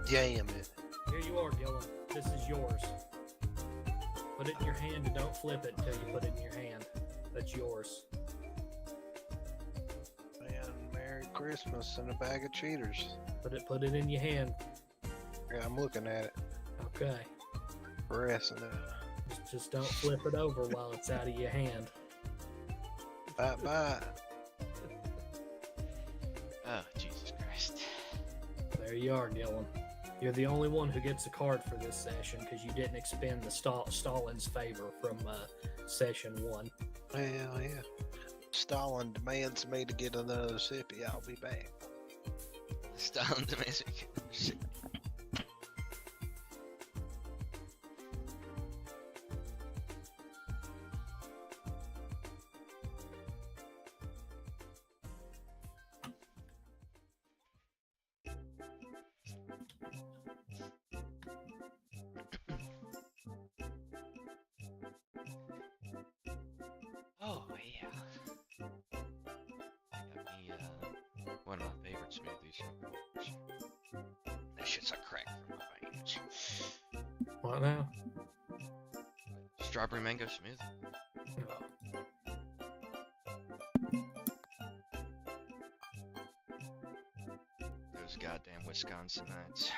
Damn it. Here you are, Gillum. This is yours. Put it in your hand and don't flip it until you put it in your hand. That's yours. Man, Merry Christmas and a bag of cheaters. Put it in your hand. Yeah, I'm looking at it. Okay. Caressing it. Just don't flip it over while it's out of your hand. Bye. Oh, Jesus Christ. There you are, Gillum. You're the only one who gets a card for this session because you didn't expend the Stalin's favor from session 1. Hell yeah. Stalin demands me to get another sippy. I'll be back. Stalin demands me. Shit. Oh, yeah. Got me, one of my favorite smoothies. That shit's a crack for my veins. What now? Strawberry mango smoothie. Those goddamn Wisconsinites.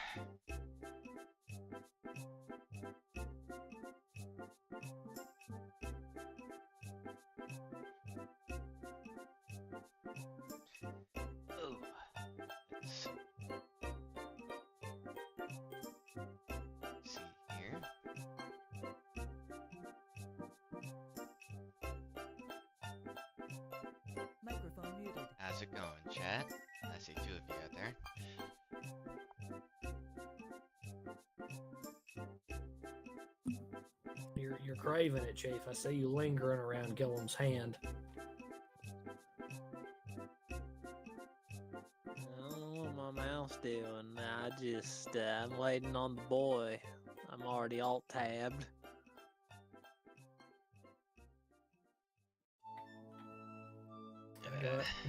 Oh, let's see here. Microphone muted. How's it going, chat? I see 2 of you out there. You're craving it, Chief. I see you lingering around Gillum's hand. I don't know what my mouth's doing. I'm waiting on the boy. I'm already alt-tabbed.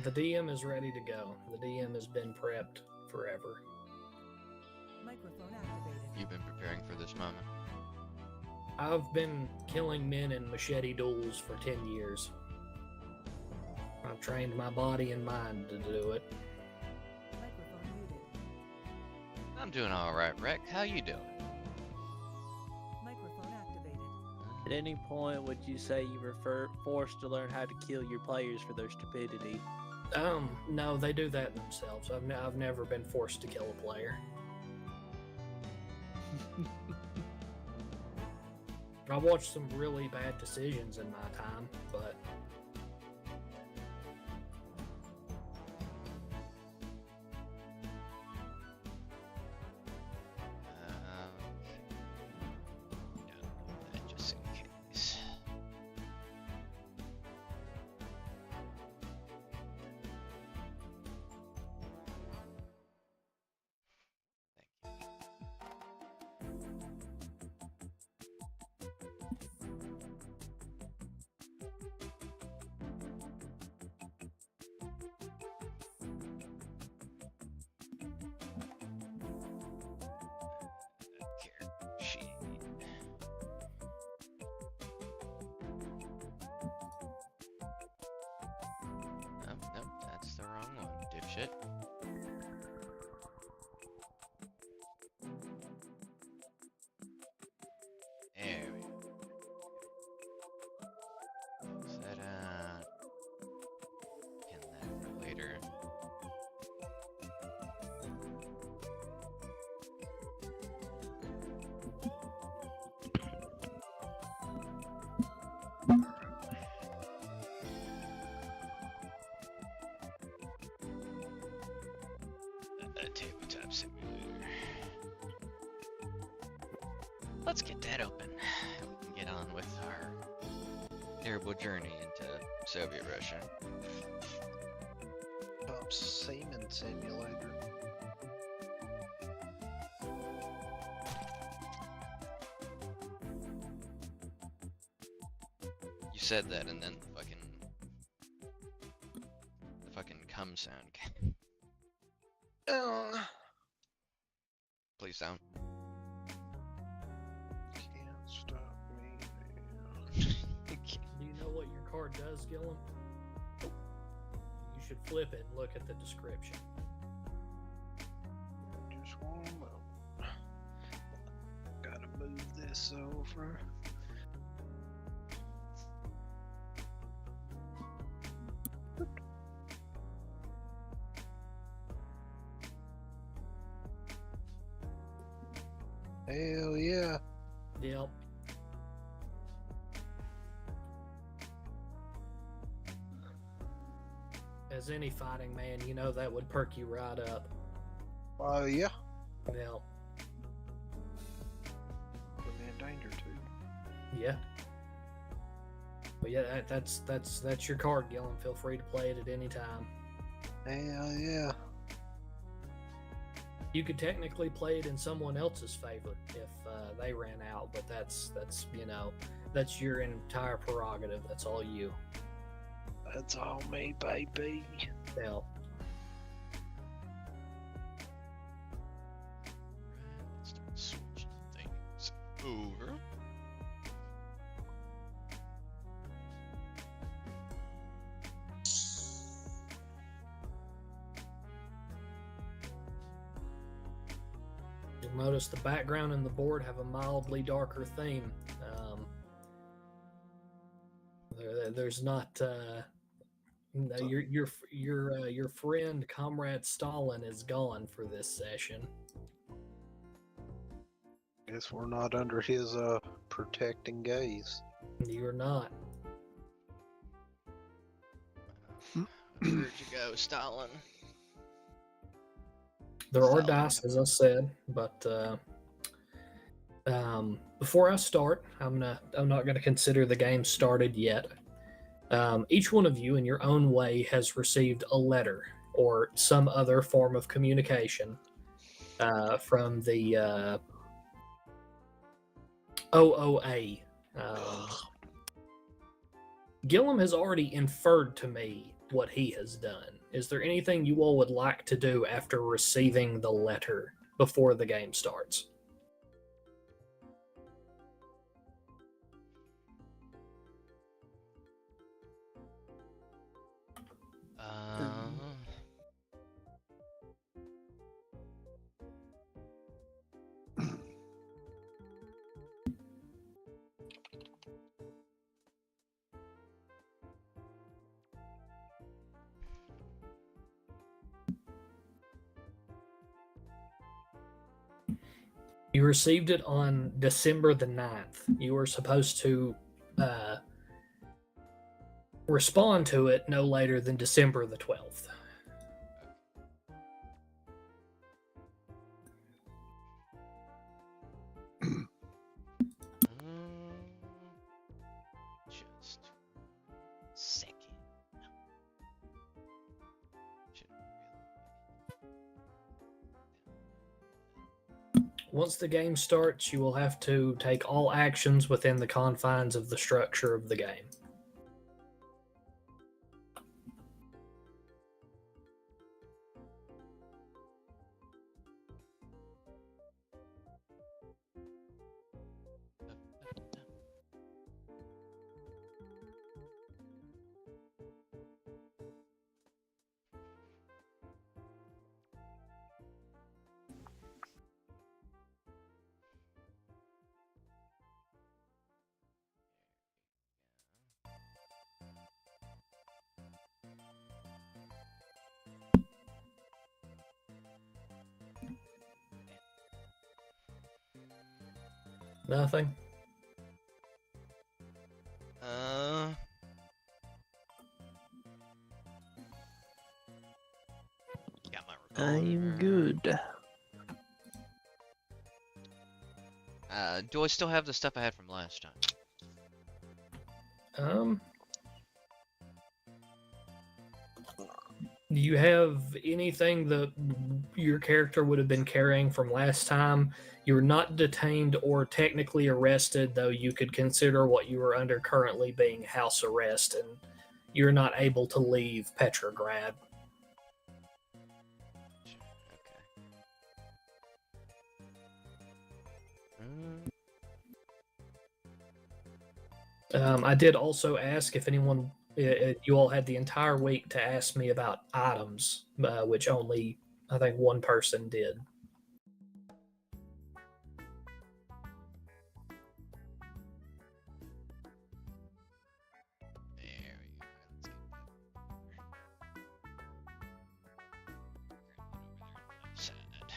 The DM is ready to go. The DM has been prepped forever. Microphone activated. You've been preparing for this moment. I've been killing men in machete duels for 10 years. I've trained my body and mind to do it. Microphone muted. I'm doing alright, Rick. How you doing? Microphone activated. At any point would you say you were forced to learn how to kill your players for their stupidity? No, they do that themselves. I've never been forced to kill a player. I watched some really bad decisions in my time, but just in case. Thank you. Character sheet. Nope, that's the wrong one, dipshit. There we go. Set up. Pin that for later. A tabletop simulator. Let's get that open. We can get on with our terrible journey into Soviet Russia. Top semen simulator. You said that, and then the fucking cum sound came. Oh, Please Gillum? You should flip it and look at the description. Just one moment. Gotta move this over. Hell yeah. Yep. As any fighting man, you know that would perk you right up. Oh yeah. Now, Put me in danger too. yeah. But yeah, that's your card, Gillum. Feel free to play it at any time. Hell yeah. You could technically play it in someone else's favor if they ran out, but that's that's your entire prerogative. That's all you. That's all me, baby. Now, Let's start switching things over. you'll notice the background and the board have a mildly darker theme. There's not your friend Comrade Stalin is gone for this session. Guess we're not under his protecting gaze. You're not. Where'd you go, Stalin? There are Stalin. dice, as I said, but before I start, I'm not gonna consider the game started yet. Each one of you, in your own way, has received a letter or some other form of communication from the OOA. Gillum has already inferred to me what he has done. Is there anything you all would like to do after receiving the letter before the game starts? You received it on December the 9th. You were supposed to respond to it no later than December the 12th. Just a second. Once the game starts, you will have to take all actions within the confines of the structure of the game. Nothing? Got my I'm revolver. good. Do I still have the stuff I had from last time? Do you have anything that your character would have been carrying from last time? You're not detained or technically arrested, though you could consider what you are under currently being house arrest, and you're not able to leave Petrograd. Okay. I did also ask if anyone You all had the entire week to ask me about items, which only I think one person did. There we go. Let's get that.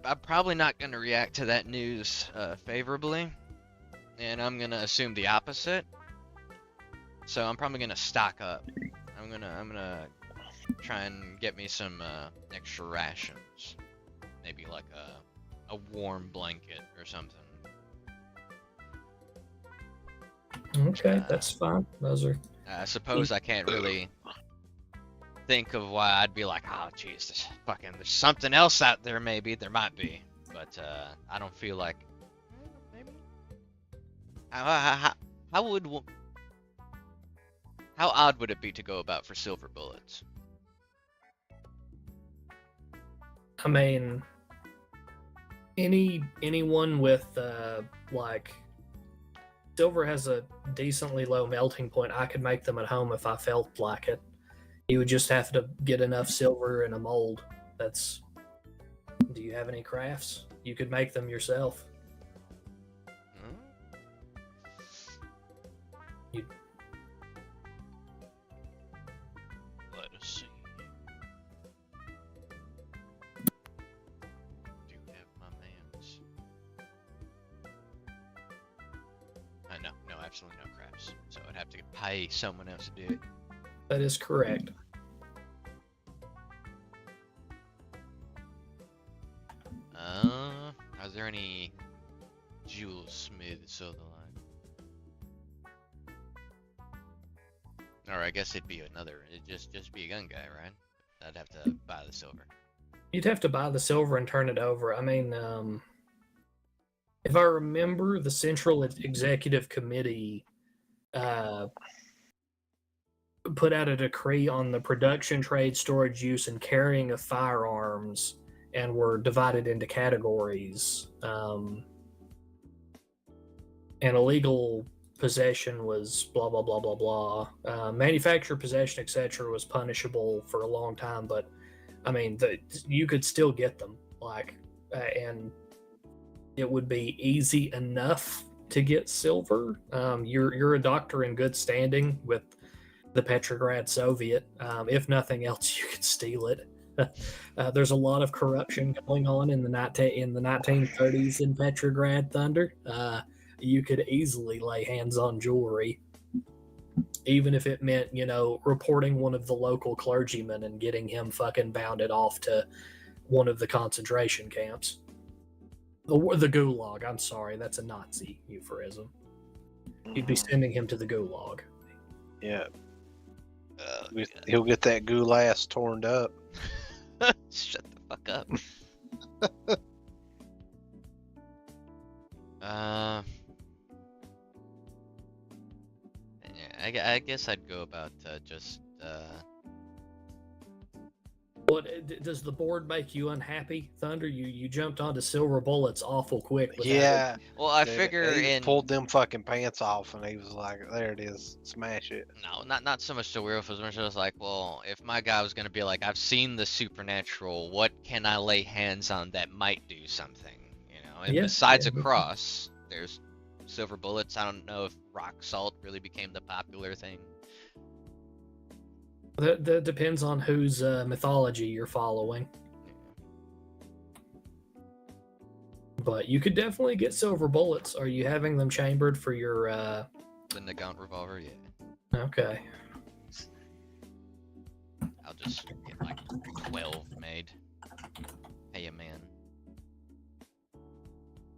I'm probably not going to react to that news favorably, and I'm going to assume the opposite. So I'm probably going to stock up. I'm gonna try and get me some extra rations, maybe like a warm blanket or something. Okay, that's fine. Those are. I suppose I can't really think of why I'd be like, oh, jeez, there's something else out there. Maybe there might be, but I don't feel like. Maybe. How odd would it be to go about for silver bullets? I mean, anyone with like silver has a decently low melting point. I could make them at home if I felt like it. You would just have to get enough silver in a mold. That's. Do you have any crafts? You could make them yourself. You. Let us see. Do have my mans. No, absolutely no crafts. So I'd have to pay someone else to do it. That is correct. Are there any jewel smiths of the line? Or I guess it'd be it'd just be a gun guy, right? I'd have to buy the silver. You'd have to buy the silver and turn it over. I mean, if I remember, the Central Executive Committee put out a decree on the production, trade, storage, use, and carrying of firearms, and were divided into categories. And illegal possession was blah, blah, blah, blah, blah. Manufacture, possession, etc. was punishable for a long time, but I mean, you could still get them, and it would be easy enough to get silver. You're a doctor in good standing with the Petrograd Soviet. If nothing else, you could steal it. There's a lot of corruption going on in the 1930s in Petrograd, Thunder. You could easily lay hands on jewelry, even if it meant, reporting one of the local clergymen and getting him fucking bounded off to one of the concentration camps. The Gulag, I'm sorry, that's a Nazi euphemism. You'd be sending him to the Gulag. Yeah. He'll get that goulash torn up. Shut the fuck up. Yeah, I guess I'd go about just. What does the board make you unhappy, Thunder? You jumped onto silver bullets awful quick. Yeah. Well, I Dude, figure he pulled them fucking pants off, and he was like, "There it is, smash it." No, not so much the werewolf as much as like, well, if my guy was gonna be like, I've seen the supernatural, what can I lay hands on that might do something? And besides a cross, there's silver bullets. I don't know if rock salt really became the popular thing. That depends on whose mythology you're following. But you could definitely get silver bullets. Are you having them chambered for your... The Nagant revolver, yeah. Okay. I'll just get like 12 made. Hey, man.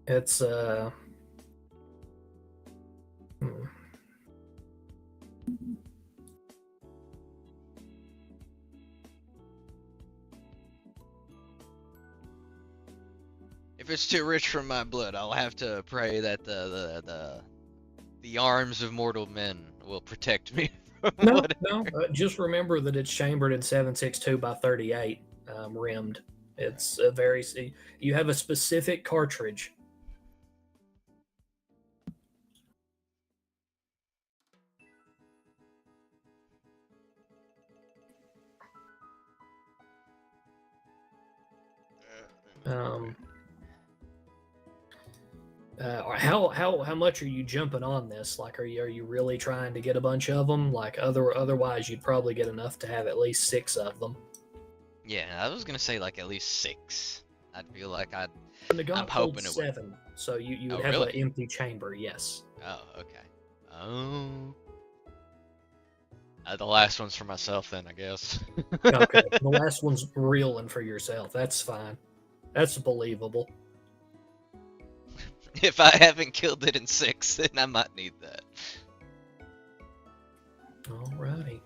It's, If it's too rich for my blood, I'll have to pray that the arms of mortal men will protect me from No, whatever. no. Just remember that it's chambered in 7.62 by 38. rimmed. It's a very. You have a specific cartridge. How much are you jumping on this? Like, are you really trying to get a bunch of them? Like, otherwise you'd probably get enough to have at least 6 of them. Yeah, I was gonna say like at least 6. I feel like And the gun I'm holds hoping it would. 7, so you would Oh, have really? an empty chamber. Yes. Oh, okay. Oh. The last one's for myself then, I guess. Okay. The last one's real and for yourself. That's fine. That's believable. If I haven't killed it in 6, then I might need that. Alrighty.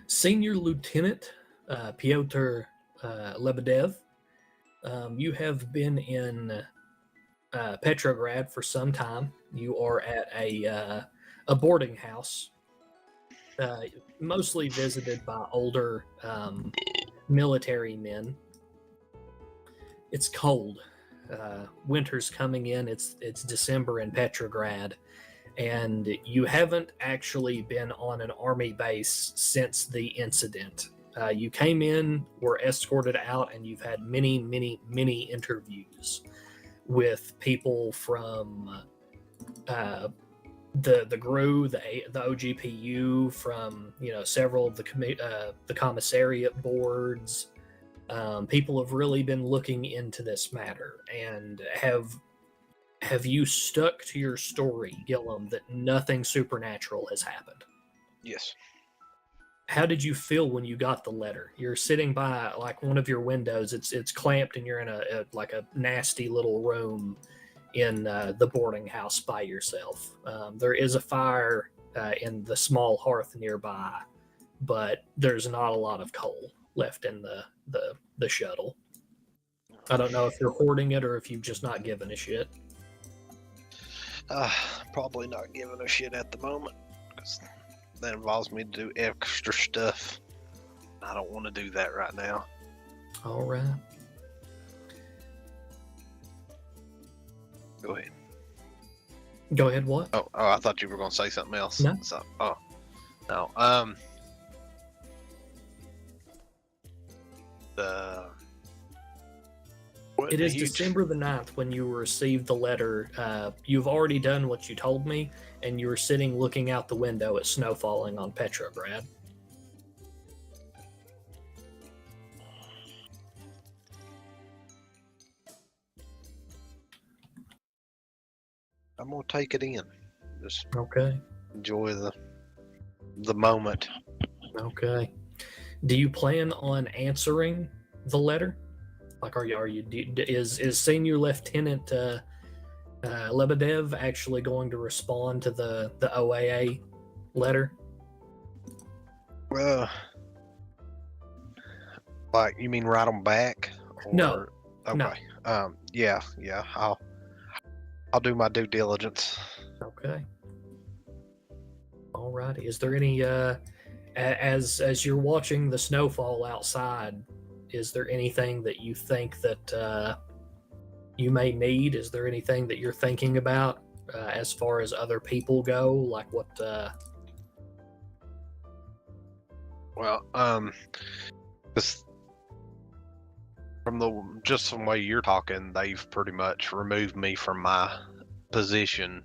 Senior Lieutenant Pyotr Lebedev, you have been in Petrograd for some time. You are at a boarding house, mostly visited by older military men. It's cold. Winter's coming in. It's December in Petrograd, and you haven't actually been on an army base since the incident. You came in, were escorted out, and you've had many, many, many interviews with people from the GRU, the OGPU, from several of the commissariat boards. People have really been looking into this matter, and have you stuck to your story, Gillum, that nothing supernatural has happened? Yes. How did you feel when you got the letter? You're sitting by like one of your windows. It's clamped, and you're in a nasty little room in the boarding house by yourself. There is a fire in the small hearth nearby, but there's not a lot of coal left in the shuttle. I don't know if you're hoarding it or if you've just not given a shit. Probably not giving a shit at the moment, because that involves me to do extra stuff. I don't want to do that right now. All right. Go ahead. Go ahead. What? Oh, I thought you were going to say something else. No. So, no. It is December the 9th when you received the letter. You've already done what you told me, and you were sitting looking out the window at snow falling on Petrograd. I'm gonna take it in. Just Okay. enjoy the moment. Okay. Do you plan on answering the letter? Like, is Senior Lieutenant Lebedev actually going to respond to the OAA letter? Like, you mean write them back? No. Okay. No. Yeah. I'll do my due diligence. Okay. Alrighty. Is there any as you're watching the snowfall outside, is there anything that you think that you may need? Is there anything that you're thinking about as far as other people go? Like what? Well, this, from the way you're talking, they've pretty much removed me from my position.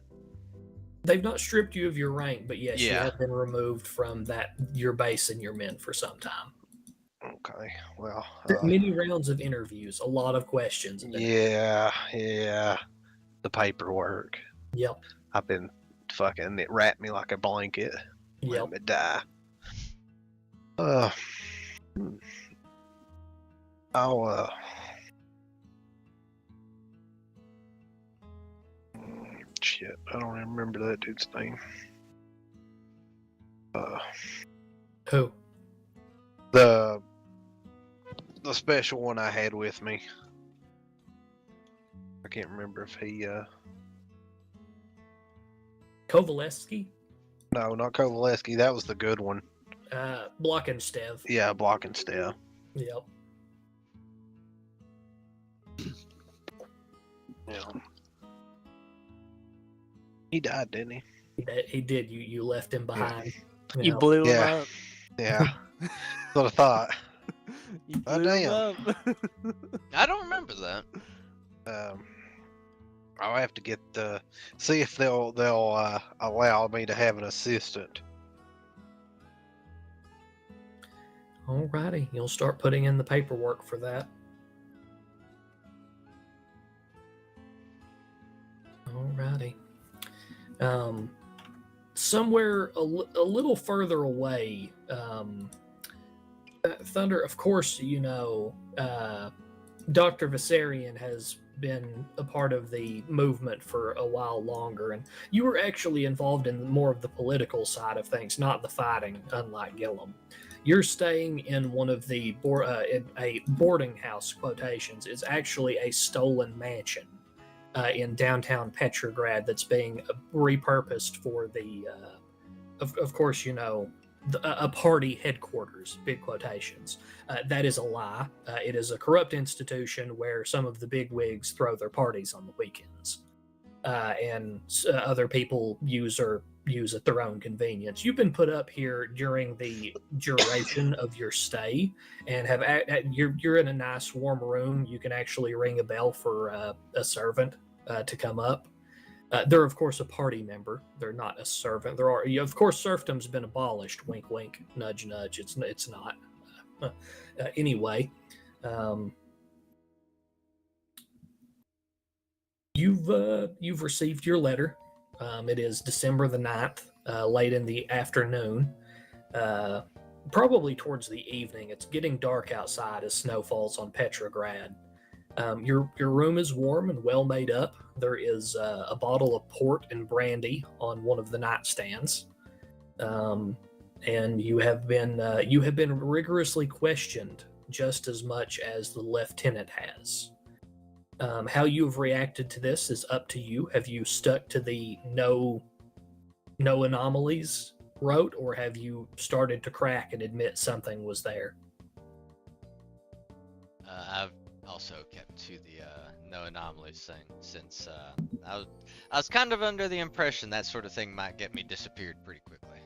They've not stripped you of your rank, but yes, you Yeah. have been removed from your base and your men for some time. Okay. Well. Many rounds of interviews, a lot of questions. Yeah. The paperwork. Yep. I've been fucking, it wrapped me like a blanket. Yep. Let me die. I'll shit, I don't remember that dude's name. Who? The special one I had with me. I can't remember if he Kovalevsky? No, not Kovaleski. That was the good one. Blockenstev. Yeah, block and stare. Yep. Yeah. He died, didn't he? He did. You left him behind. You Yep. blew him Yeah. up. Yeah. That's what I thought. You Oh, blew him damn. up. I don't remember that. I'll have to get see if they'll allow me to have an assistant. Alrighty, you'll start putting in the paperwork for that. Alrighty. Somewhere a little further away, Thunder, of course, you know, Dr. Viserion has been a part of the movement for a while longer, and you were actually involved in more of the political side of things, not the fighting, unlike Gillum. You're staying in one of the in a boarding house, quotations. It's actually a stolen mansion in downtown Petrograd that's being repurposed for the, of course, you know, a party headquarters, big quotations. That is a lie. It is a corrupt institution where some of the big wigs throw their parties on the weekends, and other people use at their own convenience. You've been put up here during the duration of your stay, and you're in a nice warm room. You can actually ring a bell for a servant to come up. They're of course a party member. They're not a servant. Of course, serfdom's been abolished. Wink, wink. Nudge, nudge. It's not. Anyway, you've received your letter. It is December the 9th, late in the afternoon, probably towards the evening. It's getting dark outside as snow falls on Petrograd. Your room is warm and well made up. There is a bottle of port and brandy on one of the nightstands, and you have been rigorously questioned, just as much as the lieutenant has. How you have reacted to this is up to you. Have you stuck to the no anomalies route, or have you started to crack and admit something was there? I've also kept to the no anomalies thing, since I was kind of under the impression that sort of thing might get me disappeared pretty quickly.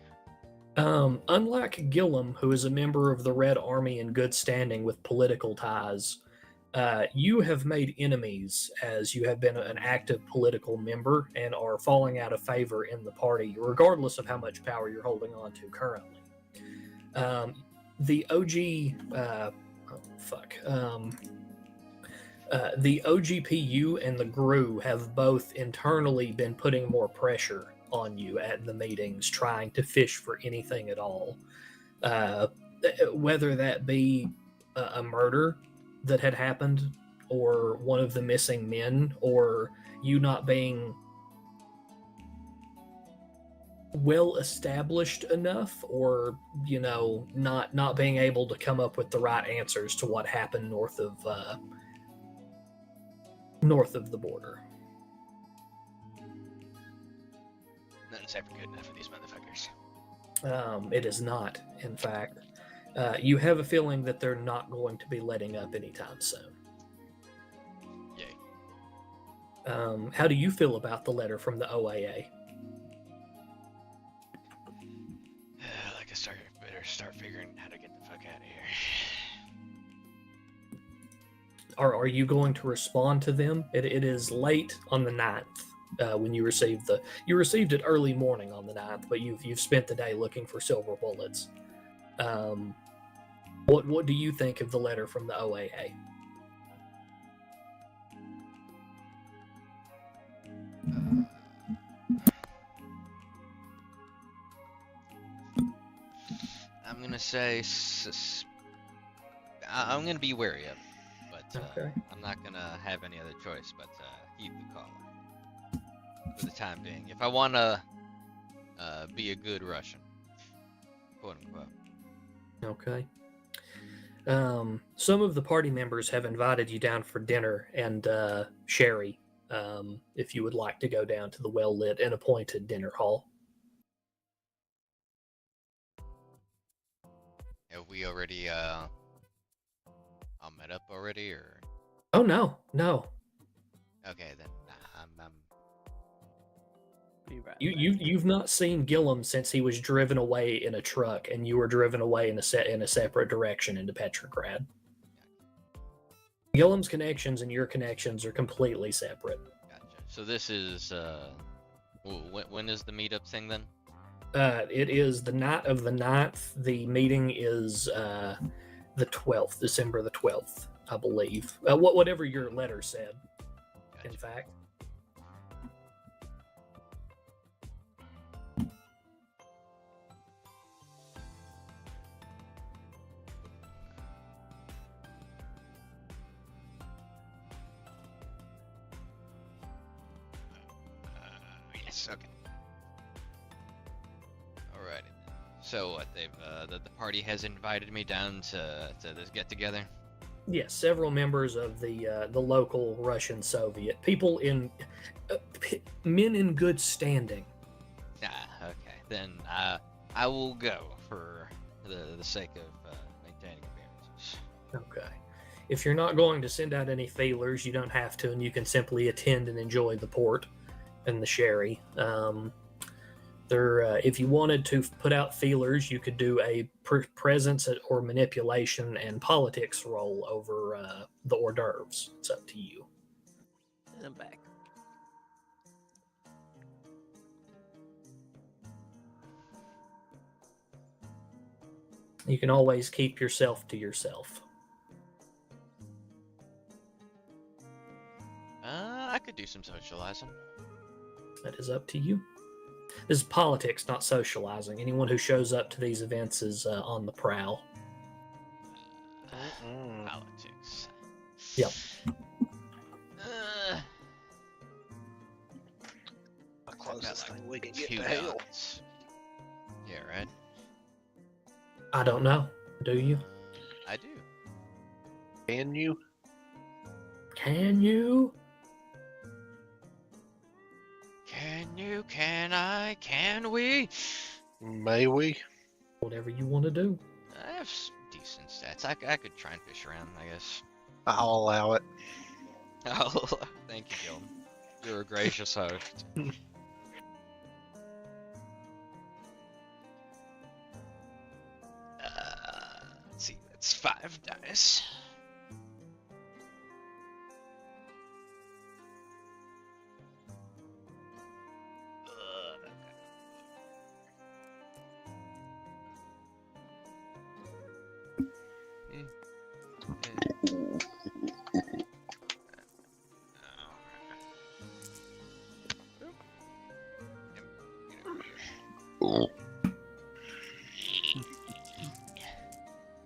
Unlike Gillum, who is a member of the Red Army in good standing with political ties, you have made enemies, as you have been an active political member and are falling out of favor in the party, regardless of how much power you're holding on to currently. The OGPU and the GRU have both internally been putting more pressure on you at the meetings, trying to fish for anything at all. Whether that be a murder that had happened, or one of the missing men, or you not being well established enough, or you know, not being able to come up with the right answers to what happened north of the border. Nothing's ever good enough for these motherfuckers. It is not, in fact. You have a feeling that they're not going to be letting up anytime soon. Yay. How do you feel about the letter from the OAA? Like I better start figuring how to get the fuck out of here. Are you going to respond to them? It is late on the 9th when you received it early morning on the 9th, but you've spent the day looking for silver bullets. What do you think of the letter from the OAA? I'm gonna say I'm gonna be wary of it, but Okay. I'm not gonna have any other choice but heed the call for the time being. If I wanna be a good Russian, quote unquote. Okay. Some of the party members have invited you down for dinner and sherry, if you would like to go down to the well-lit and appointed dinner hall. Have we already all met up already, or? Oh no, no. Okay, then I'm Be right You've not seen Gillum since he was driven away in a truck, and you were driven away in a separate direction into Petrograd. Gillum's connections and your connections are completely separate. gotcha. So this is when is the meetup thing then? It is the night of the 9th. The meeting is the 12th, December the 12th, I believe. Whatever your letter said, in Gotcha. fact. Yes. Okay. Alrighty. So what? They've the party has invited me down to this get together. Yes, several members of the local Russian Soviet people men in good standing. Okay. Then I will go for the sake of maintaining appearances. Okay. If you're not going to send out any feelers, you don't have to, and you can simply attend and enjoy the port and the sherry. If you wanted to put out feelers, you could do a presence or manipulation and politics roll over the hors d'oeuvres. It's up to you. I'm back. You can always keep yourself to yourself. I could do some socializing. That is up to you. This is politics, not socializing. Anyone who shows up to these events is on the prowl. Politics. Yep. The closest thing we can get two to hell. dots. Yeah, right. I don't know. Do you? I do. Can you? Can you? Can you? Can I? Can we? May we? Whatever you want to do. I have decent stats. I could try and fish around, I guess. I'll allow it. Oh, thank you, Gil. You're a gracious host. Let's see. That's 5 dice.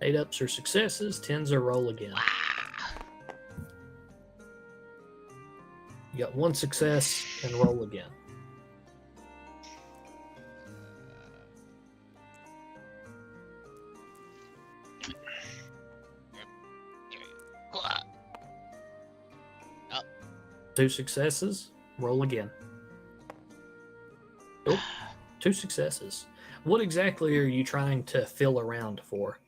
Eight ups are successes, 10s are roll again. You got 1 success and roll again. Two successes, roll again. Oh, 2 successes. What exactly are you trying to fill around for?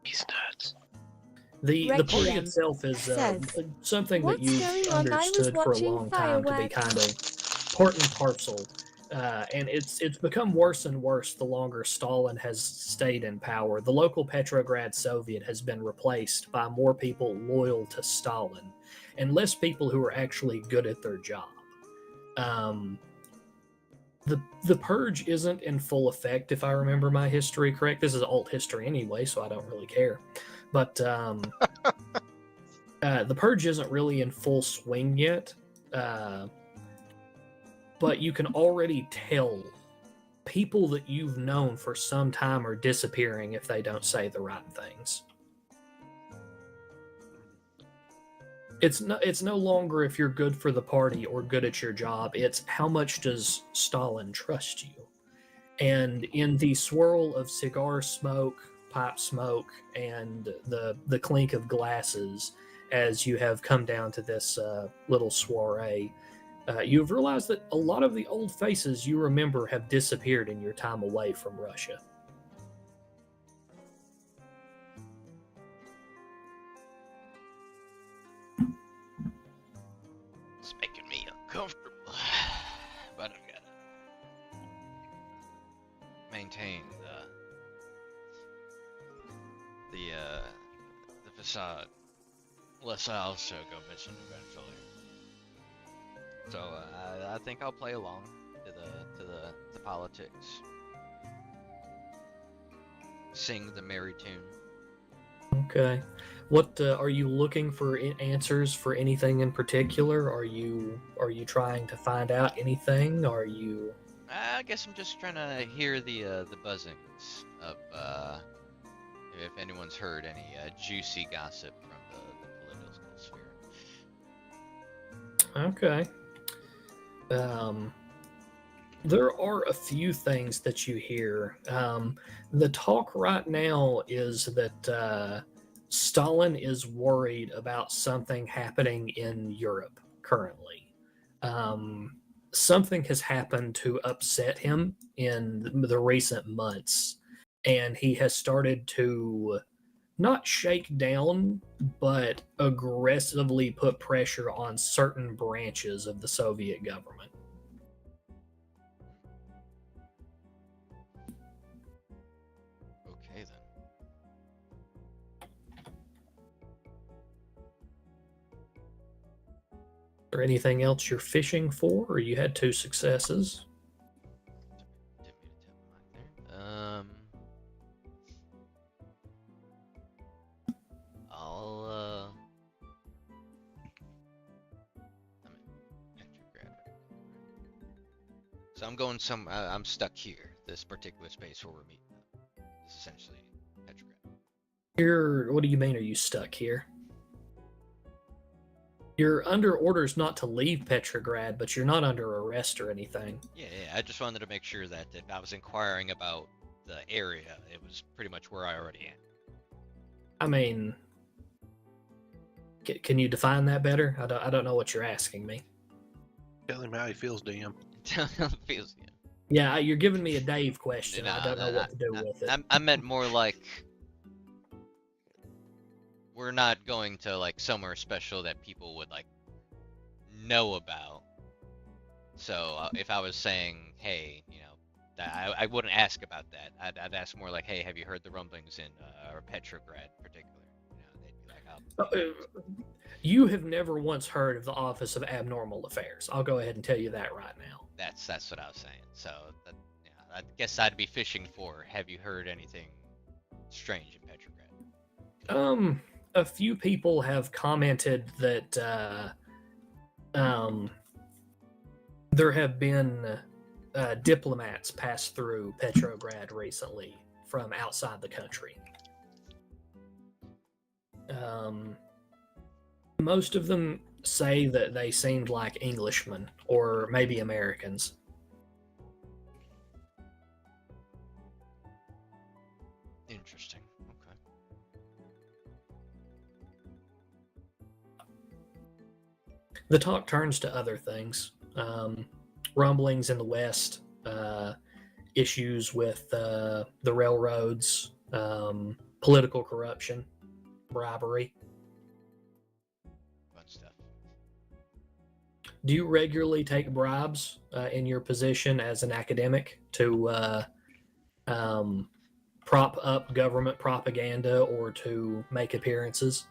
He's nuts. The party Requiem itself is says, something that "What's you've going on? I was understood for a watching long time to be fireworks." kind of part and parcel. And it's become worse and worse the longer Stalin has stayed in power. The local Petrograd Soviet has been replaced by more people loyal to Stalin and less people who are actually good at their job. The purge isn't in full effect, if I remember my history correct. This is alt history anyway, so I don't really care. But the purge isn't really in full swing yet. But you can already tell people that you've known for some time are disappearing if they don't say the right things. It's no longer if you're good for the party or good at your job. It's how much does Stalin trust you? And in the swirl of cigar smoke, pipe smoke, and the clink of glasses as you have come down to this little soiree, you've realized that a lot of the old faces you remember have disappeared in your time away from Russia. maintain the facade, unless I also go missing eventually. So I think I'll play along to the politics, sing the merry tune. Okay. What are you looking for answers for anything in particular? Are you trying to find out anything? Are you? I guess I'm just trying to hear the buzzings of if anyone's heard any juicy gossip from the political sphere. Okay. There are a few things that you hear. The talk right now is that Stalin is worried about something happening in Europe currently. Something has happened to upset him in the recent months, and he has started to not shake down, but aggressively put pressure on certain branches of the Soviet government. Okay then. Is there anything else you're fishing for, or you had 2 successes? Didn't mean to tap my mic there. I'm in Petrograd. So I'm going I'm stuck here. This particular space where we're meeting up. This is essentially Petrograd. What do you mean, are you stuck here? You're under orders not to leave Petrograd, but you're not under arrest or anything. Yeah, I just wanted to make sure that if I was inquiring about the area, it was pretty much where I already am. I mean, can you define that better? I don't know what you're asking me. Tell him how he feels, DM. Feels, yeah. Yeah, you're giving me a Dave question. I don't know Nah, what to do with it. I meant more like we're not going to like somewhere special that people would like know about. So if I was saying, hey, you know, I wouldn't ask about that. I'd ask more like, hey, have you heard the rumblings in Petrograd, particular? You know, they'd be like, oh. You have never once heard of the Office of Abnormal Affairs. I'll go ahead and tell you that right now. That's what I was saying. So yeah, I guess I'd be fishing for. Have you heard anything strange in Petrograd? A few people have commented that there have been diplomats pass through Petrograd recently from outside the country. Most of them say that they seemed like Englishmen or maybe Americans. Interesting. Okay. The talk turns to other things. Rumblings in the West, issues with the railroads, political corruption, bribery. Fun stuff. Do you regularly take bribes in your position as an academic to prop up government propaganda or to make appearances?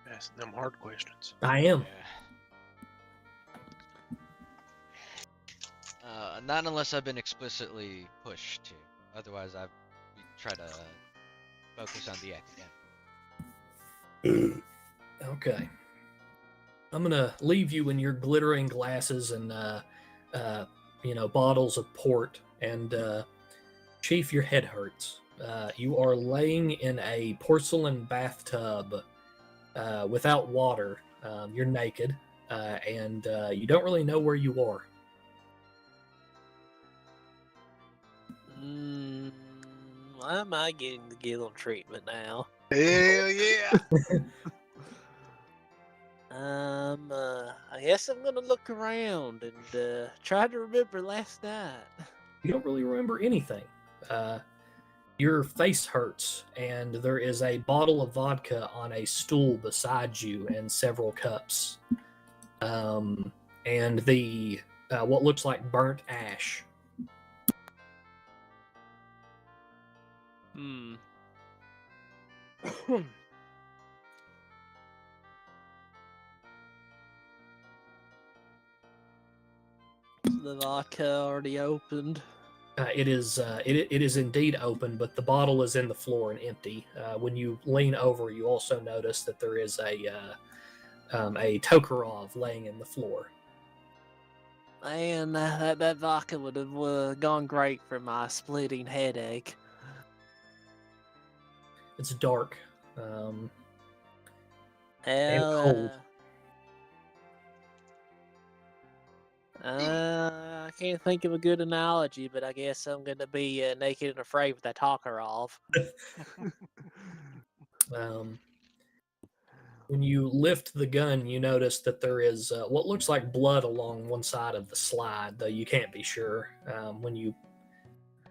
Asking them hard questions. I am. Yeah. Not unless I've been explicitly pushed to. Otherwise, we try to focus on the academic. Okay. I'm gonna leave you in your glittering glasses and bottles of port. And Chief, your head hurts. You are laying in a porcelain bathtub without water. You're naked, and you don't really know where you are. Why am I getting the Gillen treatment now? Hell yeah! I guess I'm gonna look around and try to remember last night. You don't really remember anything. Your face hurts, and there is a bottle of vodka on a stool beside you and several cups. And the what looks like burnt ash. Hmm. Is the vodka already opened? It is indeed open, but the bottle is in the floor and empty. When you lean over, you also notice that there is a Tokarov laying in the floor. Man, that vodka would have gone great for my splitting headache. It's dark and Hell, cold. I can't think of a good analogy, but I guess I'm gonna be naked and afraid with that Tokarov. When you lift the gun, you notice that there is what looks like blood along one side of the slide, though you can't be sure when you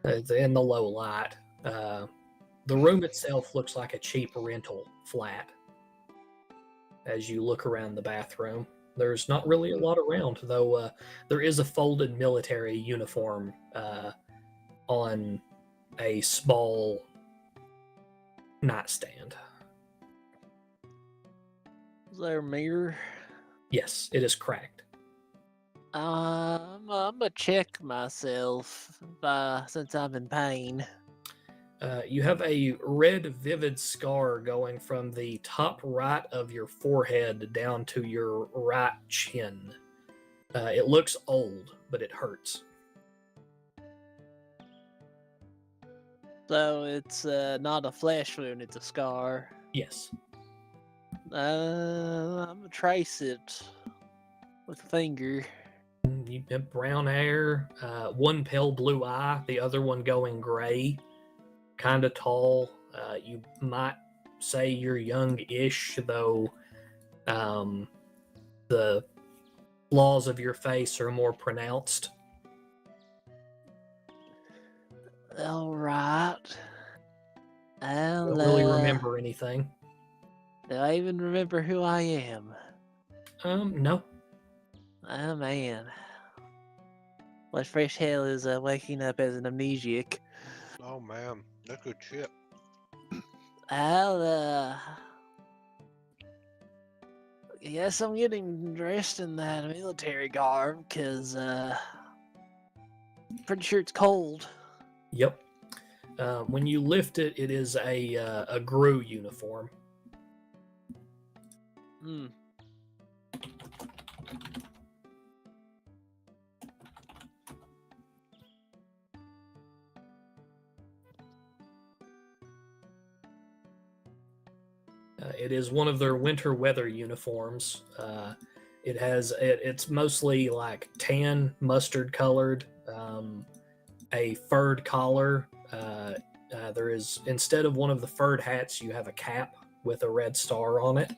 in the low light. The room itself looks like a cheap rental flat. As you look around the bathroom, there's not really a lot around, though. There is a folded military uniform on a small nightstand. Is there a mirror? Yes, it is cracked. I'm gonna check myself since I'm in pain. You have a red, vivid scar going from the top right of your forehead down to your right chin. It looks old, but it hurts. So it's not a flesh wound; it's a scar. Yes. I'm gonna trace it with a finger. You have brown hair, one pale blue eye, the other one going gray, kind of tall. You might say you're young-ish, though the flaws of your face are more pronounced. All right. Don't really remember anything. Do I even remember who I am? No. Oh man. What fresh hell is waking up as an amnesiac? Oh man, that's good shit. I'll guess I'm getting dressed in that military garb because pretty sure it's cold. Yep. When you lift it, it is a GRU uniform. Hmm. It is one of their winter weather uniforms. It's mostly like tan, mustard colored, a furred collar. There is, instead of one of the furred hats, you have a cap with a red star on it.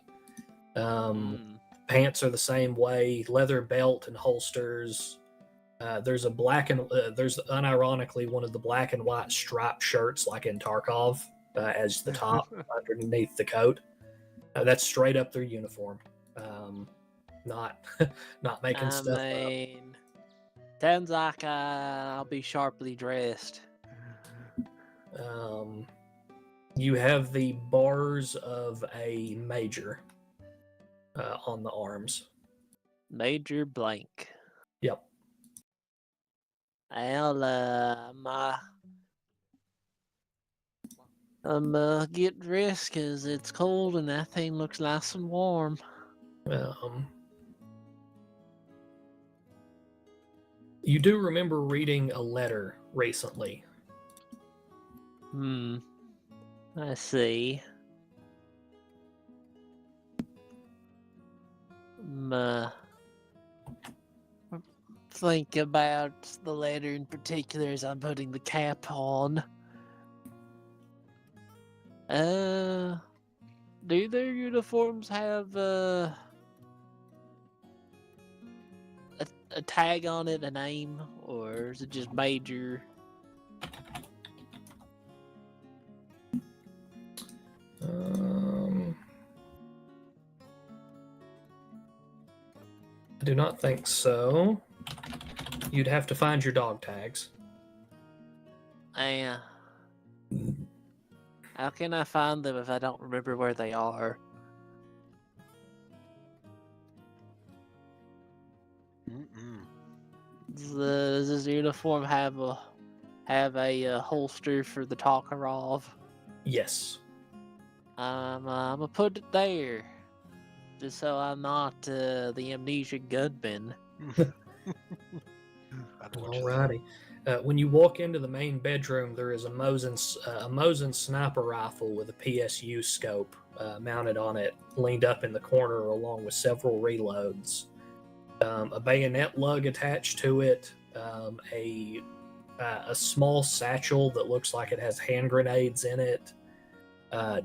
Pants are the same way, leather belt and holsters. There's there's unironically one of the black and white striped shirts like in Tarkov as the top underneath the coat. That's straight up their uniform. Not not making stuff up. Sounds like I'll be sharply dressed. You have the bars of a major on the arms. Major blank. Yep. I'll get dressed because it's cold and that thing looks nice and warm. You do remember reading a letter recently. I see. Think about the letter in particular as I'm putting the cap on. Do their uniforms have a tag on it, a name, or is it just major? do not think so. You'd have to find your dog tags. How can I find them if I don't remember where they are? Mm-mm. Does this uniform have a holster for the Tokarov? Yes. I'm gonna put it there, just so I'm not the amnesia gunman. I know what you're Alrighty. When you walk into the main bedroom, there is a Mosin sniper rifle with a PSU scope mounted on it, leaned up in the corner, along with several reloads. A bayonet lug attached to it, a small satchel that looks like it has hand grenades in it.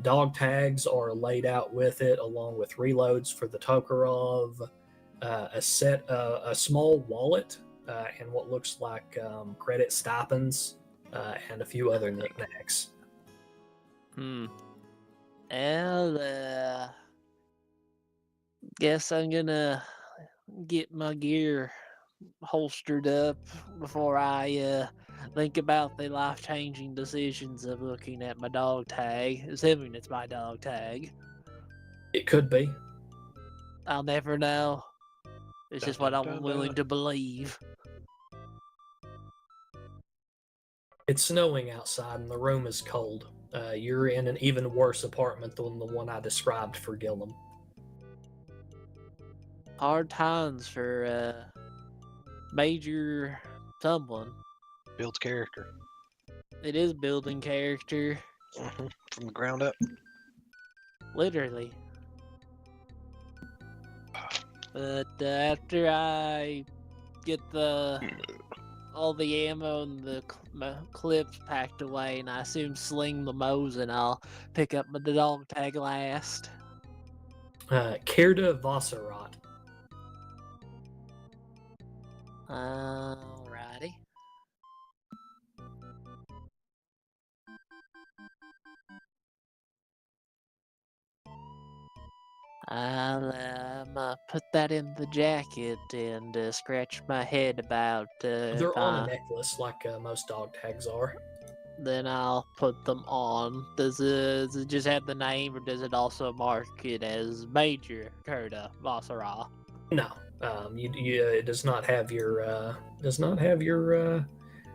Dog tags are laid out with it, along with reloads for the Tokarov. A small wallet and what looks like credit stipends and a few other knickknacks. Well, guess I'm gonna get my gear holstered up before I think about the life-changing decisions of looking at my dog tag, assuming it's my dog tag. It could be. I'll never know. It's just what I'm willing to believe. It's snowing outside and the room is cold. You're in an even worse apartment than the one I described for Gillum. Hard times for Major someone. Builds character. It is building character, From the ground up. literally. But after I get all the ammo and the clips packed away, and I assume sling the Mosin, I'll pick up my dog tag last. Kerda Vosserat. Alrighty. I'll put that in the jacket and scratch my head about. They're on a necklace like most dog tags are. Then I'll put them on. Does it just have the name, or does it also mark it as Major Kurta Vassara? No, it does not have your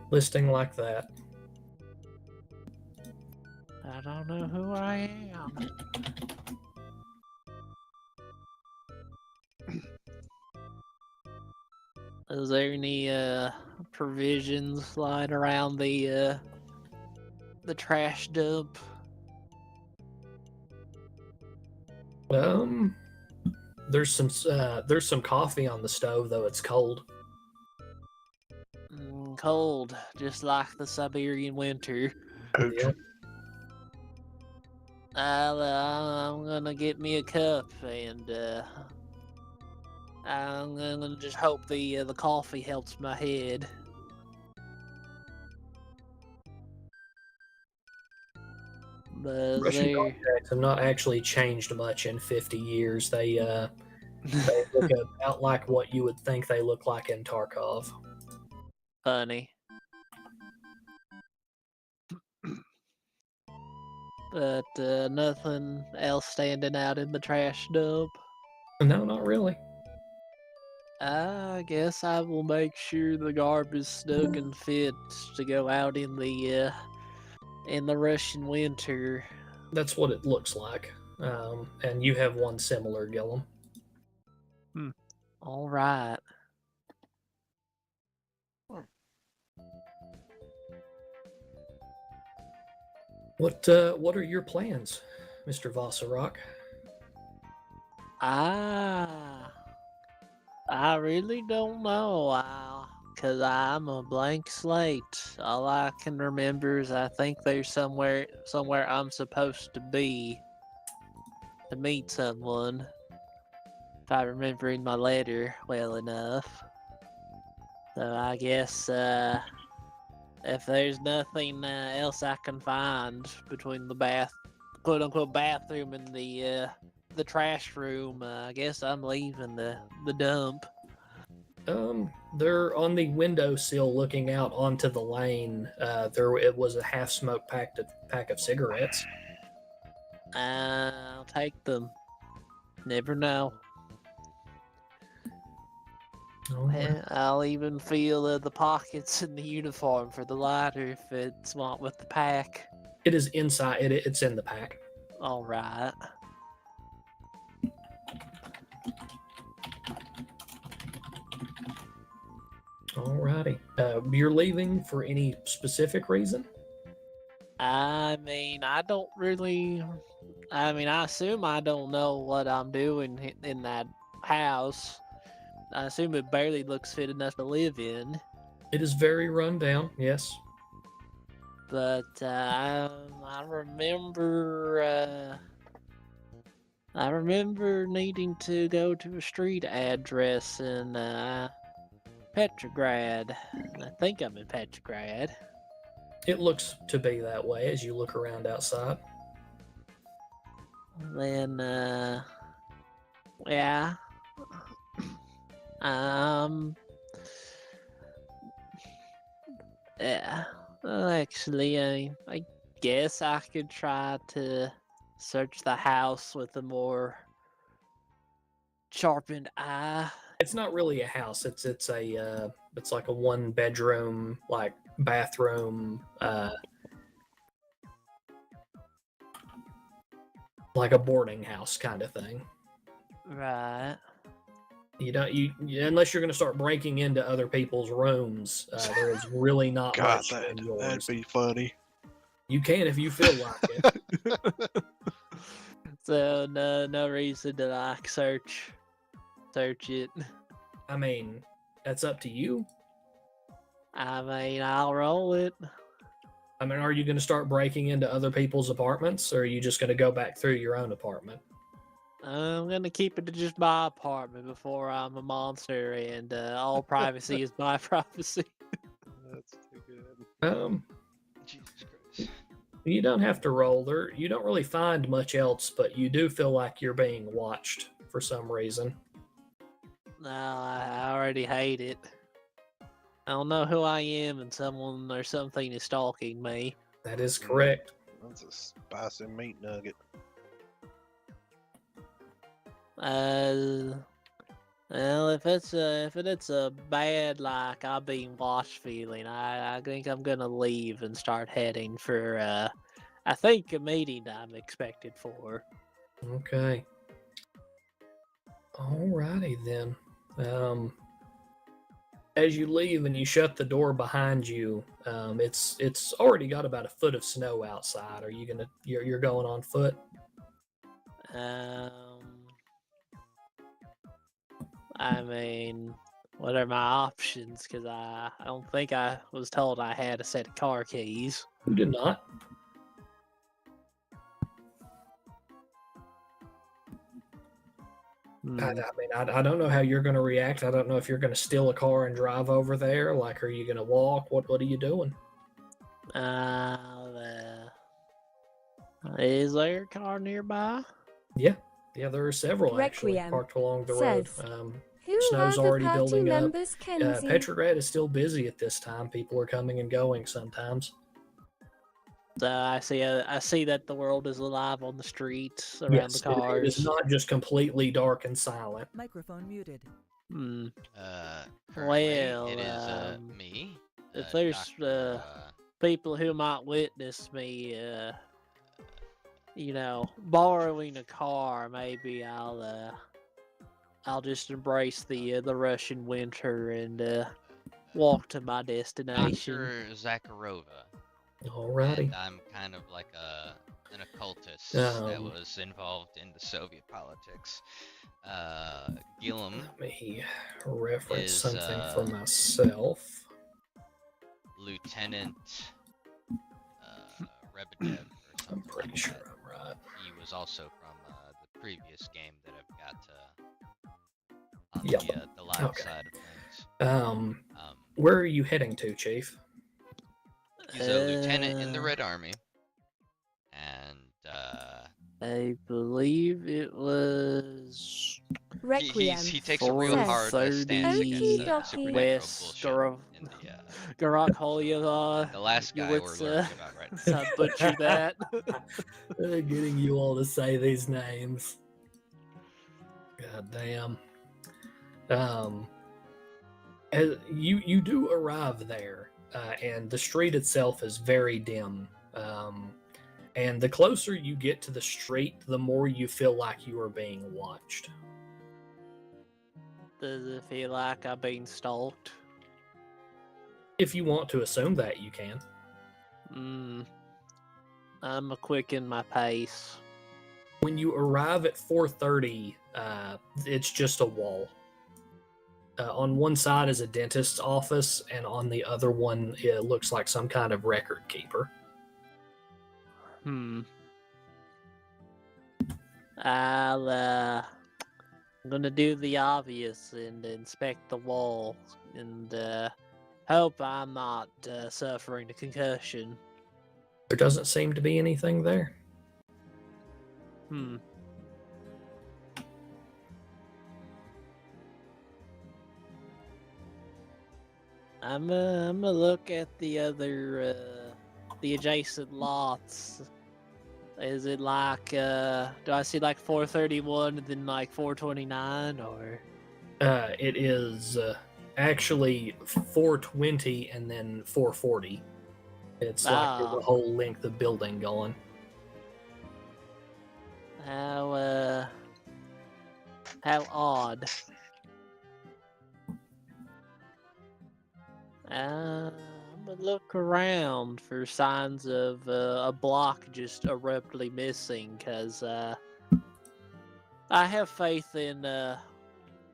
listing like that. I don't know who I am. Is there any provisions lying around the trash dump? There's some coffee on the stove, though it's cold. Cold, just like the Siberian winter. Yeah. I'm gonna get me a cup, and I'm gonna just hope the coffee helps my head. But Russian dog tags have not actually changed much in 50 years. They look about like what you would think they look like in Tarkov. funny. But nothing else standing out in the trash dump. No, not really. I guess I will make sure the garbage is snug and fit to go out in the Russian winter. That's what it looks like. And you have one similar, Gillum. All right. What are your plans, Mr. Vosserock? I really don't know. Cause I'm a blank slate. All I can remember is I think there's somewhere I'm supposed to be to meet someone. If I remember in my letter well enough. So I guess if there's nothing else I can find between the quote unquote bathroom and the trash room, I guess I'm leaving the dump. They're on the windowsill looking out onto the lane. It was a half-smoked pack of cigarettes. I'll take them. Never know. All right. I'll even feel the pockets in the uniform for the lighter if it's not with the pack. It is inside. It's in the pack. All right. Alrighty. You're leaving for any specific reason? I mean, I don't really. I mean, I assume I don't know what I'm doing in that house. I assume it barely looks fit enough to live in. It is very run down. Yes. But I remember. I remember needing to go to a street address in Petrograd. I think I'm in Petrograd. It looks to be that way as you look around outside. Then, yeah. Yeah. Well, actually, I guess I could try to search the house with a more sharpened eye. It's not really a house. It's like a 1-bedroom, like bathroom, like a boarding house kind of thing. Right. You don't unless you're going to start breaking into other people's rooms. There is really not God, much in that'd yours. be funny. You can if you feel like it. So no reason to like search it. I mean, that's up to you. I mean, I'll roll it. I mean, are you going to start breaking into other people's apartments, or are you just going to go back through your own apartment? I'm gonna keep it to just my apartment before I'm a monster, and all privacy is my privacy. That's too good. Jesus Christ. You don't have to roll there. You don't really find much else, but you do feel like you're being watched for some reason. No, I already hate it. I don't know who I am, and someone or something is stalking me. That is correct. That's a spicy meat nugget. Well, if it's a bad like I'm being watched feeling, I think I'm gonna leave and start heading for I think a meeting I'm expected for. Okay. Alrighty then. As you leave and you shut the door behind you, it's already got about a foot of snow outside. Are you you're going on foot? I mean, what are my options? Because I don't think I was told I had a set of car keys. You did not. I mean, I don't know how you're going to react. I don't know if you're going to steal a car and drive over there. Like, are you going to walk? What are you doing? Is there a car nearby? Yeah, there are several actually Requiem parked along the road. says, Who Snow's are the already party building up. members, Kenzie? Petrograd is still busy at this time. People are coming and going sometimes. I see that the world is alive on the streets around the It cars. is not just completely dark and silent. Microphone muted. Currently, it is me. If there's Dr. people who might witness me, borrowing a car, maybe I'll just embrace the Russian winter and walk to my destination. Dr. Zakharova. Alrighty. And I'm kind of like an occultist that was involved in the Soviet politics. Gilliam. Let me reference is, something for myself. Lieutenant Rebedev or I'm something pretty like sure that. I'm right. He was also from the previous game that I've got on Yep. the live Okay. side of things. Where are you heading to, Chief? He's a lieutenant in the Red Army, and I believe it was Requiem. He takes a real hard stance against the 4:30 supernatural West bullshit in the Garakholia. the last guy we're Yulitsa. learning about right now. So I butchered that. Getting you all to say these names. God damn. You do arrive there, and the street itself is very dim. And the closer you get to the street, the more you feel like you are being watched. Does it feel like I'm being stalked? If you want to assume that, you can. I'm a quicken my pace. When you arrive at 4:30, it's just a wall. On one side is a dentist's office, and on the other one, it looks like some kind of record keeper. I'm gonna do the obvious and inspect the wall and hope I'm not suffering a concussion. There doesn't seem to be anything there. I'm gonna look at the other, the adjacent lots. Is it like, do I see like 431 and then like 429 or? It is actually 420 and then 440. It's like there's a whole length of building going. How odd. I'm gonna look around for signs of a block just abruptly missing, because I have faith in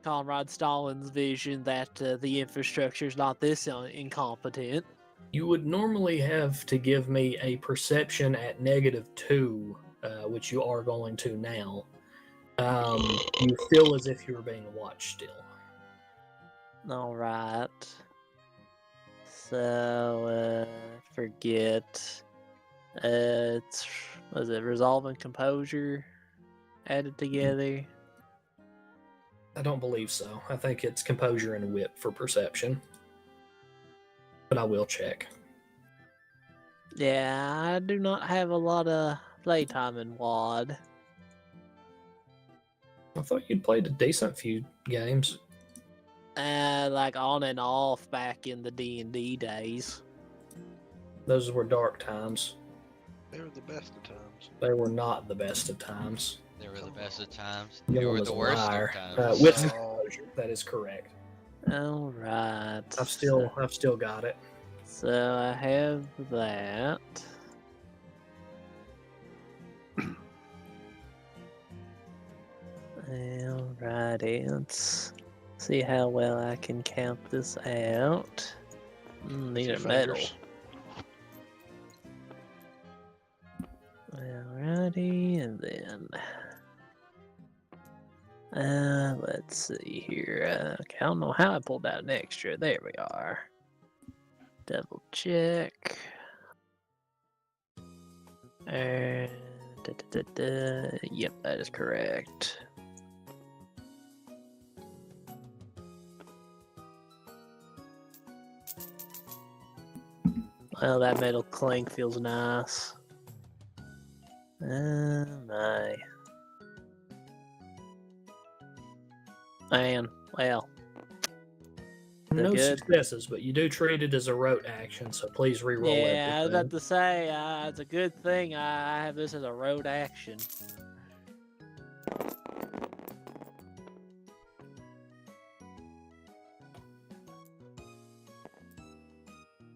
Conrad Stalin's vision that the infrastructure is not this incompetent. You would normally have to give me a perception at -2, which you are going to now. You feel as if you were being watched still. All right. So, forget. Was it resolve and composure added together? I don't believe so. I think it's composure and wit for perception. But I will check. Yeah, I do not have a lot of playtime in WAD. I thought you'd played a decent few games. Like on and off back in the D&D days. Those were dark times. They were the best of times. They were not the best of times. They were the best of times. No They one were was the a worst liar. of times. With No. composure, that is correct. All right. I've still got it. So I have that. Alrighty, let's see how well I can count this out. Need a medal. Alrighty, and then let's see here. I don't know how I pulled out an extra. There we are. Double check. Yep, that is correct. Well, that metal clink feels nice. My. Man, well. No good? successes, but you do treat it as a rote action, so please reroll everything. Yeah, I was about to say, it's a good thing I have this as a road action.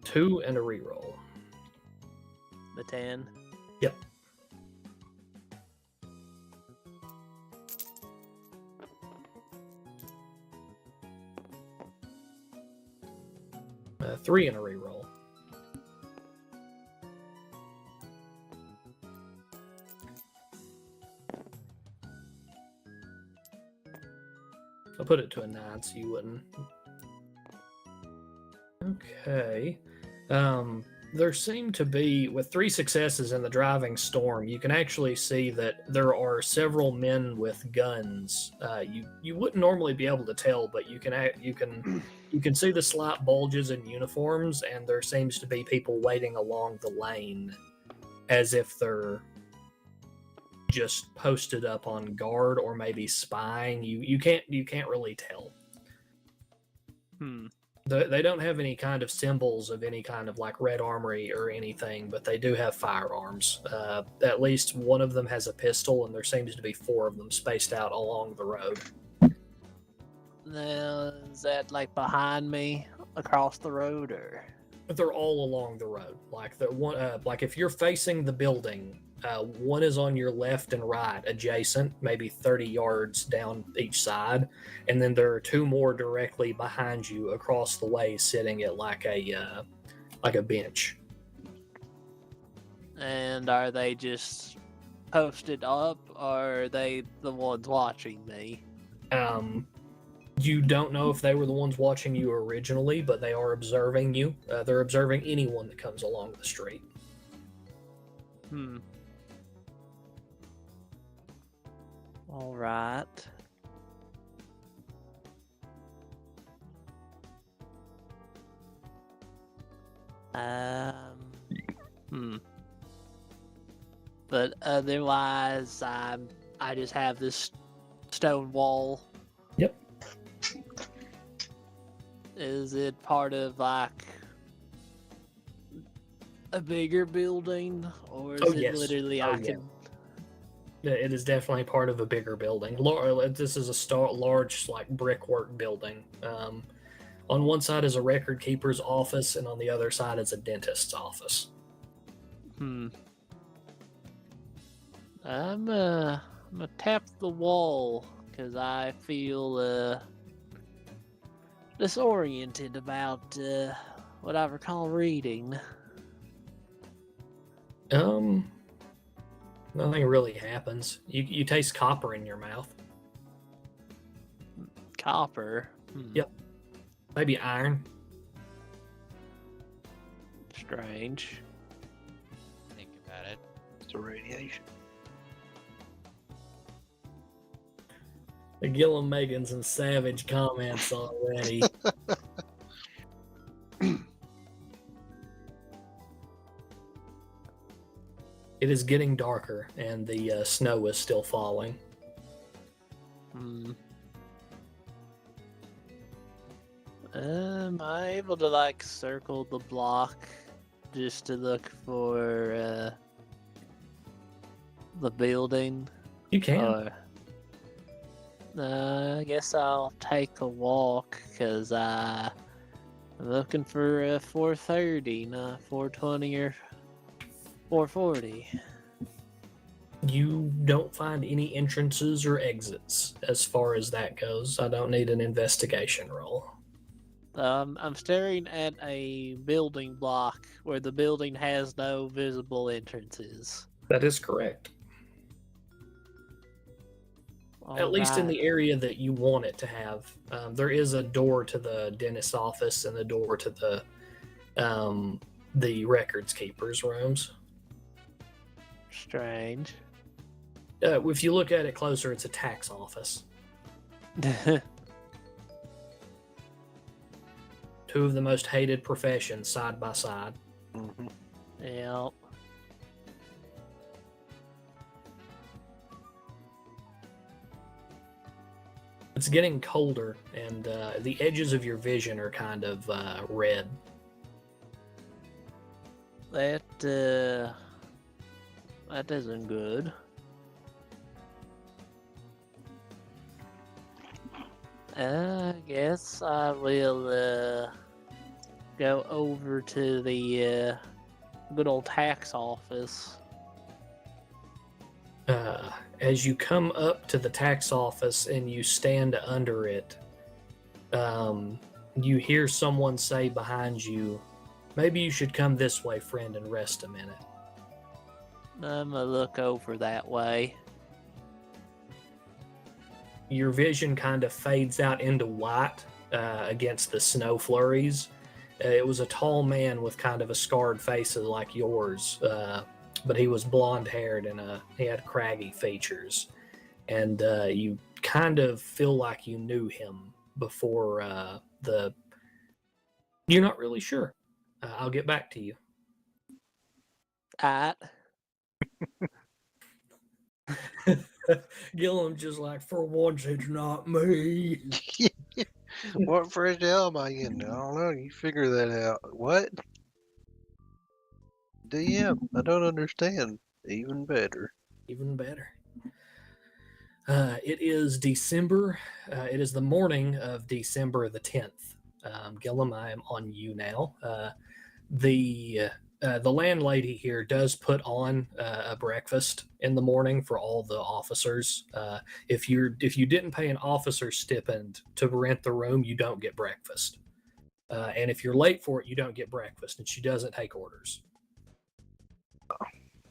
Two and a reroll. The 10. Yep. Three and a reroll. I'll put it to a 9 so you wouldn't. Okay. There seem to be, with 3 successes in the driving storm, you can actually see that there are several men with guns. You wouldn't normally be able to tell, but you can see the slight bulges in uniforms, and there seems to be people waiting along the lane, as if they're just posted up on guard or maybe spying. You can't really tell. They don't have any kind of symbols of any kind of like red armory or anything, but they do have firearms. At least one of them has a pistol, and there seems to be 4 of them spaced out along the road. Now, is that like behind me across the road, or? They're all along the road. Like the one, like if you're facing the building, one is on your left and right, adjacent, maybe 30 yards down each side, and then there are 2 more directly behind you across the way, sitting at like a bench. And are they just posted up, or are they the ones watching me? You don't know if they were the ones watching you originally, but they are observing you. They're observing anyone that comes along the street. All right. But otherwise, I just have this stone wall. Yep. Is it part of like a bigger building, or is it yes. literally I can? It is definitely part of a bigger building. This is a large, like brickwork building. On one side is a record keeper's office, and on the other side is a dentist's office. I'm gonna tap the wall because I feel disoriented about what I recall reading. Nothing really happens. You taste copper in your mouth. Copper. Yep. Maybe iron. Strange. Think about it. It's a radiation. The Gillum making some savage comments already. It is getting darker, and the snow is still falling. Am I able to like circle the block just to look for the building? You can. Or... I guess I'll take a walk because I'm looking for 4:30, not 4:20 or 4:40. You don't find any entrances or exits as far as that goes. I don't need an investigation roll. I'm staring at a building block where the building has no visible entrances. That is correct. At least in the area that you want it to have. There is a door to the dentist's office and a door to the records keeper's rooms. Strange. If you look at it closer, it's a tax office. 2 of the most hated professions side by side. Mm-hmm. Yep. It's getting colder, and the edges of your vision are kind of red. That isn't good. I guess I will go over to the good old tax office. As you come up to the tax office and you stand under it, you hear someone say behind you, "Maybe you should come this way, friend, and rest a minute." I'm gonna look over that way. Your vision kind of fades out into white against the snow flurries, It was a tall man with kind of a scarred face like yours, but he was blonde haired and he had craggy features. And you kind of feel like you knew him before the. You're not really sure. I'll get back to you. Alright. Gilliam just like, for once, it's not me. What fresh hell am I in? I don't know. You figure that out. What? DM, I don't understand. Even better. Even better. It is December. It is the morning of December the 10th. Gilliam, I am on you now. The landlady here does put on a breakfast in the morning for all the officers. If you didn't pay an officer stipend to rent the room, you don't get breakfast. And if you're late for it, you don't get breakfast. And she doesn't take orders.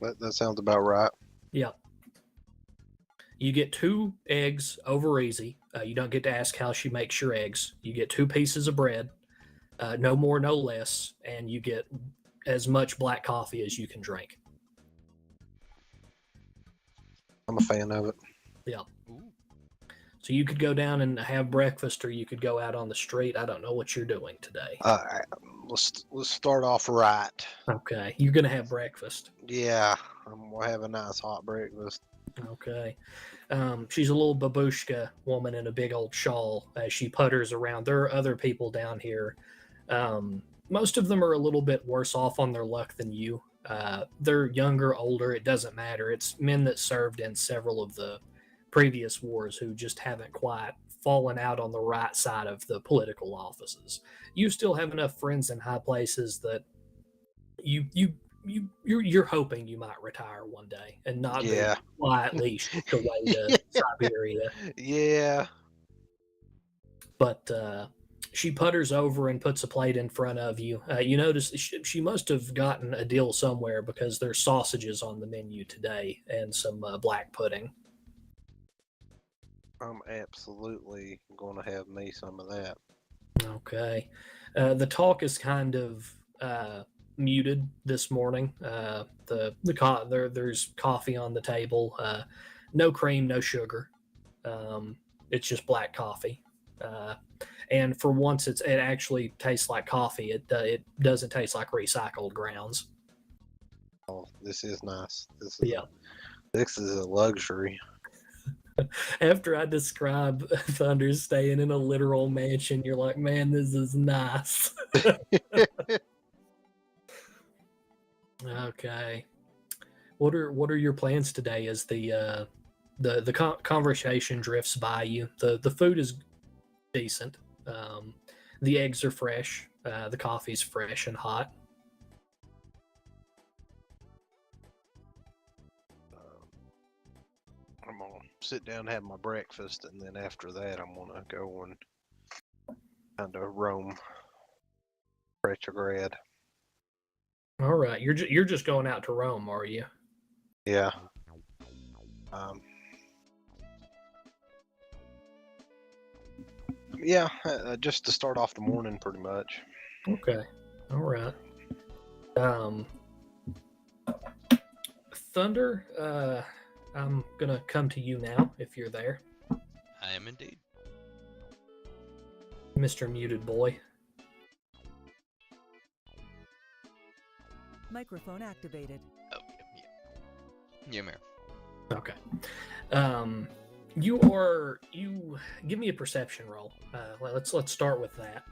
That sounds about right. Yeah. You get 2 eggs over easy. You don't get to ask how she makes your eggs. You get 2 pieces of bread, no more, no less, and you get as much black coffee as you can drink. I'm a fan of it. Yeah. Ooh. So you could go down and have breakfast, or you could go out on the street. I don't know what you're doing today. Let's start off right. Okay, you're gonna have breakfast. Yeah, I'm gonna have a nice hot breakfast. Okay. She's a little babushka woman in a big old shawl as she putters around. There are other people down here. Most of them are a little bit worse off on their luck than you. They're younger, older, it doesn't matter. It's men that served in several of the previous wars who just haven't quite fallen out on the right side of the political offices. You still have enough friends in high places that you're hoping you might retire one day and not be quietly shipped away to Siberia. Yeah. But she putters over and puts a plate in front of you. You notice she must have gotten a deal somewhere because there's sausages on the menu today and some black pudding. I'm absolutely gonna have me some of that. Okay. The talk is kind of muted this morning. There's coffee on the table. No cream, no sugar. It's just black coffee. And for once, it actually tastes like coffee. It doesn't taste like recycled grounds. Oh, this is nice. Yeah. This is a luxury. After I describe Thunder staying in a literal mansion, you're like, man, this is nice. Okay. What are your plans today as the conversation drifts by you? The food is decent. The eggs are fresh. The coffee's fresh and hot. I'm gonna sit down and have my breakfast, and then after that, I'm gonna go and kind of roam retrograde. All right, you're just going out to Rome, are you? Yeah. Yeah, just to start off the morning, pretty much. Okay. All right. Thunder, I'm gonna come to you now if you're there, I am indeed. Mr. Muted Boy. Microphone activated. Oh, yeah, Mayor. Okay. You give me a perception roll. Let's start with that.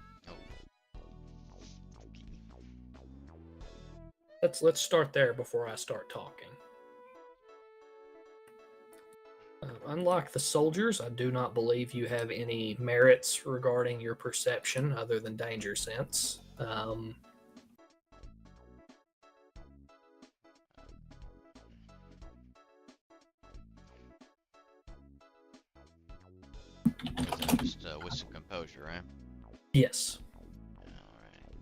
Let's start there before I start talking. Unlike the soldiers, I do not believe you have any merits regarding your perception other than danger sense. Just with some composure, right? Yes. Alright.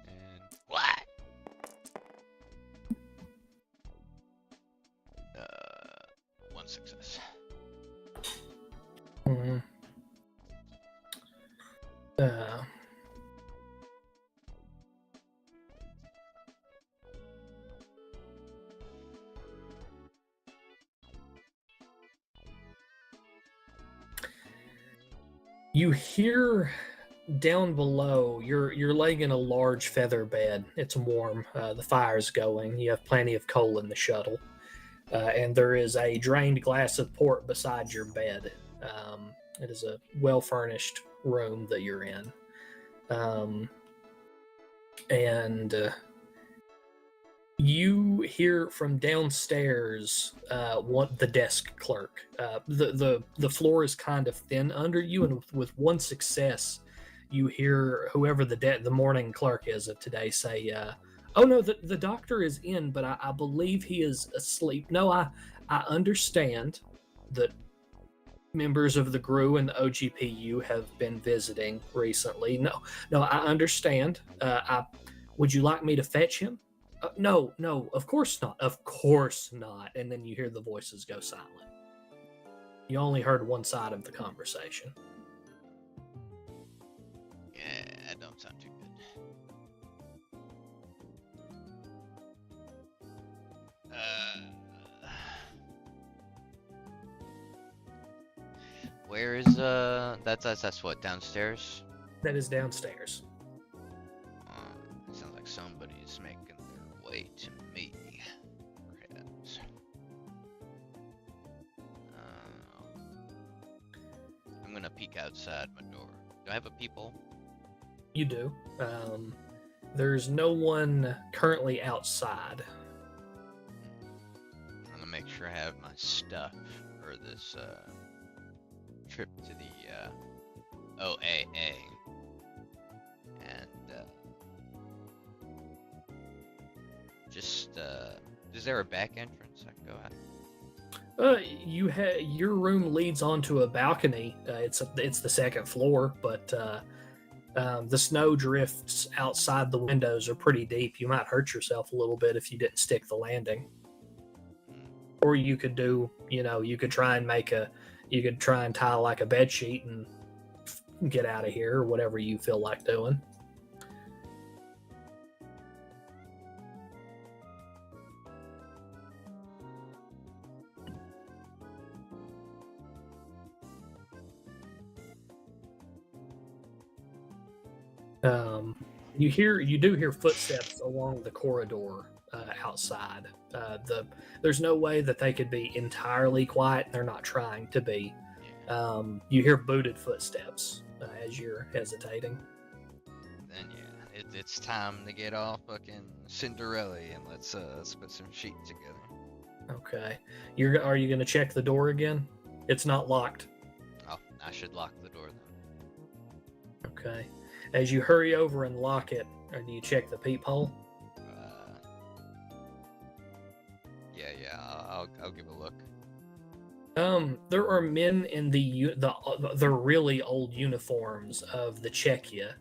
And what? success. Mhm. You hear down below. You're laying in a large feather bed. It's warm. The fire's going. You have plenty of coal in the shuttle, and there is a drained glass of port beside your bed. It is a well furnished room that you're in, and you hear from downstairs the desk clerk. The floor is kind of thin under you, and with one success, you hear whoever the morning clerk is of today say, "Oh no, the doctor is in, but I believe he is asleep." No, I understand that members of the GRU and the OGPU have been visiting recently. No, I understand. Would you like me to fetch him? No, of course not. Of course not. And then you hear the voices go silent. You only heard one side of the conversation. Yeah, that don't sound too good. Where is that's what, downstairs? That is downstairs. It sounds like somebody's making their way to me. Perhaps. I'm gonna peek outside my door. Do I have a peephole? You do. There's no one currently outside. I'm gonna make sure I have my stuff for this trip to the OAA. And is there a back entrance I can go out? Your room leads onto a balcony. It's the second floor, but the snow drifts outside the windows are pretty deep. You might hurt yourself a little bit if you didn't stick the landing. Or you could you could try and tie like a bed sheet and get out of here, or whatever you feel like doing. You do hear footsteps along the corridor outside. There's no way that they could be entirely quiet. They're not trying to be. You hear booted footsteps as you're hesitating. Then yeah, it's time to get all fucking Cinderella and let's put some sheets together. Okay. Are you gonna check the door again? It's not locked. Oh, I should lock the door then. Okay. As you hurry over and lock it, or do you check the peephole? Yeah, I'll give a look. There are men in the really old uniforms of the Czechia,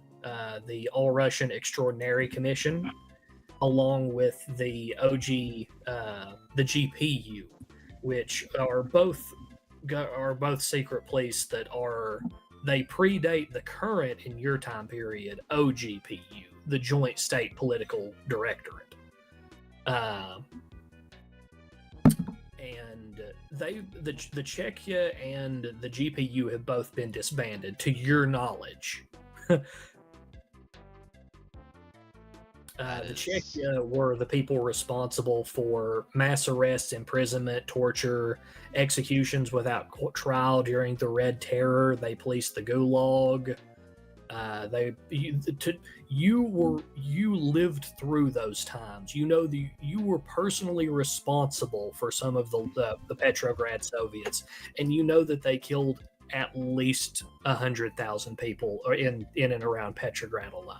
the All Russian Extraordinary Commission, along with the OG, the GPU, which are both secret police that they predate the current, in your time period, OGPU, the Joint State Political Directorate. And the Czechia and the GPU have both been disbanded, to your knowledge. The Czechia were the people responsible for mass arrests, imprisonment, torture, executions without trial during the Red Terror. They policed the Gulag. You lived through those times. You know you were personally responsible for some of the Petrograd Soviets, and you know that they killed at least 100,000 people in and around Petrograd alone.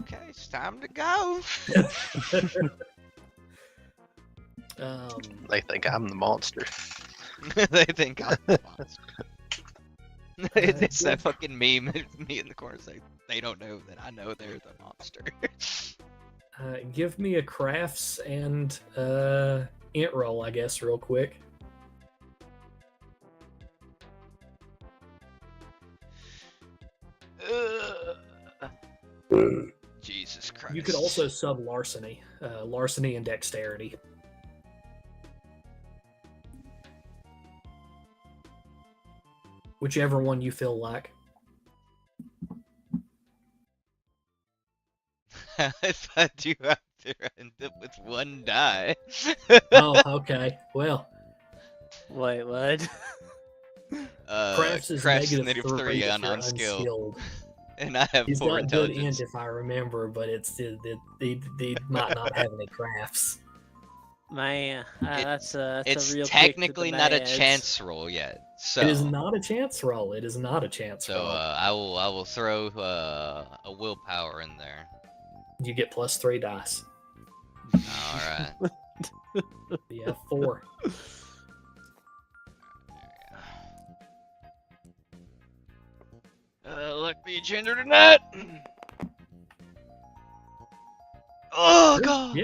Okay, it's time to go. They think I'm the monster. They think I'm the monster. It's that fucking meme of me in the corner saying they don't know that I know they're the monster. Give me a crafts and int roll, I guess, real quick. Jesus Christ. You could also sub larceny, larceny and dexterity. Whichever one you feel like. I thought you have to end up with one die. Oh, okay. Well, Wait, what? crafts is crafts negative three if on you're unskilled. unskilled. And I have He's 4 got good intelligence. int if I remember, but they might not have any crafts. Man, that's a It's real kick to the technically not a nads. chance roll yet. So It is not a chance roll. It is not a chance So roll. I will throw a willpower in there. You get +3 dice. All right. You have 4. Luck be a gender or not. Oh God.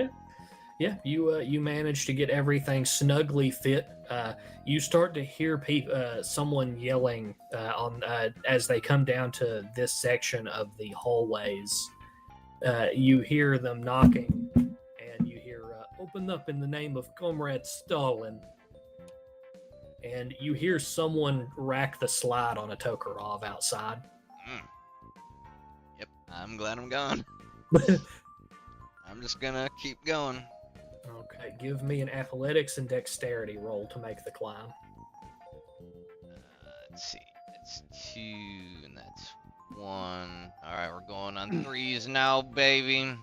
Yeah. You manage to get everything snugly fit. You start to hear someone yelling as they come down to this section of the hallways. You hear them knocking, and you hear "Open up in the name of Comrade Stalin." And you hear someone rack the slide on a Tokarov outside. Yep, I'm glad I'm gone. I'm just gonna keep going. Okay, give me an athletics and dexterity roll to make the climb. Let's see. That's 2, and that's 1. Alright, we're going on 3s now, baby.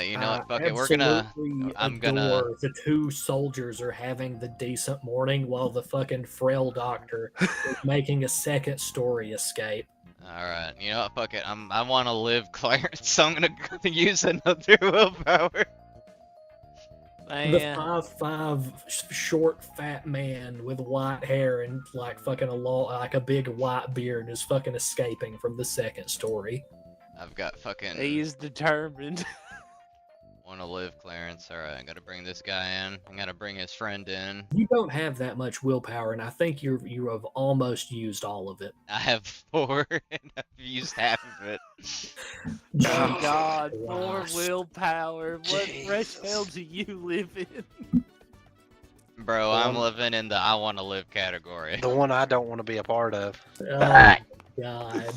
You know what? Fuck it. We're gonna. I'm gonna. The 2 soldiers are having the decent morning while the fucking frail doctor is making a second story escape. Alright, you know what? Fuck it. I want to live, Clarence, so I'm gonna use another willpower. The Man, 5'5" short fat man with white hair and like fucking like a big white beard is fucking escaping from the second story. I've got fucking. he's determined. Want to live, Clarence. Alright, I gotta bring this guy in. I gotta bring his friend in. You don't have that much willpower, and I think you have almost used all of it. I have 4, and I've used half of it. Oh God, 4 Christ. willpower. What Jeez. fresh hell do you live in? Bro, I'm living in the I want to live category. The one I don't want to be a part of. Oh my god.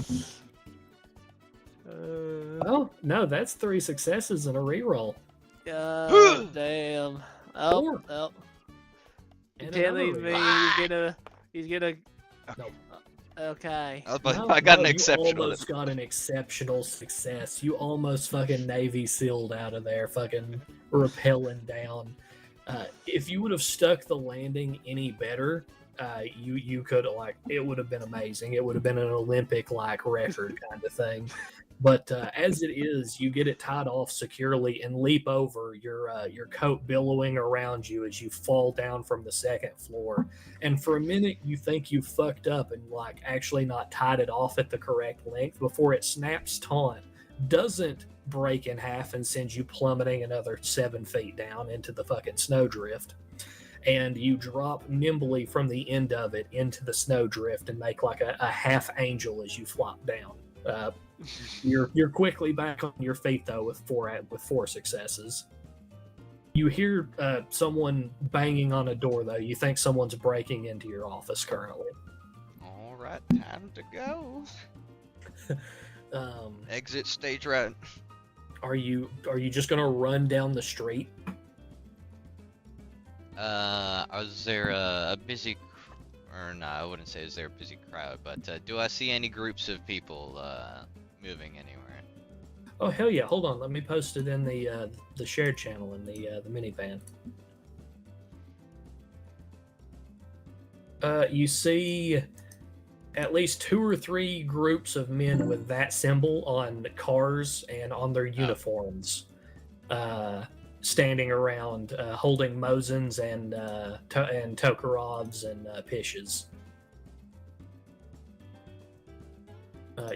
Uh, Oh, no, that's 3 successes and a reroll. God damn. Oh, 4. oh. And Telling another me reroll. he's gonna. Nope. Okay. I got an you exceptional. almost got an exceptional success. You almost fucking Navy sealed out of there, fucking rappelling down. If you would have stuck the landing any better, you could like it would have been amazing. It would have been an Olympic like record kind of thing. But as it is, you get it tied off securely and leap over your coat billowing around you as you fall down from the second floor. And for a minute, you think you fucked up and like actually not tied it off at the correct length before it snaps taut, doesn't break in half and sends you plummeting another 7 feet down into the fucking snowdrift. And you drop nimbly from the end of it into the snowdrift and make like a half angel as you flop down. You're quickly back on your feet though with 4 successes. You hear someone banging on a door though. You think someone's breaking into your office currently. All right, time to go. Um, Exit stage right. are you just gonna run down the street? Is there a busy, or no? I wouldn't say is there a busy crowd, but do I see any groups of people moving anywhere? Oh hell yeah! Hold on, let me post it in the shared channel in the minivan. You see at least 2 or 3 groups of men with that symbol on cars and on their uniforms, standing around, holding Mosins and Tokarovs and Pishes.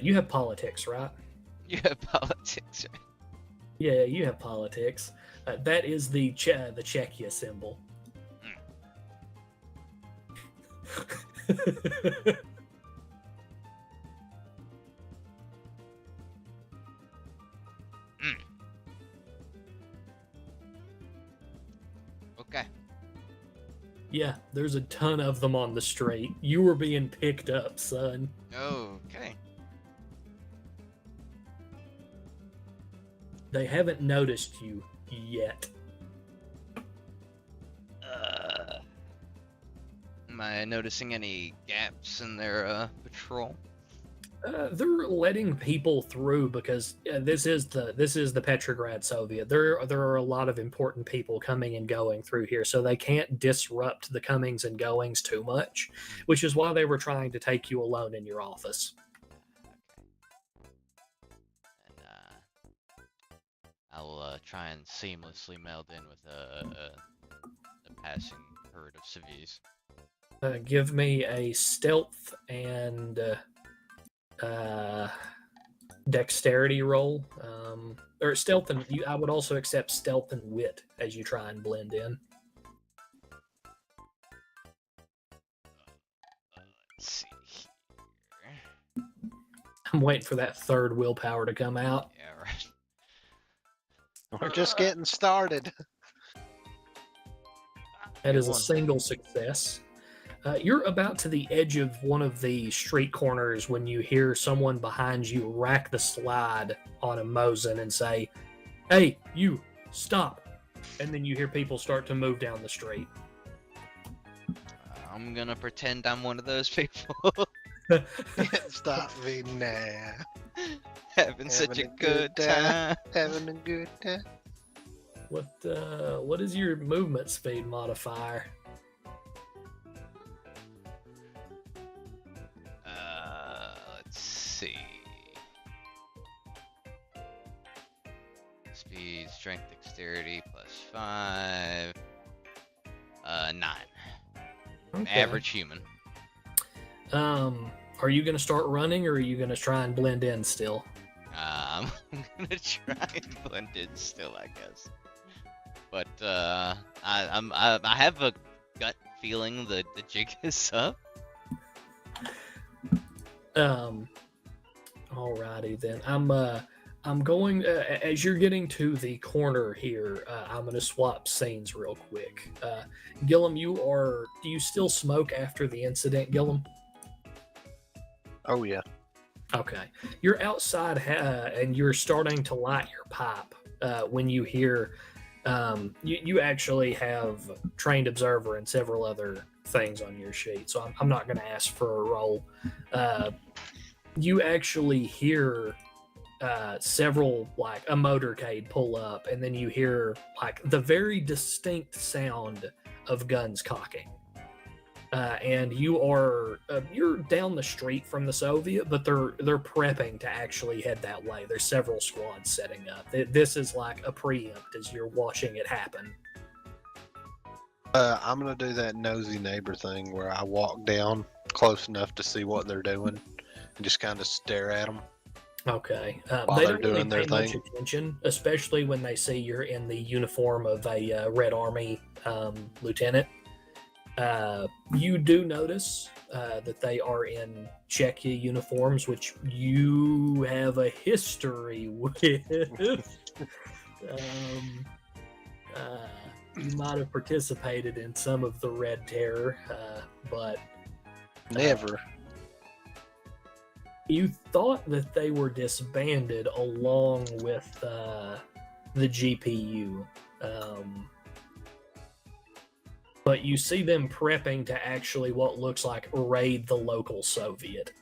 You have politics, right? You have politics, right? Yeah, you have politics. That is the Czechia symbol. Okay. Yeah, there's a ton of them on the street. You were being picked up, son. Okay. They haven't noticed you yet. Am I noticing any gaps in their patrol? They're letting people through because this is the Petrograd Soviet. There are a lot of important people coming and going through here, so they can't disrupt the comings and goings too much, which is why they were trying to take you alone in your office. And I'll try and seamlessly meld in with a passing herd of civvies. Give me a stealth and dexterity roll, or stealth, and I would also accept stealth and wit as you try and blend in. Let's see here. I'm waiting for that third willpower to come out. Yeah, right. We're just getting started. That is a one. single success. You're about to the edge of one of the street corners when you hear someone behind you rack the slide on a Mosin and say, "Hey, you, stop!" And then you hear people start to move down the street. I'm gonna pretend I'm one of those people. Stop me now. Having such a good time. Having a good time. What is your movement speed modifier? Let's see. Speed, strength, dexterity, +5. 9. Okay. Average human. Are you gonna start running, or are you gonna try and blend in still? I'm gonna try and blend in still, I guess. But I have a gut feeling that the jig is up. Alrighty then. I'm going as you're getting to the corner here. I'm gonna swap scenes real quick. Gillum, do you still smoke after the incident, Gillum? Oh yeah. Okay. You're outside and you're starting to light your pipe when you hear. You actually have trained observer and several other things on your sheet, so I'm not going to ask for a roll. You actually hear several, like a motorcade pull up, and then you hear like the very distinct sound of guns cocking. And you're down the street from the Soviet, but they're prepping to actually head that way. There's several squads setting up. This is like a preempt as you're watching it happen. I'm gonna do that nosy neighbor thing where I walk down close enough to see what they're doing and just kind of stare at them. Okay. While They they're don't really doing their pay much thing. attention, especially when they see you're in the uniform of a Red Army lieutenant. You do notice that they are in Czechia uniforms, which you have a history with. You might have participated in some of the Red Terror, but Never. you thought that they were disbanded along with the GPU. But you see them prepping to actually what looks like raid the local Soviet.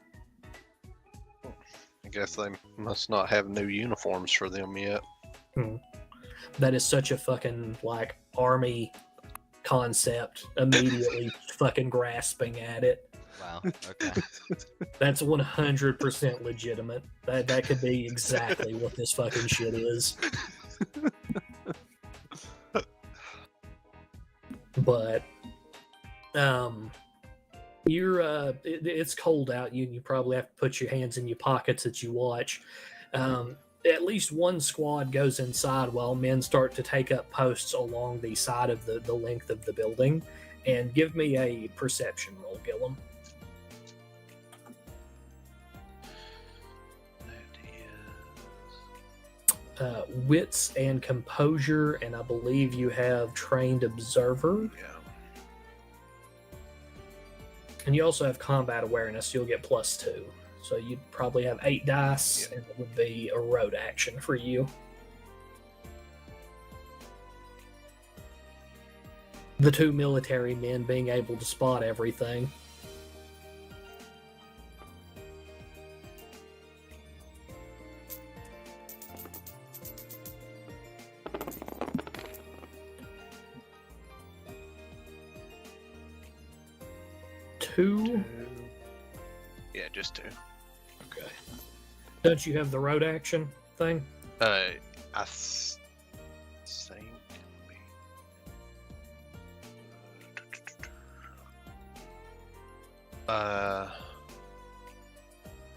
I guess they must not have new uniforms for them yet. That is such a fucking like army concept. Immediately fucking grasping at it. Wow. Okay. That's 100% legitimate. That could be exactly what this fucking shit is. But it's cold out. You probably have to put your hands in your pockets as you watch. at least one squad goes inside while men start to take up posts along the side of the length of the building. And give me a perception roll, Gillum. Wits and composure, and I believe you have trained observer. Yeah. And you also have combat awareness, you'll get +2. So you'd probably have 8 dice, and it would be a road action for you. The 2 military men being able to spot everything. Two. Yeah, just 2. Okay. Don't you have the road action thing? I think.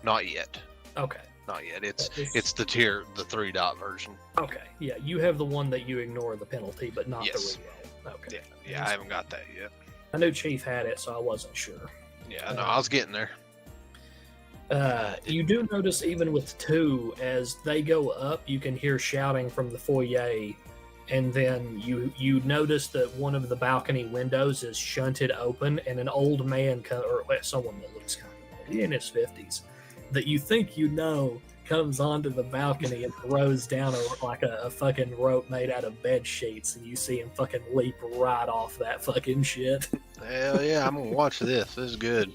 Not yet. Okay. Not yet. It's the 3-dot version. Okay. Yeah, you have the one that you ignore the penalty, but not Yes. the reroll. Okay. Yeah, I haven't got that yet. I knew Chief had it, so I wasn't sure. Yeah, no, I was getting there. You do notice even with 2, as they go up, you can hear shouting from the foyer, and then you notice that one of the balcony windows is shunted open, and an old man, or someone that looks kind of old, in his 50s, that you think comes onto the balcony and throws down like a fucking rope made out of bed sheets, and you see him fucking leap right off that fucking shit. Hell yeah, I'm gonna watch this. This is good.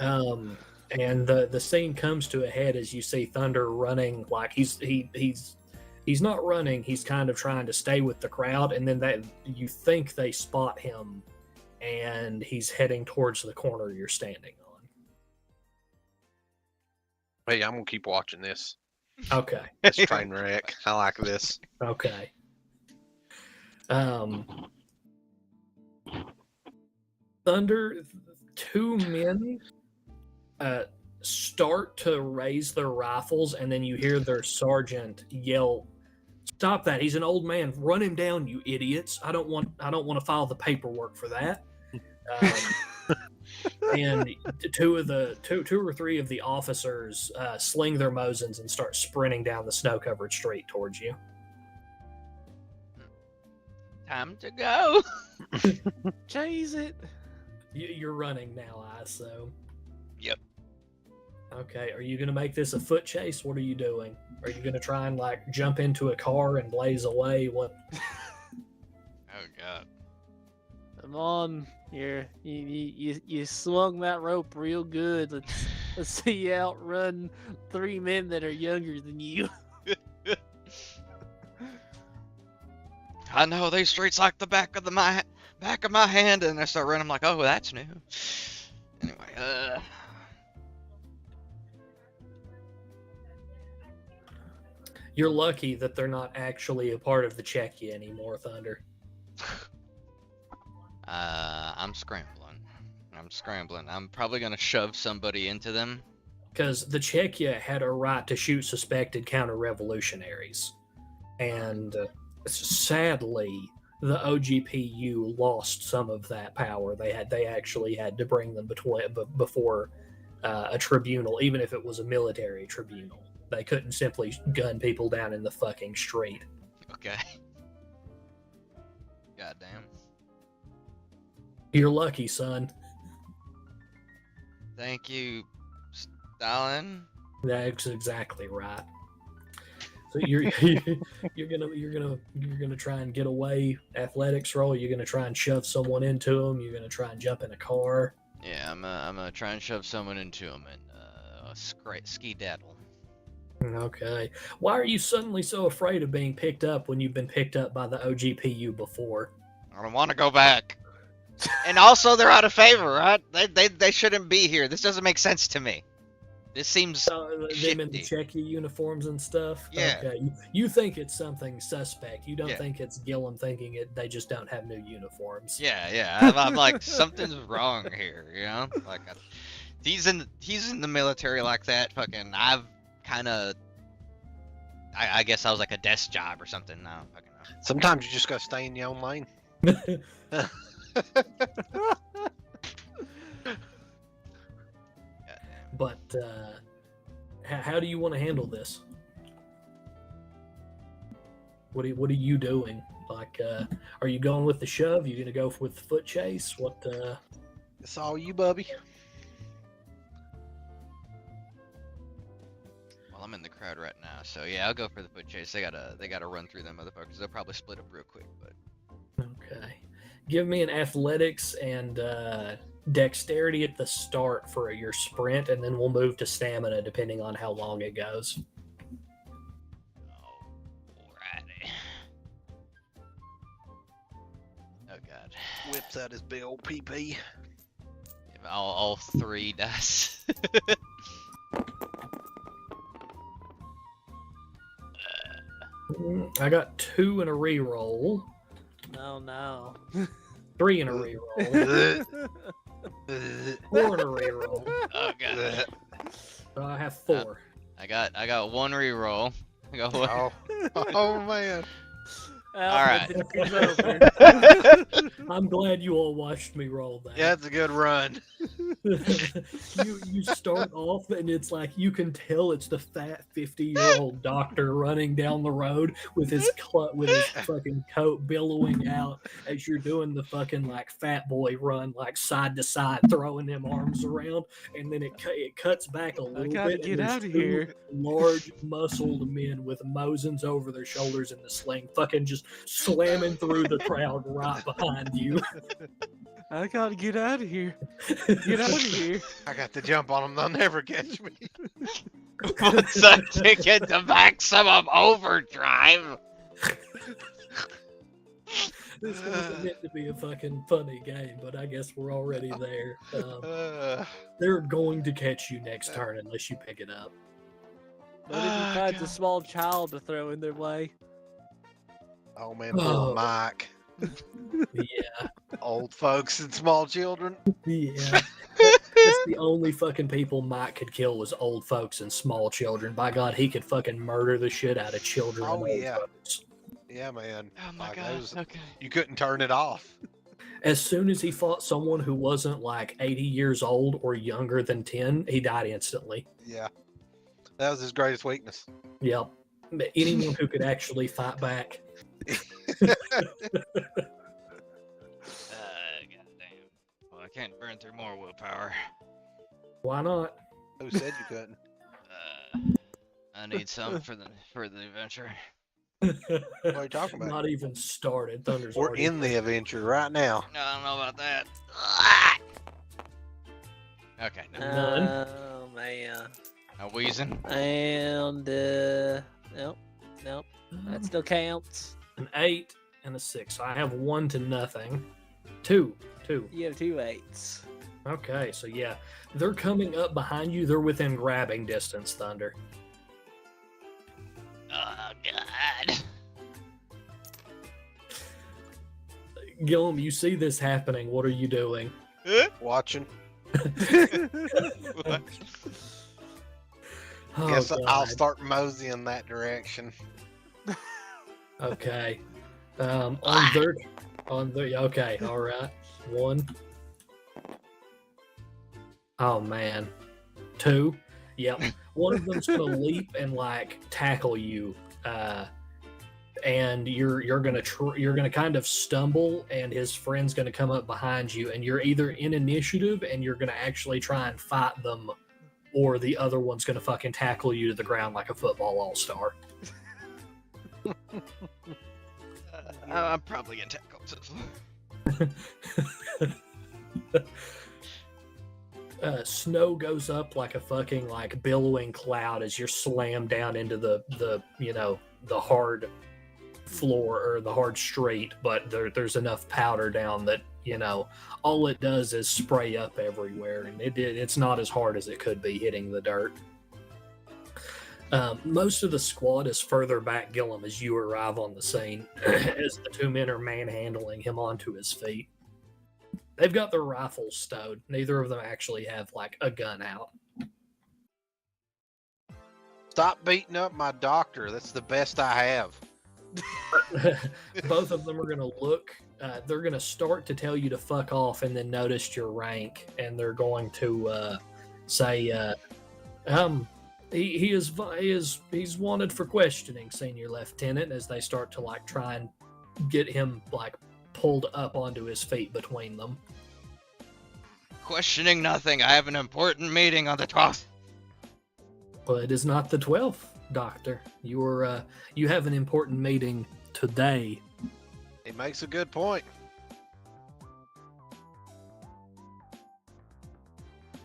And the scene comes to a head as you see Thunder running, like he's not running, he's kind of trying to stay with the crowd, and then that you think they spot him, and he's heading towards the corner you're standing on. Hey, I'm gonna keep watching this. Okay. This train wreck. I like this. Okay. Thunder, 2 men start to raise their rifles, and then you hear their sergeant yell, "Stop that! He's an old man. Run him down, you idiots! I don't want to file the paperwork for that." And two or three of the officers sling their Mosins and start sprinting down the snow-covered street towards you. Time to go. Chase it. You're running now, I assume. Yep. Okay, are you going to make this a foot chase? What are you doing? Are you going to try and like jump into a car and blaze away? What? Oh god. Come on, you swung that rope real good. Let's see you outrun 3 men that are younger than you. I know these streets like the back of my hand, and I start running. I'm like, oh, that's new. Anyway, You're lucky that they're not actually a part of the Czechia anymore, Thunder. I'm scrambling. I'm probably gonna shove somebody into them. Because the Czechia had a right to shoot suspected counter-revolutionaries. And sadly, the OGPU lost some of that power. They actually had to bring them before a tribunal, even if it was a military tribunal. They couldn't simply gun people down in the fucking street. Okay. Goddamn. You're lucky, son. Thank you, Stalin. That's exactly right. So you're gonna try and get away. Athletics roll. You're gonna try and shove someone into them. You're gonna try and jump in a car. Yeah, I'm gonna try and shove someone into him and ski-daddle. Okay. Why are you suddenly so afraid of being picked up when you've been picked up by the OGPU before? I don't want to go back. And also, they're out of favor, right? They shouldn't be here. This doesn't make sense to me. This seems them in the Czechia uniforms and stuff? Yeah. Okay. You think it's something suspect. You don't Yeah. think it's Gillum thinking they just don't have new uniforms. Yeah. I'm like, something's wrong here, you know? Like, he's in the military like that. Fucking, I've kind of I guess I was like a desk job or something. No, fucking no. Sometimes you just gotta stay in your own lane. But how do you want to handle this? What are you doing? Like, are you going with the shove? You gonna go with the foot chase? What? It's all you, Bubby. Well, I'm in the crowd right now, so yeah, I'll go for the foot chase. They gotta run through them motherfuckers. They'll probably split up real quick, but. Okay. Give me an athletics and dexterity at the start for your sprint, and then we'll move to stamina depending on how long it goes. Alrighty. Oh god. Whips out his big old PP. All 3 dice. I got 2 in a reroll, No. 3 in a reroll, 4 in a reroll. Oh god. So I have 4. I got 1 reroll. I got 1. Oh man. Alright. I'm glad you all watched me roll that. Yeah, it's a good run. you start off and it's like you can tell it's the fat 50-year-old doctor running down the road with his fucking coat billowing out as you're doing the fucking like fat boy run like side to side throwing them arms around, and then it cuts back a little gotta bit get and out of there's 2 here. large muscled men with Mosins over their shoulders in the sling fucking just slamming through the crowd right behind you. I gotta get out of here. Get out of here. I got to jump on them. They'll never catch me. Put the ticket to maximum overdrive. This wasn't meant to be a fucking funny game, but I guess we're already there. They're going to catch you next turn unless you pick it up. What if he finds a small child to throw in their way? Oh man, poor Mike. Yeah, Old folks and small children. yeah. That's the only fucking people Mike could kill was old folks and small children. By God, he could fucking murder the shit out of children and Oh, old yeah. folks. Yeah, man. Oh my Like, god. those- Okay. You couldn't turn it off. As soon as he fought someone who wasn't like 80 years old or younger than 10, he died instantly. Yeah. That was his greatest weakness. Yep. But anyone who could actually fight back. Goddamn. Well, I can't burn through more willpower. Why not? Who said you couldn't? I need some for the adventure. What are you talking about? Not even started. Thunder's We're already in the adventure right now. No, I don't know about that. Okay, no. None. Oh man. I'm wheezing. And nope. That still counts. An 8 and a 6. So I have 1 to nothing. 2. You have 2 8s. Okay, so yeah. They're coming up behind you. They're within grabbing distance, Thunder. Oh god. Gillum, you see this happening. What are you doing? Watching. What? Oh, Guess I'll God. start moseying that direction. Okay. On the okay, all right. 1. Oh man. 2. Yep. One of them's gonna leap and like tackle you, and you're gonna kind of stumble, and his friend's gonna come up behind you, and you're either in initiative and you're gonna actually try and fight them, or the other one's gonna fucking tackle you to the ground like a football all-star. I'm probably gonna tackle Snow goes up like a fucking like billowing cloud as you're slammed down into the hard floor or the hard street, but there's enough powder down that all it does is spray up everywhere, and it's not as hard as it could be hitting the dirt. Most of the squad is further back, Gillum, as you arrive on the scene, as the 2 men are manhandling him onto his feet. They've got their rifles stowed. Neither of them actually have like a gun out. Stop beating up my doctor. That's the best I have. Both of them are going to look. They're going to start to tell you to fuck off, and then notice your rank, and they're going to say, he's wanted for questioning, Senior Lieutenant. As they start to like try and get him like pulled up onto his feet between them. Questioning nothing. I have an important meeting on the 12th. But it is not the 12th, Doctor. You have an important meeting today. He makes a good point.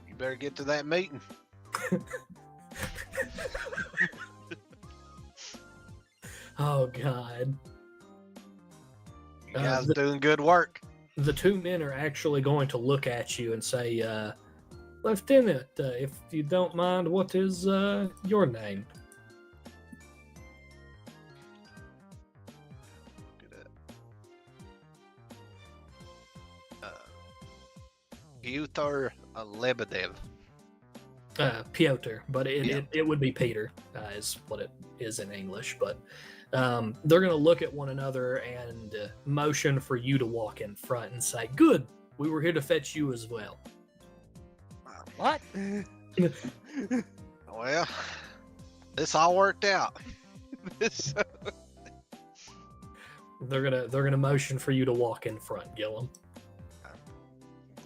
You better get to that meeting. Oh, God. You guys doing good work. The two men are actually going to look at you and say, Lieutenant, if you don't mind, what is your name? Pyotr Lebedev. Piotr, but it would be Peter, is what it is in English. But they're going to look at one another and motion for you to walk in front and say, "Good, we were here to fetch you as well." What? Well, this all worked out. They're gonna motion for you to walk in front, Gillum.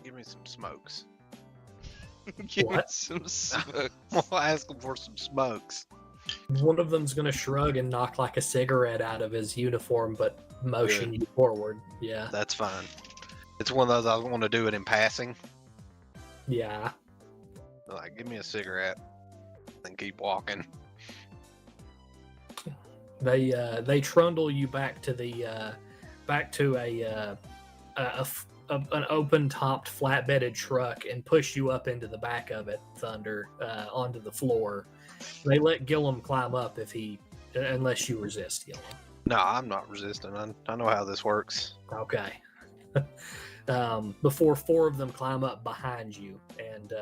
Give me some smokes. Give me What? some smoke. I'll ask him for some smokes. One of them's gonna shrug and knock like a cigarette out of his uniform, but motion you forward. Yeah, That's fine. It's one of those I want to do it in passing. yeah. Like, give me a cigarette and keep walking. They trundle you back to an open topped flatbedded truck and push you up into the back of it, Thunder, onto the floor. They let Gillum climb up unless you resist, Gillum. No, I'm not resisting. I know how this works. Okay. Before four of them climb up behind you and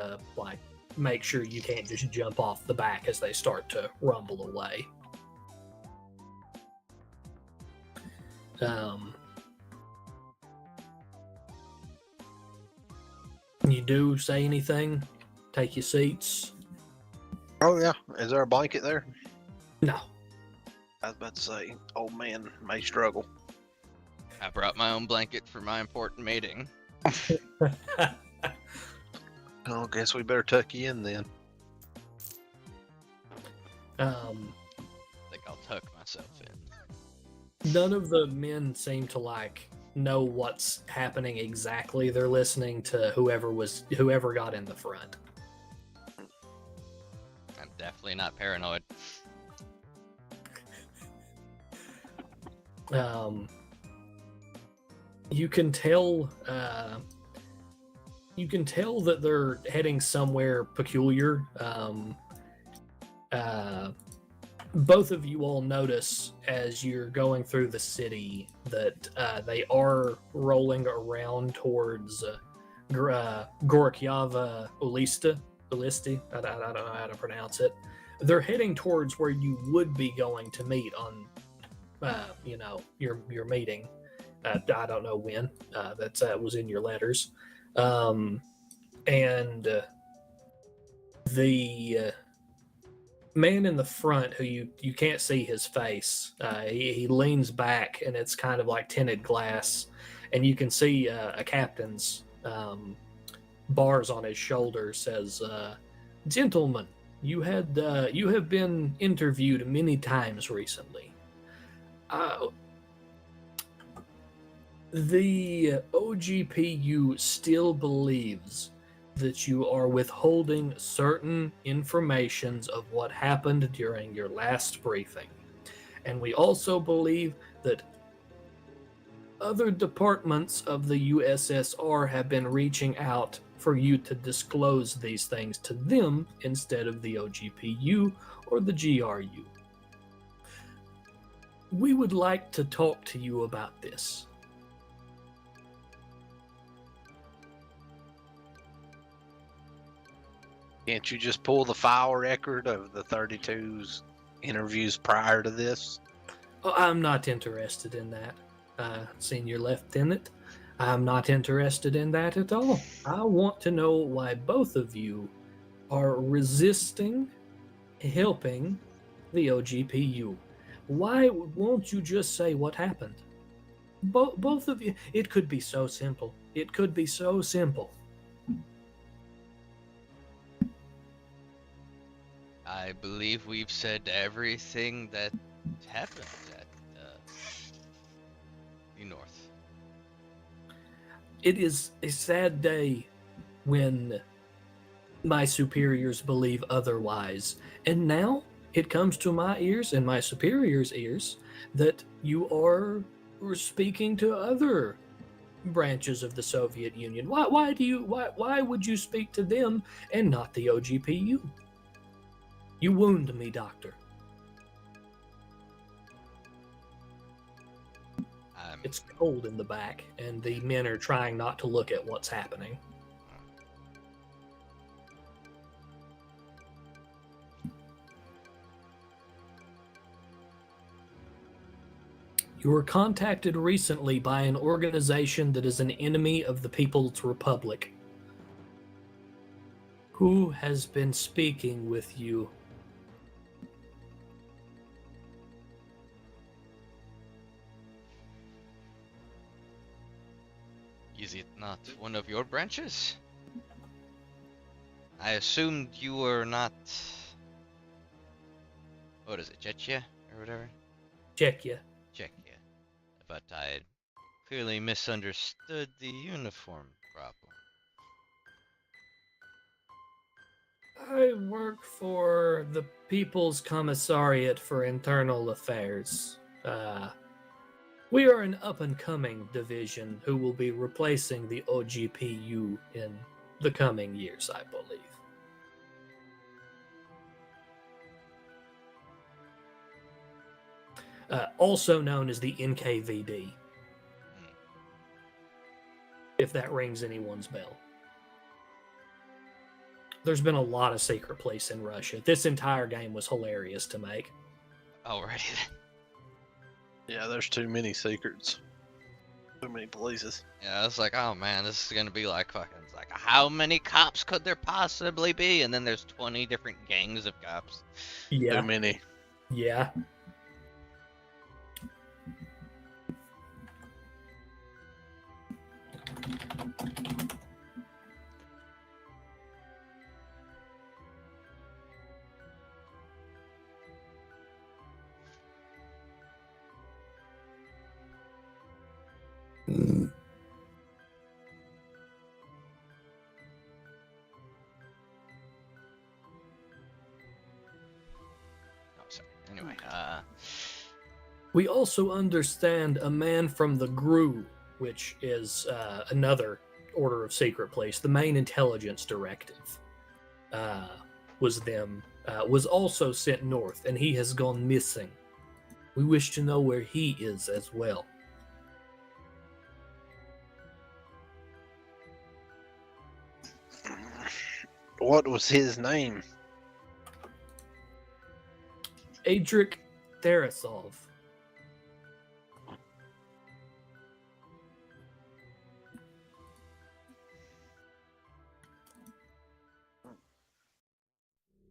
make sure you can't just jump off the back as they start to rumble away. You do say anything? Take your seats? Oh yeah, is there a blanket there? No. I was about to say, old man may struggle. I brought my own blanket for my important meeting. Oh, guess we better tuck you in then. I think I'll tuck myself in. None of the men seem to know what's happening exactly. They're listening to whoever got in the front. I'm definitely not paranoid. You can tell that they're heading somewhere peculiar. Both of you all notice as you're going through the city that they are rolling around towards Gorkyava Ulisti. I don't know how to pronounce it. They're heading towards where you would be going to meet on, your meeting. I don't know when. That was in your letters. And the man in the front, who you can't see his face, he leans back, and it's kind of like tinted glass, and you can see a captain's bars on his shoulder says, "Gentlemen, you have been interviewed many times recently. The OGPU still believes that you are withholding certain informations of what happened during your last briefing. And we also believe that other departments of the USSR have been reaching out for you to disclose these things to them instead of the OGPU or the GRU. We would like to talk to you about this." Can't you just pull the file record of the 32's interviews prior to this? Oh, I'm not interested in that, Senior Lieutenant. I'm not interested in that at all. I want to know why both of you are resisting helping the OGPU. Why won't you just say what happened? Both of you. It could be so simple. It could be so simple. I believe we've said everything that happened at the North. It is a sad day when my superiors believe otherwise. And now it comes to my ears and my superiors' ears that you are speaking to other branches of the Soviet Union. Why would you speak to them and not the OGPU? You wound me, Doctor. It's cold in the back, and the men are trying not to look at what's happening. You were contacted recently by an organization that is an enemy of the People's Republic. Who has been speaking with you? Is it not one of your branches? I assumed you were not. What is it, Chechnya or whatever? Czechia. Czechia. But I clearly misunderstood the uniform problem. I work for the People's Commissariat for Internal Affairs. We are an up-and-coming division who will be replacing the OGPU in the coming years, I believe. Also known as the NKVD, if that rings anyone's bell. There's been a lot of secret police in Russia. This entire game was hilarious to make. Alrighty then. Yeah, there's too many secrets. Too many places. Yeah, I was like, oh man, this is gonna be like fucking. It's like, how many cops could there possibly be? And then there's 20 different gangs of cops. Yeah. Too many. Yeah. Oh, sorry. Anyway, We also understand a man from the GRU, which is another order of secret police. The main intelligence directive was also sent north, and he has gone missing. We wish to know where he is as well. What was his name? Adrik Tarasov.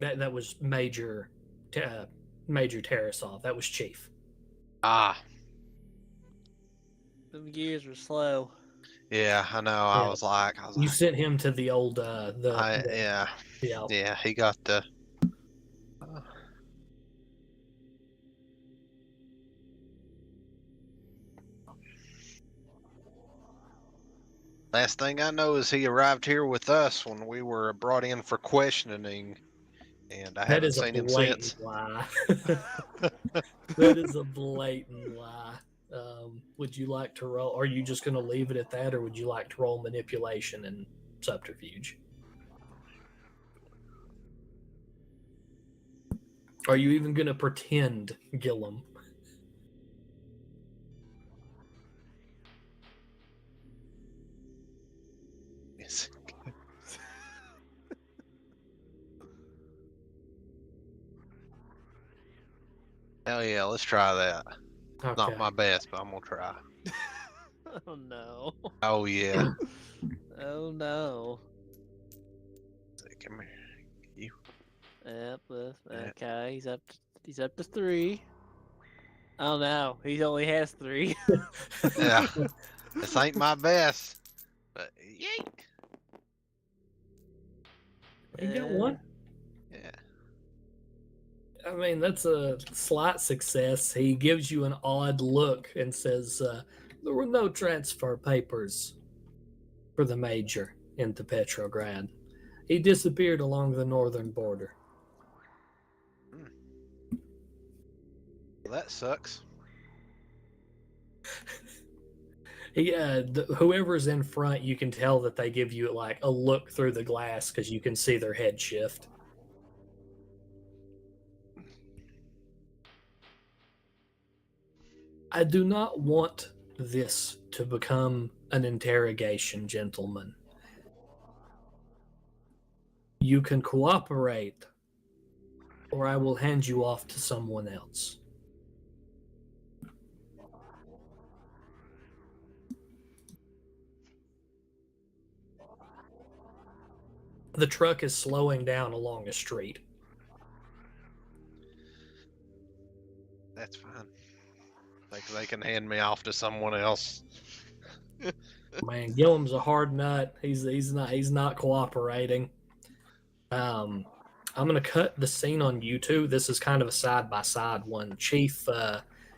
That was Major Tarasov. That was Chief. Ah, Them gears were slow. yeah, I know. Yeah. I was like, You sent him to the old yeah, yeah. yeah. He got the. Last thing I know is he arrived here with us when we were brought in for questioning, and I That haven't is a seen him blatant since. lie. That is a blatant lie. Would you like to roll? Are you just going to leave it at that, or would you like to roll manipulation and subterfuge? Are you even going to pretend, Gillum? Yes. Hell yeah, let's try that. Okay. Not my best, but I'm gonna try. Oh no. Oh yeah. Oh no. Come here. Yep. Yeah. Okay. He's up to 3. Oh no. He only has 3. Yeah. This ain't my best. But yay. You got one. Yeah. I mean, that's a slight success. He gives you an odd look and says, there were no transfer papers for the major into Petrograd. He disappeared along the northern border. Well, that sucks. Whoever's in front, you can tell that they give you like a look through the glass because you can see their head shift. I do not want this to become an interrogation, gentlemen. You can cooperate, or I will hand you off to someone else. The truck is slowing down along a street. That's fine. Like they can hand me off to someone else. Man, Gillum's a hard nut. He's not cooperating. I'm gonna cut the scene on you two. This is kind of a side by side one. Chief,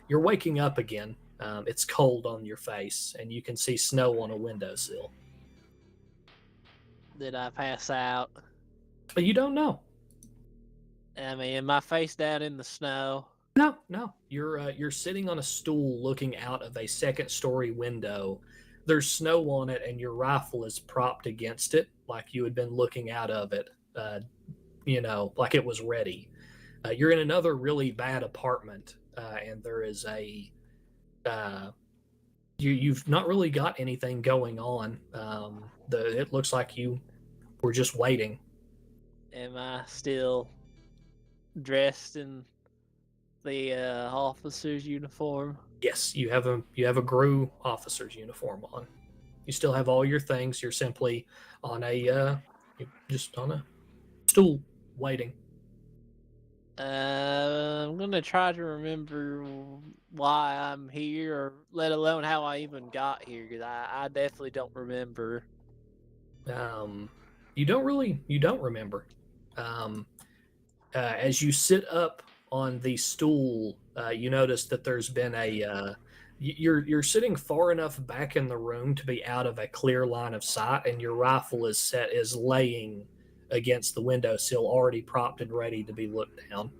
you're waking up again. It's cold on your face, and you can see snow on a windowsill. Did I pass out? But you don't know. I mean, am I face down in the snow? No. You're sitting on a stool looking out of a second-story window. There's snow on it, and your rifle is propped against it, like you had been looking out of it. Like it was ready. You're in another really bad apartment, and there is a. You've not really got anything going on. It looks like you were just waiting. Am I still dressed in the officer's uniform? Yes, you have a GRU officer's uniform on. You still have all your things. You're simply on just on a stool waiting. I'm gonna try to remember why I'm here, or let alone how I even got here, because I definitely don't remember. You don't remember. As you sit up on the stool, you notice that there's been you're sitting far enough back in the room to be out of a clear line of sight, and your rifle is laying against the windowsill, already propped and ready to be looked down.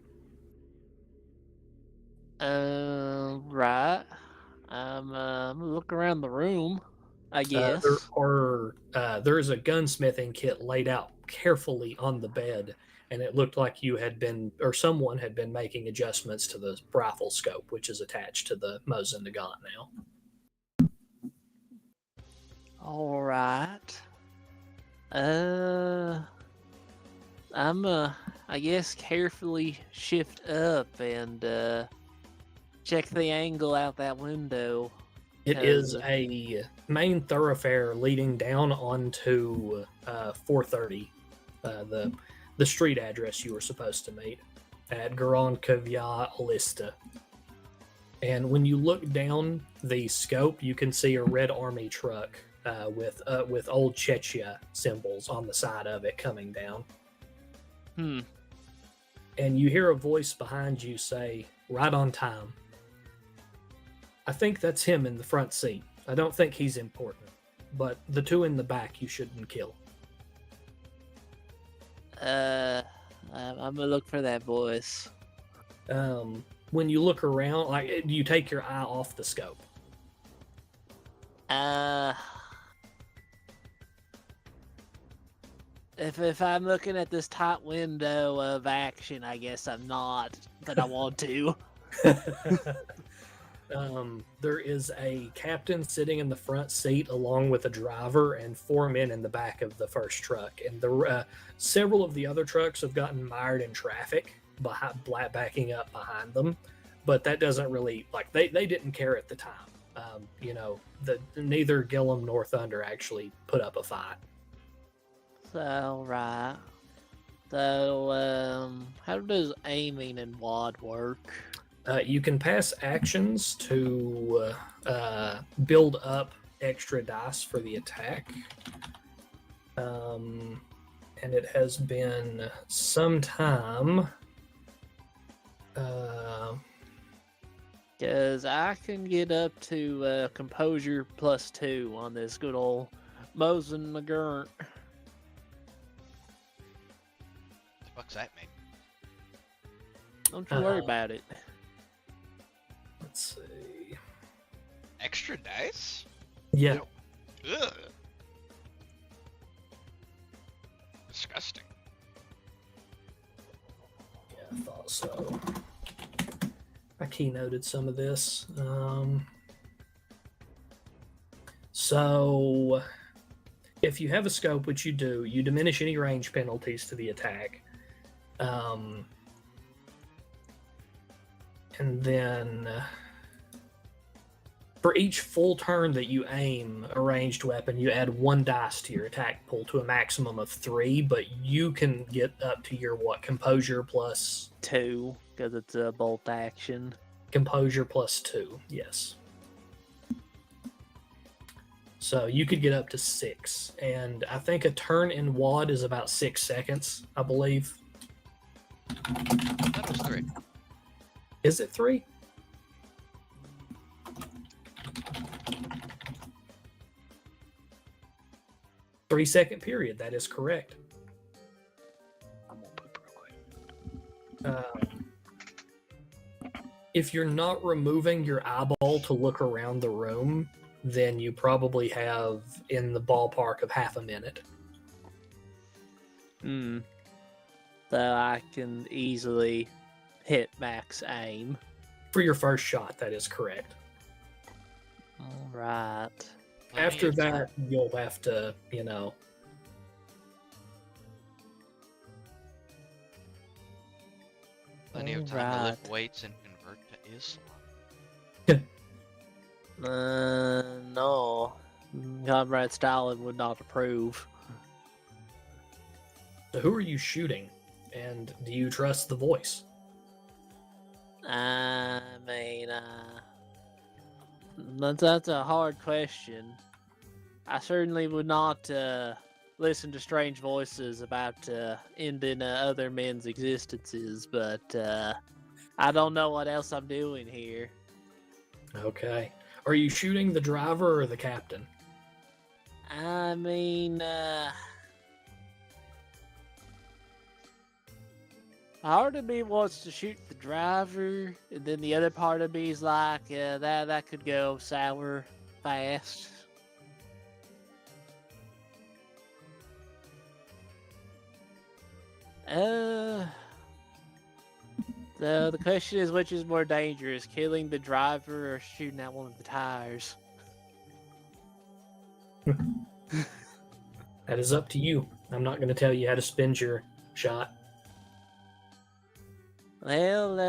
Right. I'm gonna look around the room, I guess. There is a gunsmithing kit laid out carefully on the bed, and it looked like you had been, or someone had been making adjustments to the rifle scope, which is attached to the Mosin Nagant now. All right. I'm I guess carefully shift up and check the angle out that window. It is a main thoroughfare leading down onto 430, the street address you were supposed to meet at Grand Caviar Lista. And when you look down the scope, you can see a Red Army truck with old Chechnya symbols on the side of it coming down. And you hear a voice behind you say, "Right on time." I think that's him in the front seat. I don't think he's important, but the two in the back you shouldn't kill. I'm gonna look for that voice. When you look around, like, you take your eye off the scope. If I'm looking at this tight window of action, I guess I'm not, but I want to. There is a captain sitting in the front seat along with a driver and 4 men in the back of the first truck. And several of the other trucks have gotten mired in traffic, backing up behind them. but that doesn't really like they didn't care at the time. You know, neither Gillum nor Thunder actually put up a fight. So, right. So, how does aiming in WAD work? You can pass actions to build up extra dice for the attack. And it has been some time. Because I can get up to composure +2 on this good old Mosin McGurnt. The fuck's that mean? Don't you worry about it. Let's see. Extra dice? Yeah. Ugh. Disgusting. Yeah, I thought so. I keynoted some of this. So, if you have a scope, which you do, you diminish any range penalties to the attack. And then for each full turn that you aim a ranged weapon, you add 1 dice to your attack pool to a maximum of 3, but you can get up to your composure plus 2, because it's a bolt action. composure plus 2, yes. So you could get up to 6, and I think a turn in WAD is about 6 seconds, I believe. That was 3. Is it 3? Three-second period. That is correct. I'm gonna poop real quick. If you're not removing your eyeball to look around the room, then you probably have in the ballpark of half a minute. So I can easily hit max aim. For your first shot, that is correct. Alright. After that, you'll have to, plenty of time to lift weights and convert to Islam. No. Comrade Stalin would not approve. So who are you shooting? And do you trust the voice? I mean, that's a hard question. I certainly would not listen to strange voices about ending other men's existences, but I don't know what else I'm doing here. Okay. Are you shooting the driver or the captain? I mean, part of me wants to shoot the driver, and then the other part of me is like, that could go sour fast. So the question is, which is more dangerous, killing the driver or shooting out one of the tires? That is up to you. I'm not going to tell you how to spend your shot. Well,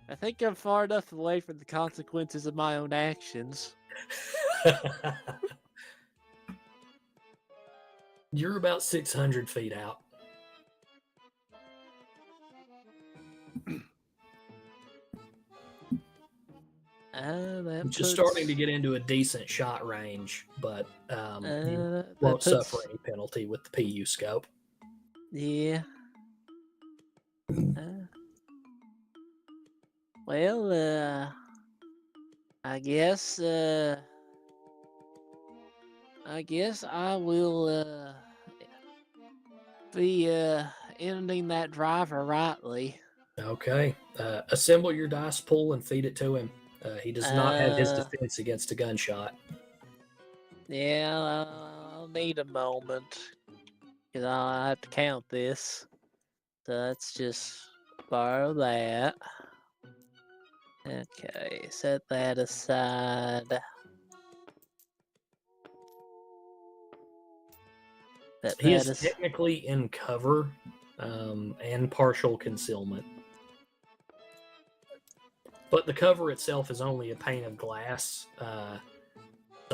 I think I'm far enough away from the consequences of my own actions. You're about 600 feet out. Which is starting to get into a decent shot range, but you won't suffer any penalty with the PU scope. Yeah. Well, I guess I will be ending that driver rightly. Okay. Assemble your dice pool and feed it to him. He does not have his defense against a gunshot. Yeah, I'll need a moment, because I'll have to count this. So let's just borrow that. Okay, set that aside. He is technically in cover and partial concealment. But the cover itself is only a pane of glass, so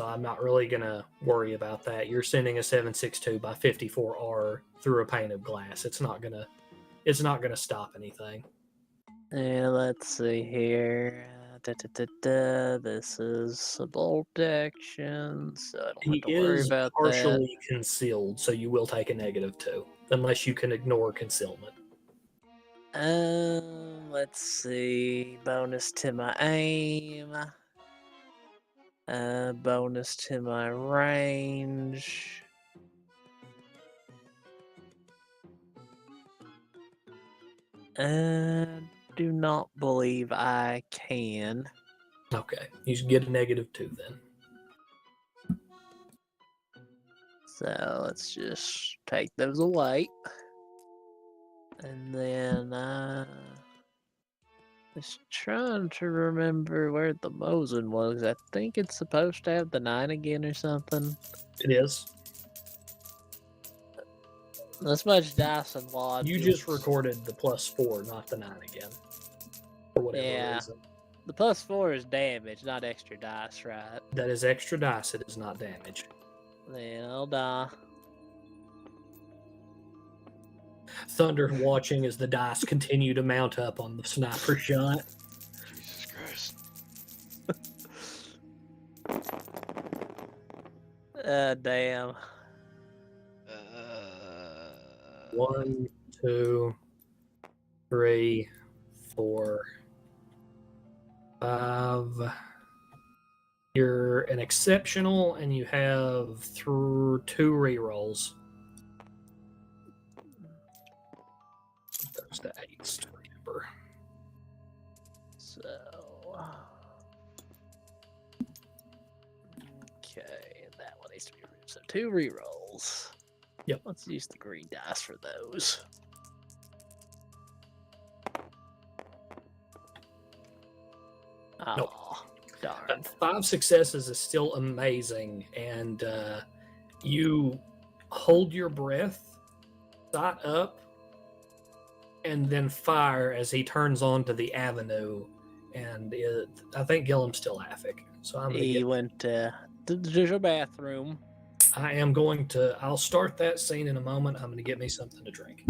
I'm not really gonna worry about that. You're sending a 7.62 by 54R through a pane of glass. It's not gonna stop anything. Yeah, let's see here. This is a bolt action, so I don't He have to worry is about that. partially concealed, so you will take a -2, unless you can ignore concealment. Let's see. Bonus to my aim. Bonus to my range. Do not believe I can. Okay, you should get a -2 then. So let's just take those away. And then, just trying to remember where the Mosin was. I think it's supposed to have the 9 again or something. It is. This much dice and wad. You just recorded the +4, not the 9 again. For whatever Yeah. reason. The +4 is damage, not extra dice, right? That is extra dice, it is not damage. Then I'll die. Thunder watching as the dice continue to mount up on the sniper shot. Jesus Christ. Damn. 1, 2, 3, 4, 5. You're an exceptional, and you have 2 rerolls. Those the 8s to remember. So. Okay, that one needs to be removed. So 2 rerolls. Yep. Let's use the green dice for those. Nope. Oh, darn. 5 successes is still amazing, and you hold your breath, sight up, and then fire as he turns onto the avenue. And I think Gilliam's still Afik, so I'm gonna He went to the bathroom. I'll start that scene in a moment. I'm gonna get me something to drink.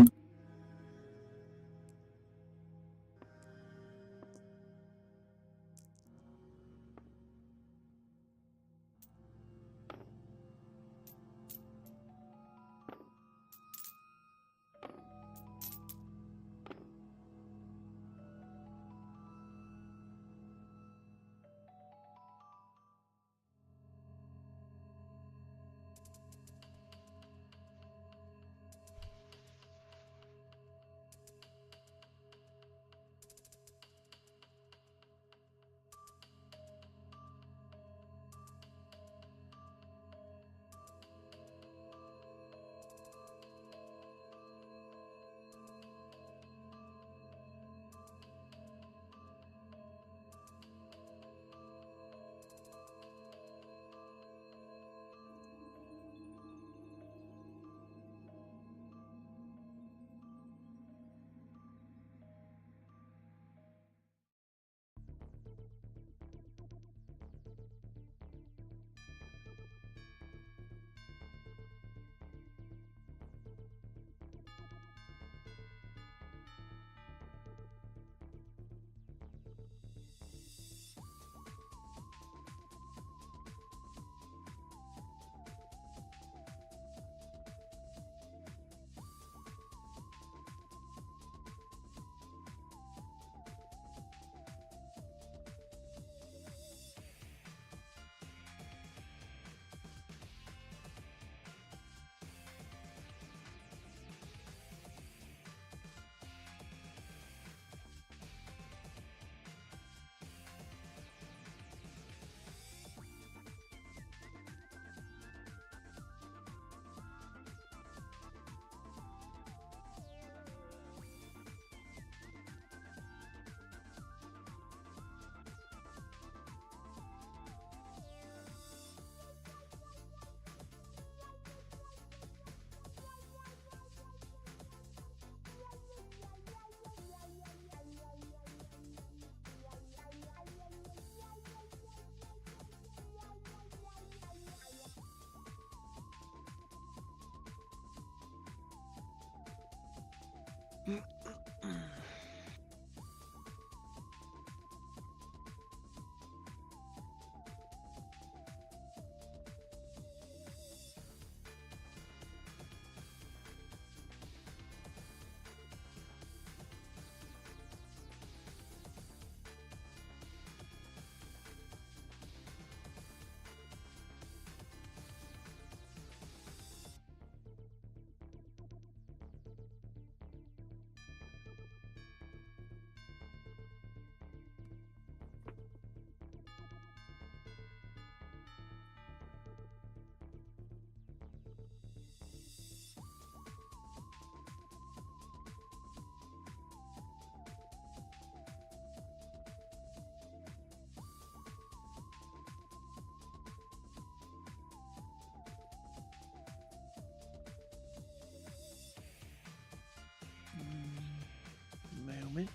Moment.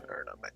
Or not, mate.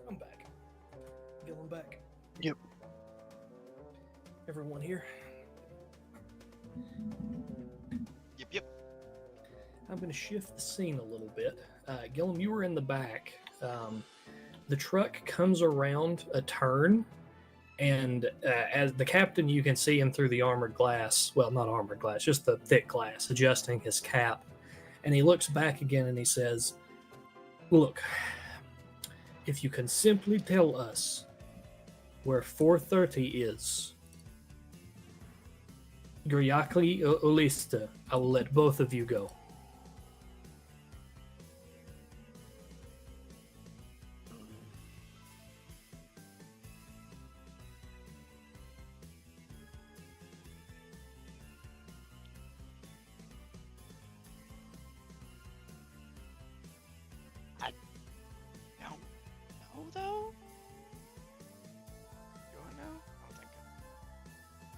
I'm back. Gillen back. Yep. Everyone here? Yep. I'm going to shift the scene a little bit. Gillum, you were in the back. The truck comes around a turn, and as the captain, you can see him through the armored glass. Well, not armored glass, just the thick glass, adjusting his cap. And he looks back again and he says, "Look, if you can simply tell us where 430 is, Griakli or Olista, I will let both of you go." No, though? You wanna know? I don't think.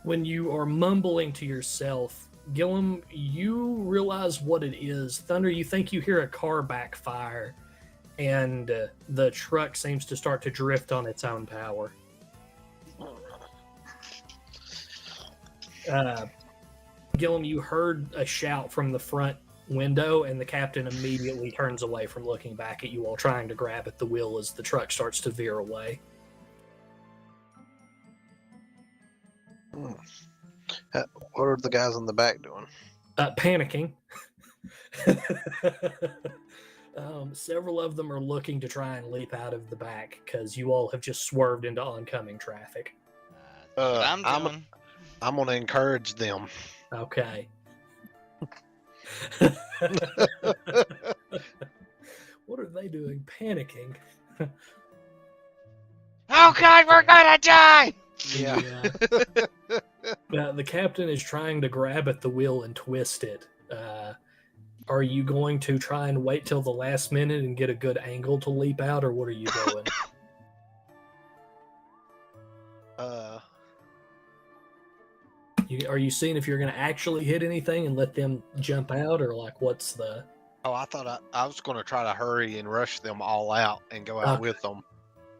When you are mumbling to yourself, Gillum, you realize what it is. Thunder, you think you hear a car backfire, and the truck seems to start to drift on its own power. Gillum, you heard a shout from the front window, and the captain immediately turns away from looking back at you all, trying to grab at the wheel as the truck starts to veer away. What are the guys in the back doing? Panicking. Several of them are looking to try and leap out of the back because you all have just swerved into oncoming traffic. That's what I'm I'm- doing. I'm gonna encourage them. Okay. What are they doing? Panicking. Oh God, we're gonna die! Yeah. The captain is trying to grab at the wheel and twist it. Are you going to try and wait till the last minute and get a good angle to leap out, or what are you doing? Are you seeing if you're going to actually hit anything and let them jump out, or like what's the? Oh, I thought I was gonna try to hurry and rush them all out and go out Okay. with them.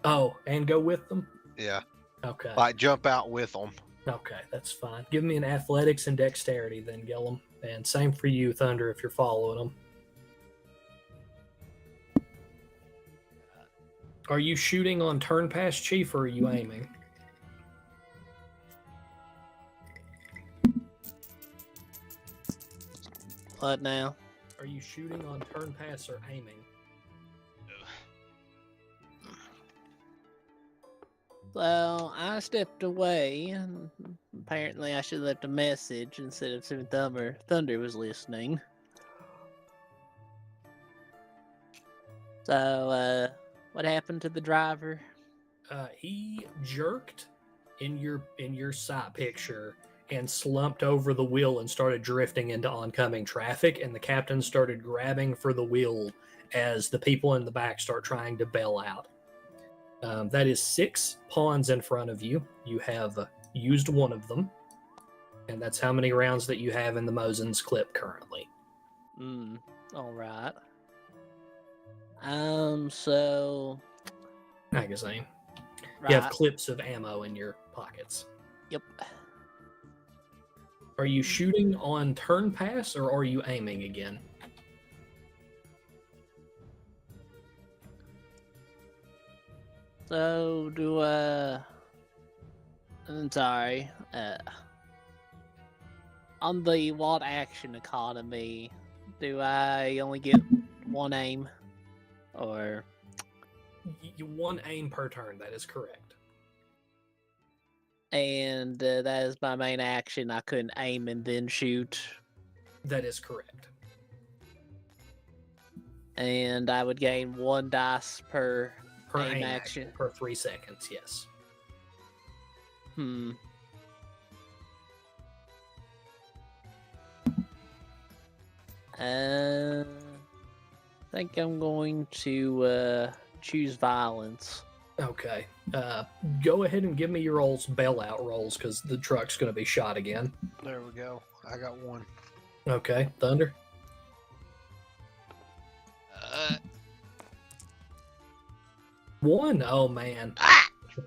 Oh, and go with them? Yeah, Okay. like jump out with them. Okay, that's fine. Give me an athletics and dexterity then, Gillum. And same for you, Thunder, if you're following them. Are you shooting on turn pass, Chief, or are you aiming? What now? Are you shooting on turn pass or aiming? Well, I stepped away, and apparently I should have left a message instead of seeing Thunder was listening. So, what happened to the driver? He jerked in your sight picture and slumped over the wheel and started drifting into oncoming traffic, and the captain started grabbing for the wheel as the people in the back start trying to bail out. That is 6 pawns in front of you. You have used one of them, and that's how many rounds that you have in the Mosin's clip currently. All right. So Magazine. right. You have clips of ammo in your pockets. Yep. Are you shooting on turn pass or are you aiming again? So I'm sorry. On the Wild Action Economy, do I only get one aim? Or One aim per turn, that is correct. and that is my main action. I couldn't aim and then shoot. That is correct. And I would gain 1 dice per Per aim aim action. action per 3 seconds, yes. I think I'm going to choose violence. Okay. Go ahead and give me your old bailout rolls because the truck's going to be shot again. There we go. I got one. Okay. Thunder? One? Oh, man.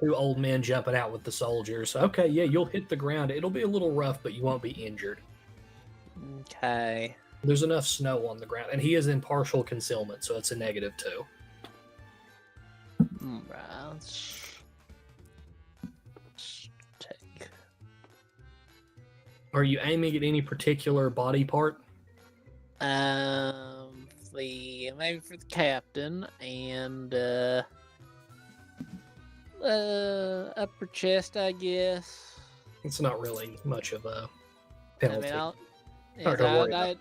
Two old men jumping out with the soldiers. Okay, yeah, you'll hit the ground. It'll be a little rough, but you won't be injured. Okay. There's enough snow on the ground, and he is in partial concealment, so it's a -2. Right. Let's take. Are you aiming at any particular body part? Maybe for the captain and upper chest, I guess. It's not really much of a I penalty. mean, Not gonna worry about that.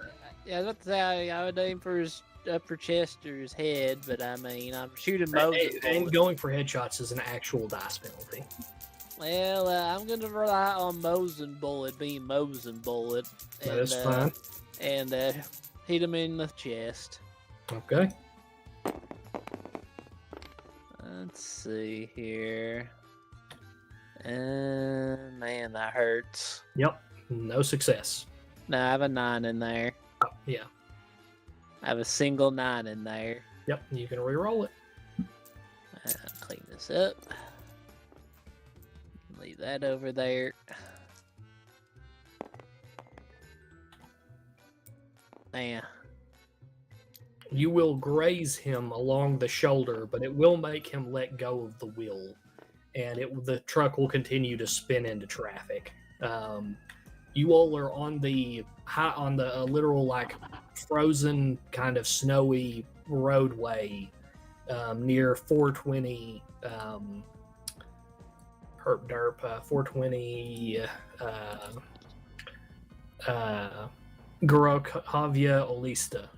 I was about to say I would aim for his upper chest or his head, but I mean, I'm shooting Moses. And going for headshots is an actual dice penalty. Well, I'm gonna rely on Mosin Bullet being Mosin Bullet. That is fine. And hit him in the chest. Okay. Let's see here. Man, that hurts. Yep. No success. No, I have a 9 in there. Oh, yeah. I have a single 9 in there. Yep. You can re-roll it. Clean this up. Leave that over there. Man. You will graze him along the shoulder, but it will make him let go of the wheel, and the truck will continue to spin into traffic. You all are on the literal like frozen kind of snowy roadway near 420 Herp Derp 420 Gorokhavia Olista.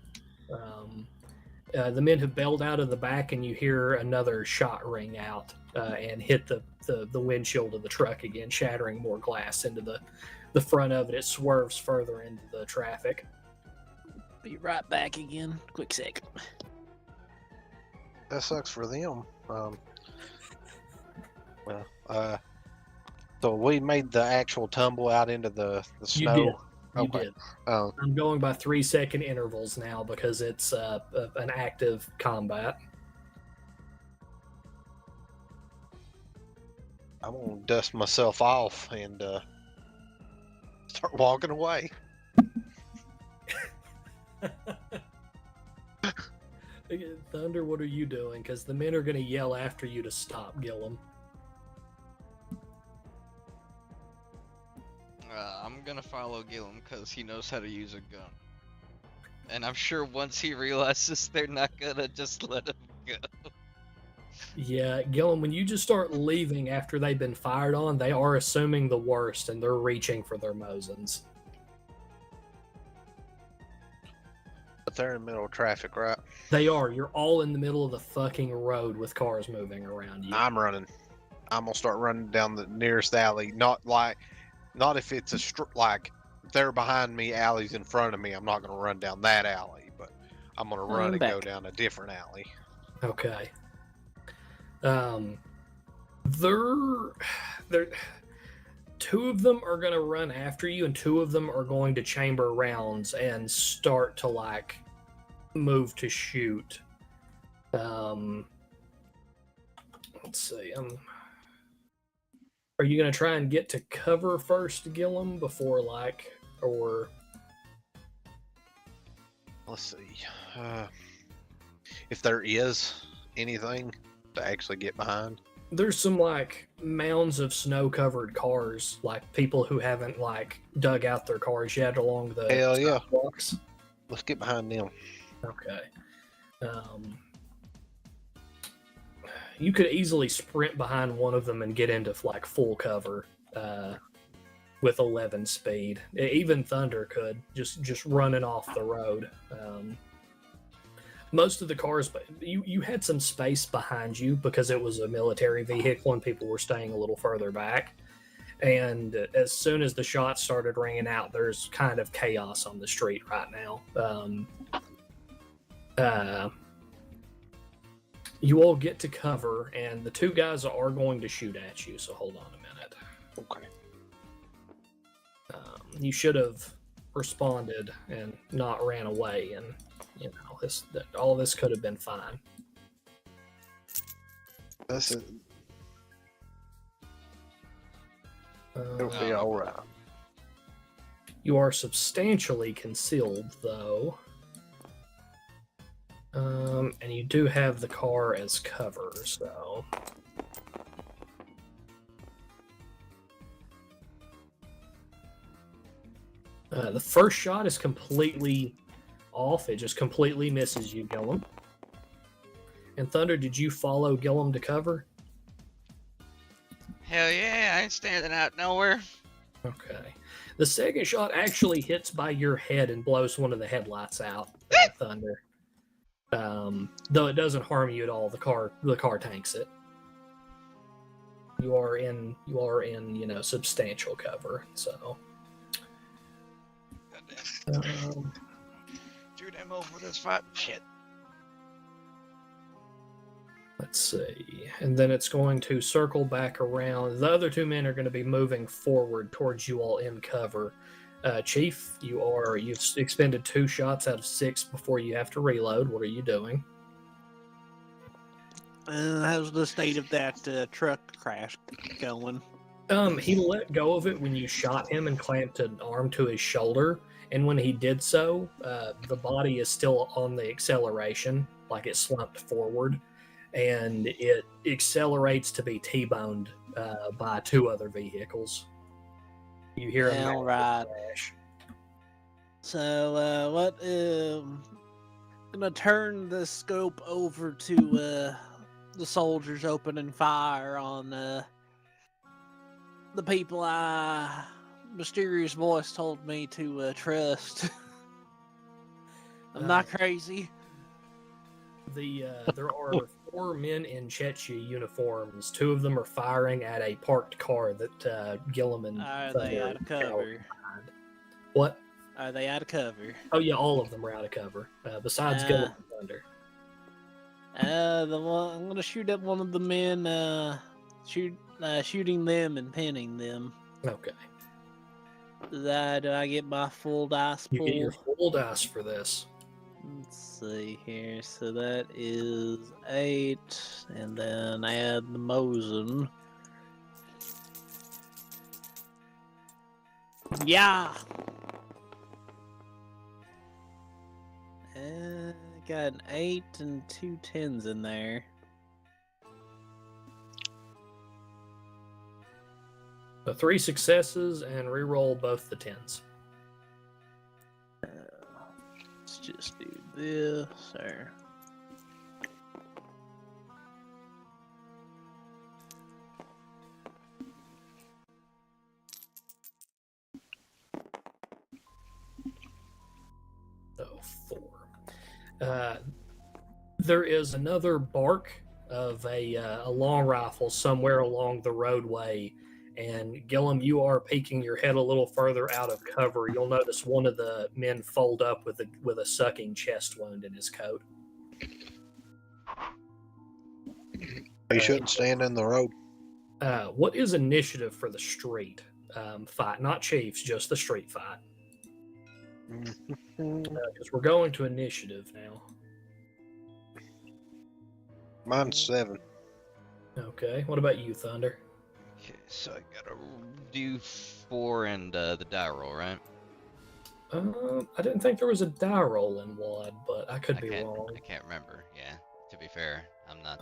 The men have bailed out of the back, and you hear another shot ring out and hit the windshield of the truck again, shattering more glass into the front of it. It swerves further into the traffic. Be right back again. Quick sec. That sucks for them. So we made the actual tumble out into the snow. You did. You Okay. did. I'm going by 3-second intervals now because it's an active combat. I'm gonna dust myself off and start walking away. Thunder, what are you doing? Because the men are going to yell after you to stop, Gillum. I'm gonna follow Gillum because he knows how to use a gun. And I'm sure once he realizes they're not gonna just let him go. Yeah, Gillum, when you just start leaving after they've been fired on, they are assuming the worst and they're reaching for their Mosins. But they're in the middle of traffic, right? They are. You're all in the middle of the fucking road with cars moving around you. I'm running. I'm gonna start running down the nearest alley. Not if it's like they're behind me, alley's in front of me. I'm not gonna run down that alley, but I'm gonna run I'm and back. go down a different alley. Okay. They're two of them are gonna run after you, and two of them are going to chamber rounds and start to like move to shoot. Let's see. Are you gonna try and get to cover first, Gillum, before or? Let's see. If there is anything to actually get behind. There's some like mounds of snow-covered cars, like people who haven't like dug out their cars yet along the Hell yeah. sidewalks. Let's get behind them. Okay. You could easily sprint behind one of them and get into like full cover with 11 speed. Even Thunder could just running off the road. Most of the cars, but you had some space behind you because it was a military vehicle and people were staying a little further back. And as soon as the shots started ringing out, there's kind of chaos on the street right now. You all get to cover, and the two guys are going to shoot at you, so hold on a minute. Okay. You should have responded and not ran away, and all this could have been fine. This is. It'll Uh, be all right. you are substantially concealed, though. And you do have the car as cover, so. The first shot is completely off. It just completely misses you, Gillum. And Thunder, did you follow Gillum to cover? Hell yeah, I ain't standing out nowhere. Okay. The second shot actually hits by your head and blows one of the headlights out, Thunder. Though it doesn't harm you at all. The car tanks it. You are in substantial cover. So. Goddamn. Shoot him over this fight. Shit. Let's see. And then it's going to circle back around. The other two men are going to be moving forward towards you all in cover. Chief, you've expended 2 shots out of 6 before you have to reload. What are you doing? How's the state of that truck crash going? He let go of it when you shot him and clamped an arm to his shoulder. And when he did so, the body is still on the acceleration, like it slumped forward. And it accelerates to be T-boned by 2 other vehicles. You hear a All massive right. crash. So, gonna turn the scope over to the soldiers opening fire on the people mysterious voice told me to trust. I'm not crazy. There are 4 men in Chechi uniforms. 2 of them are firing at a parked car that Gillum and Are Thunder they out of cowered cover? behind. What? Are they out of cover? Oh yeah, all of them are out of cover. Besides Gillum and Thunder. I'm gonna shoot at one of the men. Shooting them and pinning them. Okay. Do I get my full dice You pool? get your full dice for this. Let's see here. So that is 8, and then add the Mosin. Yeah. Got an 8 and 2 10s in there. So 3 successes and reroll both the 10s. Let's just do this. Or... So 4. There is another bark of a long rifle somewhere along the roadway. And Gillum, you are peeking your head a little further out of cover. You'll notice one of the men fold up with a sucking chest wound in his coat. You shouldn't stand in the road. What is initiative for the street fight? Not chiefs, just the street fight. Because we're going to initiative now. Mine's 7. Okay. What about you, Thunder? Okay, so I gotta do 4 and the die roll, right? I didn't think there was a die roll in WAD, but I could be wrong. I can't remember. Yeah, to be fair, I'm not.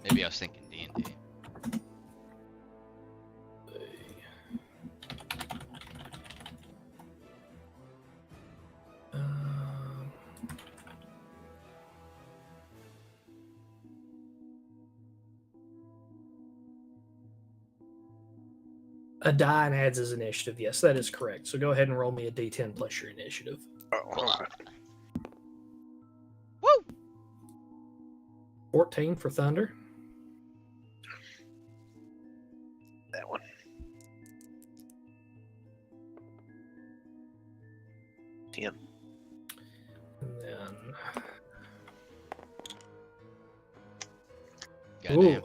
Maybe I was thinking D&D. A die and adds his initiative. Yes, that is correct. So go ahead and roll me a d10 plus your initiative. Oh, okay. Woo! 14 for Thunder. That one. 10. And then... Goddamn.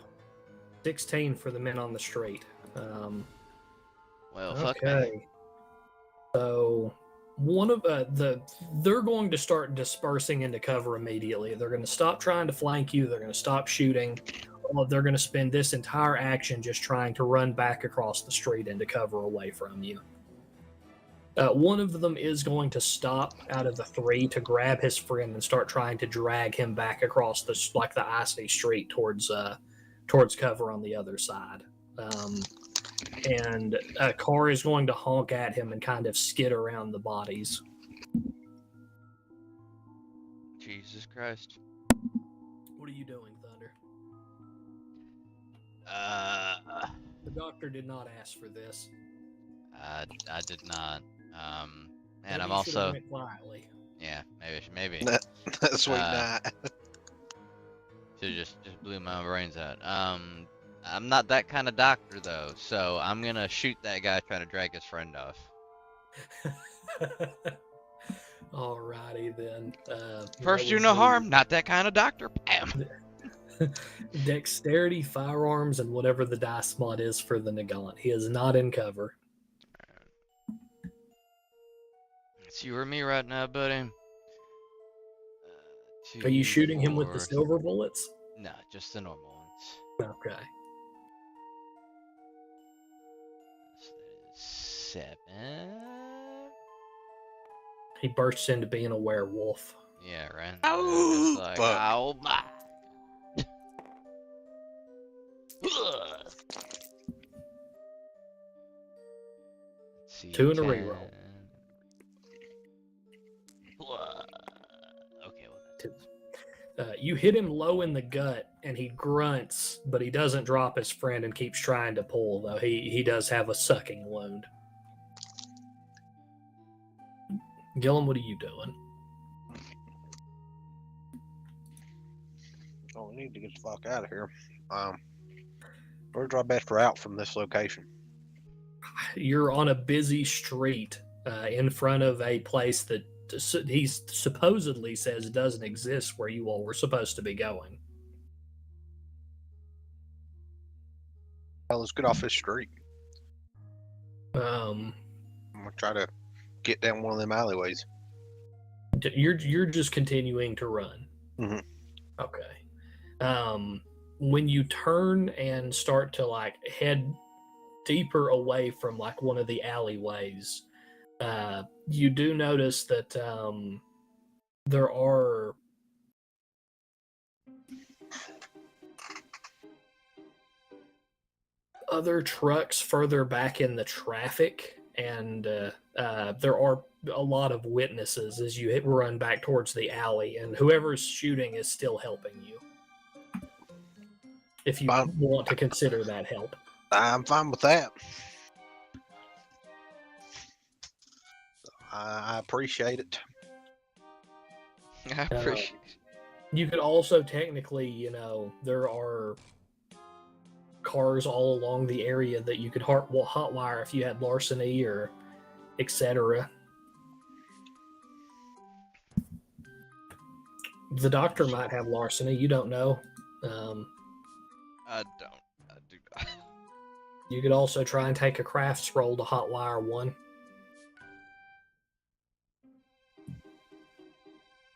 16 for the men on the street. Well, fuck Okay. me. So one of they're going to start dispersing into cover immediately. They're going to stop trying to flank you. They're going to stop shooting. They're going to spend this entire action just trying to run back across the street into cover away from you. One of them is going to stop out of the 3 to grab his friend and start trying to drag him back across the icy street towards cover on the other side. And a car is going to honk at him and kind of skid around the bodies. Jesus Christ. What are you doing, Thunder? The doctor did not ask for this. I did not. And Maybe I'm you should've also. went quietly. Yeah, maybe. Sweet night. Should've just blew my brains out. I'm not that kind of doctor though, so I'm gonna shoot that guy trying to drag his friend off. Alrighty then. First do would no be harm, not that kind of doctor. Bam. Dexterity, firearms, and whatever the dice mod is for the Nagant. He is not in cover. It's you or me right now, buddy. Are you shooting him with the 4. silver bullets? No, just the normal ones. Okay. So that is 7. He bursts into being a werewolf. Yeah, right. Oh, It's like, fuck. oh my. Let's see, 2 and a 10. reroll. Okay, well, 2. You hit him low in the gut, and he grunts, but he doesn't drop his friend and keeps trying to pull, though he does have a sucking wound. Gillum, what are you doing? Oh, we need to get the fuck out of here. Where's our best route from this location? You're on a busy street in front of a place that he supposedly says doesn't exist where you all were supposed to be going. Well, let's get off this street. Um, I'm gonna try to get down one of them alleyways. you're just continuing to run. Mhm. Okay. when you turn and start to like head deeper away from like one of the alleyways, you do notice that there are other trucks further back in the traffic, and there are a lot of witnesses as you run back towards the alley, and whoever's shooting is still helping you. If you Fine. want to consider that help. I'm fine with that. I appreciate it. I appreciate. You could also technically, there are cars all along the area that you could hotwire if you had larceny or etc. The doctor might have larceny. You don't know. I don't. I do not. You could also try and take a crafts roll to hotwire one.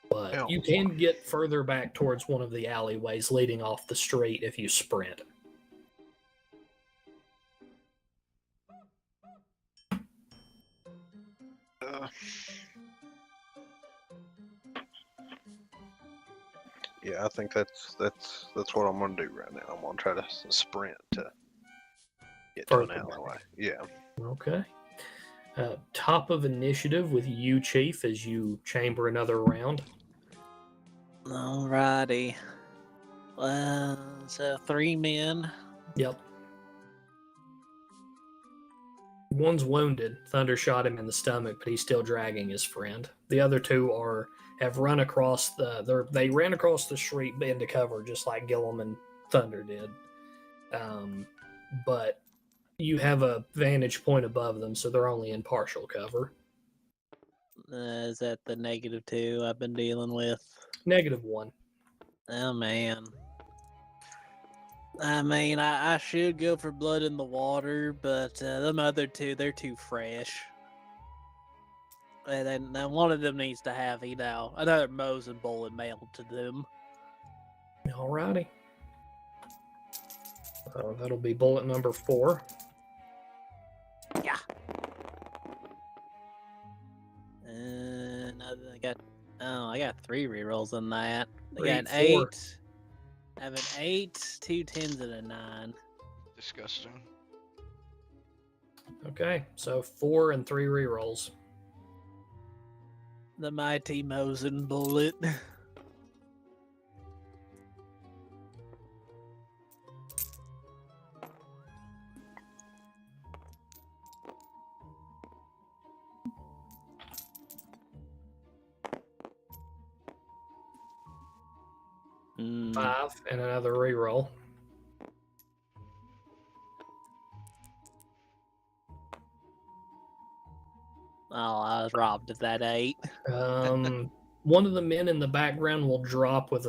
But you can get further back towards one of the alleyways leading off the street if you sprint. Yeah, I think that's what I'm gonna do right now. I'm gonna try to sprint to get to an Further back. alleyway. Yeah. Okay. Top of initiative with you, Chief, as you chamber another round. Alrighty. So 3 men. Yep. One's wounded. Thunder shot him in the stomach, but he's still dragging his friend. The other two have run across they ran across the street into cover just like Gillum and Thunder did. But you have a vantage point above them, so they're only in partial cover. Is that the -2 I've been dealing with? -1. Oh man. I mean, I should go for blood in the water, but them other two, they're too fresh. And then one of them needs to have, another Mosin bullet mailed to them. Alrighty. That'll be bullet number 4. Yeah. And I got 3 rerolls on that. I got an 4. 8. I have an 8, 2 10s, and a 9. Disgusting. Okay, so 4 and 3 rerolls. The mighty Mosin bullet. Mm. 5 and another reroll. Oh, I was robbed of that 8. One of the men in the background will drop with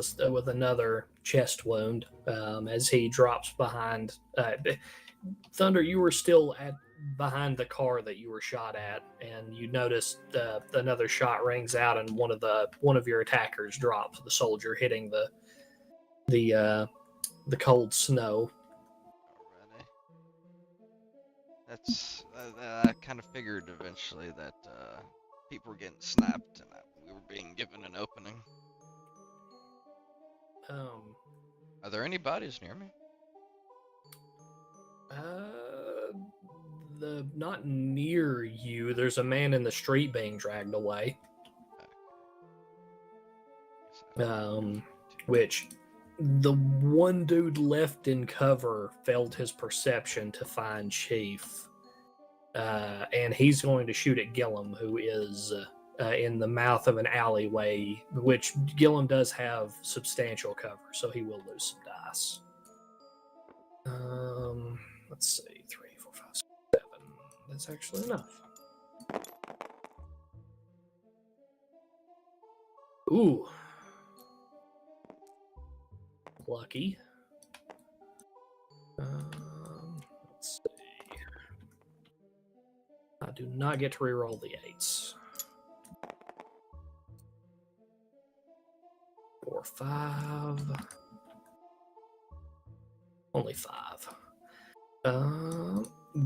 another chest wound as he drops behind. Thunder, you were still behind the car that you were shot at, and you noticed another shot rings out, and one of your attackers drops. The soldier hitting the cold snow. Alrighty. That's I kind of figured eventually that people were getting snapped and that we were being given an opening. Are there any bodies near me? Not near you. There's a man in the street being dragged away. Which the one dude left in cover failed his perception to find Chief. And he's going to shoot at Gillum, who is in the mouth of an alleyway, which Gillum does have substantial cover, so he will lose some dice. Let's see, 3, 4, 5, 6, 7. That's actually enough. Ooh. Lucky. Let's see. I do not get to reroll the 8s. 4, 5. Only 5.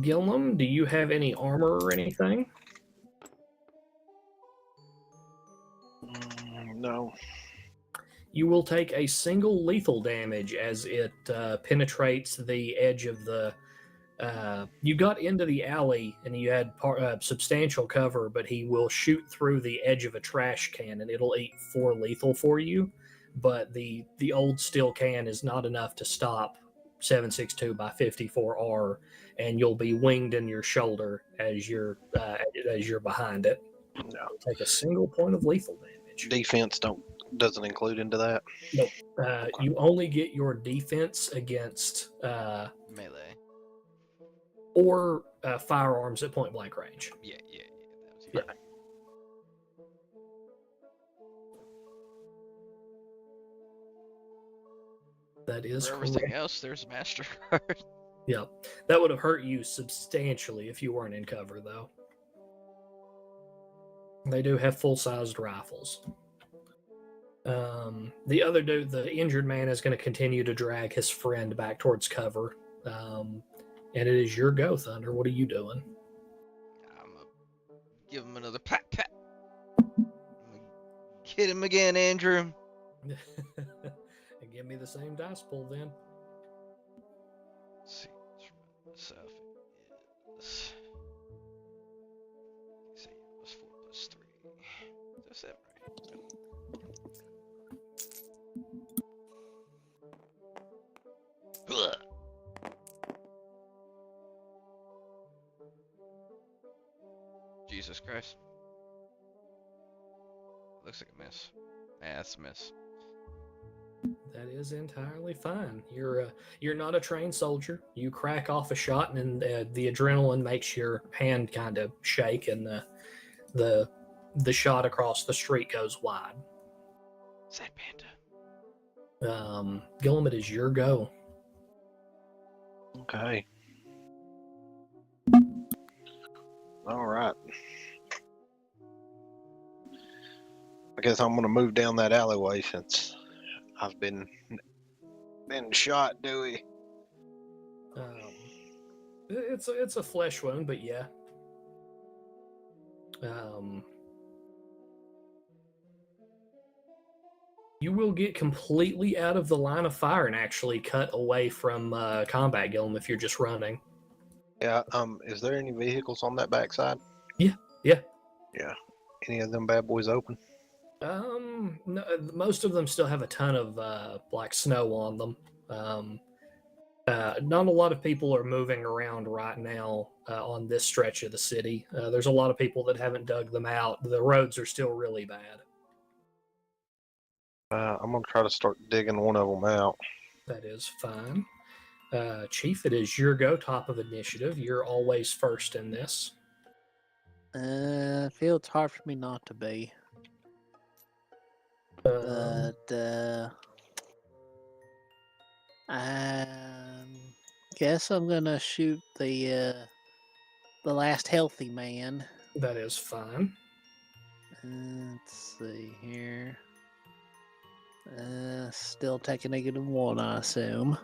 Gilnum, do you have any armor or anything? No. You will take a single lethal damage as it penetrates the edge of the. You got into the alley and you had substantial cover, but he will shoot through the edge of a trash can and it'll eat 4 lethal for you. But the old steel can is not enough to stop 762 by 54R, and you'll be winged in your shoulder as you're behind it. No. Take a single point of lethal damage. Defense doesn't include into that. Nope. You only get your defense against Melee. or firearms at point blank range. Yeah. Yeah. That is For everything correct. else, there's MasterCard. Yeah, that would have hurt you substantially if you weren't in cover, though. They do have full-sized rifles. The other dude, the injured man, is going to continue to drag his friend back towards cover. And it is your go, Thunder. What are you doing? I'm gonna give him another pat. Hit him again, Andrew. And give me the same dice pool then. Let's see. Stuff is. Let's see. Plus 4 plus 3. Is that right? Ugh. Jesus Christ. Looks like a miss. Yeah, that's a miss. That is entirely fine. You're not a trained soldier. You crack off a shot, and the adrenaline makes your hand kind of shake, and the shot across the street goes wide. Sad Panda. Gillum, it is your go. Okay. All right. I guess I'm gonna move down that alleyway since I've been shot, Dewey. It's a flesh wound, but yeah. You will get completely out of the line of fire and actually cut away from combat, Gillum, if you're just running. Yeah. Is there any vehicles on that backside? Yeah. Yeah. Any of them bad boys open? No, most of them still have a ton of like snow on them. Not a lot of people are moving around right now on this stretch of the city. There's a lot of people that haven't dug them out. The roads are still really bad. I'm gonna try to start digging one of them out. That is fine. Chief, it is your go, top of initiative. You're always first in this. I feel it's hard for me not to be. But I guess I'm gonna shoot the last healthy man. That is fine. Let's see here. Still take a -1, I assume.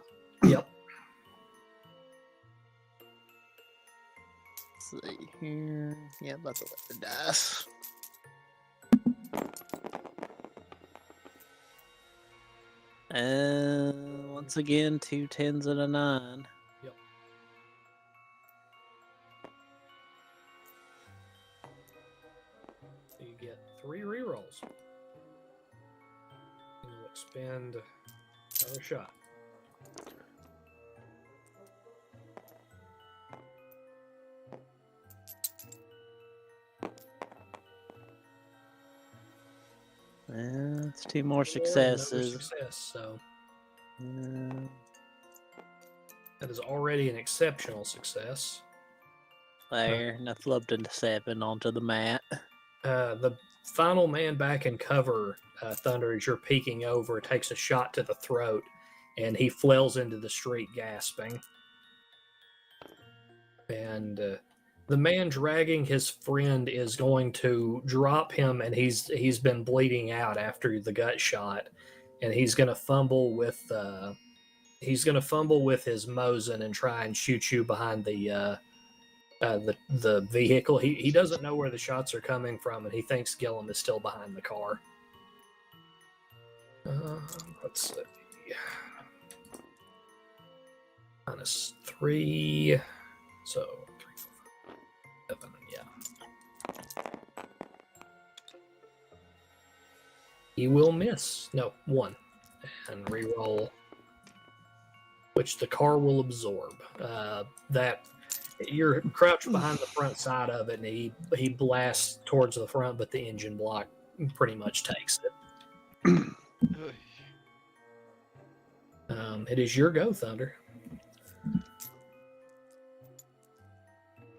Yep. Let's see here. Yeah, that's a the dice. Once again, 2 10s and a 9. Yep. You get 3 rerolls. You'll expend another shot. It's 2 more Another successes. success, so Uh, that is already an exceptional success. There, and I flubbed a 7 onto the mat. The final man back in cover, Thunder, as you're peeking over, takes a shot to the throat, and he flails into the street gasping. And the man dragging his friend is going to drop him, and he's been bleeding out after the gut shot, and he's going to fumble with He's gonna fumble with his Mosin and try and shoot you behind the vehicle. He doesn't know where the shots are coming from, and he thinks Gillum is still behind the car. Let's see. -3. So 3, 4, 5, 7. Yeah. He will miss. No, 1. And reroll, which the car will absorb. That you're crouched behind the front side of it, and he blasts towards the front, but the engine block pretty much takes it. It is your go, Thunder.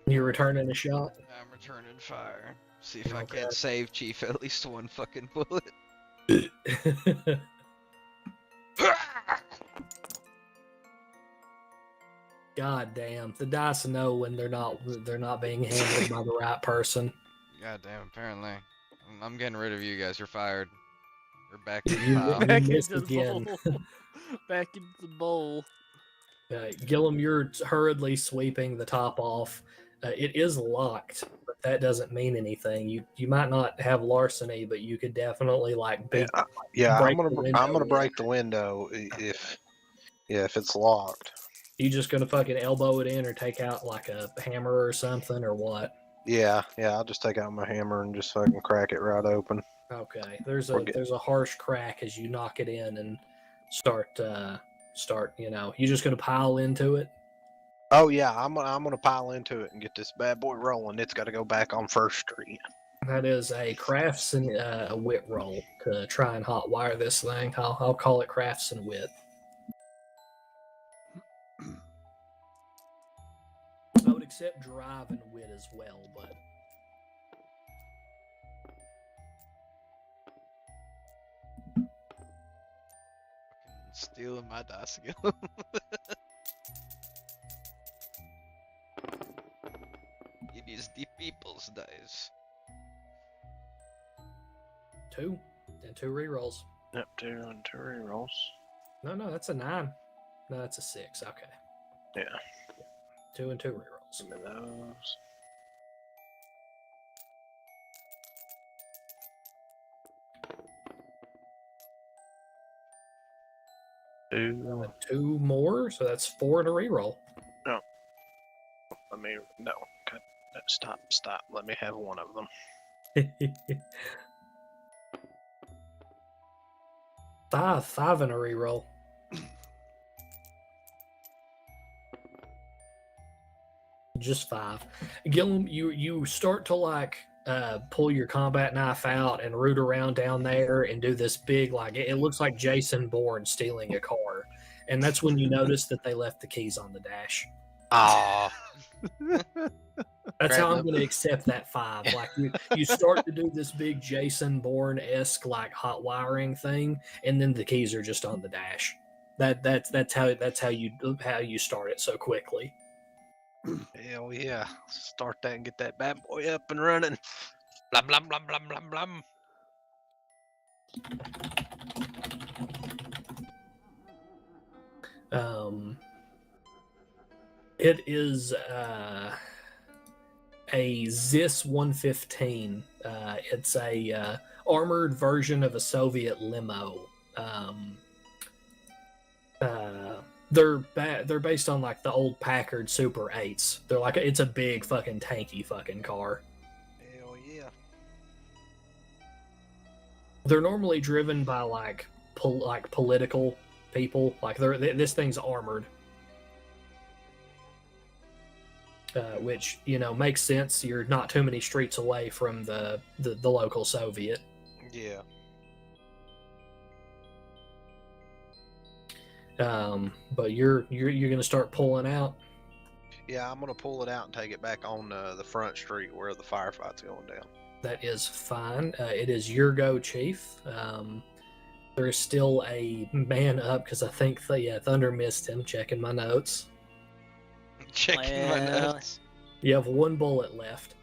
You're returning a shot. I'm returning fire. See if I can't save Chief at least one fucking bullet. God damn, the dice know when they're not being handled by the right person. God damn, apparently. I'm getting rid of you guys. You're fired. You're back in the You- pile. you Back missed into the again. bowl. Back into the bowl. Gillum, you're hurriedly sweeping the top off. It is locked, but that doesn't mean anything. You might not have larceny, but you could definitely beat. Yeah, break I'm the gonna window in. break the window if it's locked. You just gonna fucking elbow it in, or take out like a hammer or something, or what? Yeah, I'll just take out my hammer and just fucking crack it right open. Okay, there's We're a harsh crack as you knock it in and start. You just gonna pile into it. Oh yeah, I'm gonna pile into it and get this bad boy rolling. It's got to go back on First Street. That is a crafts and a wit roll to try and hotwire this thing. I'll call it crafts and wit. I would accept drive and wit as well, but Stealing my dice again. It is the people's dice. 2 and 2 rerolls. Yep, 2 and 2 rerolls. No, that's a 9. No, that's a 6. Okay. Yeah. 2 and 2 rerolls. Give me those. Two. 2 more, so that's 4 and a reroll. Cut. Stop. Let me have one of them. 5 and a reroll. Just 5. Gillum, you start to pull your combat knife out and root around down there and do this big it looks like Jason Bourne stealing a car, and that's when you notice that they left the keys on the dash. Ah. That's Grab how I'm them. going to accept that 5. You start to do this big Jason Bourne-esque hot wiring thing, and then the keys are just on the dash. That's how you start it so quickly. Hell yeah. Start that and get that bad boy up and running. Blam blam blam blam blam blam. It is a ZIS 115. It's a armored version of a Soviet limo. They're based on the old Packard Super 8s. It's a big fucking tanky fucking car. Hell yeah. They're normally driven by political people. This thing's armored. Which makes sense. You're not too many streets away from the local Soviet. Yeah. But you're gonna start pulling out. Yeah, I'm gonna pull it out and take it back on the front street where the firefight's going down. That is fine. It is your go, Chief. There is still a man up because I think Thunder missed him. Checking my notes. Checking my Well. notes. You have 1 bullet left.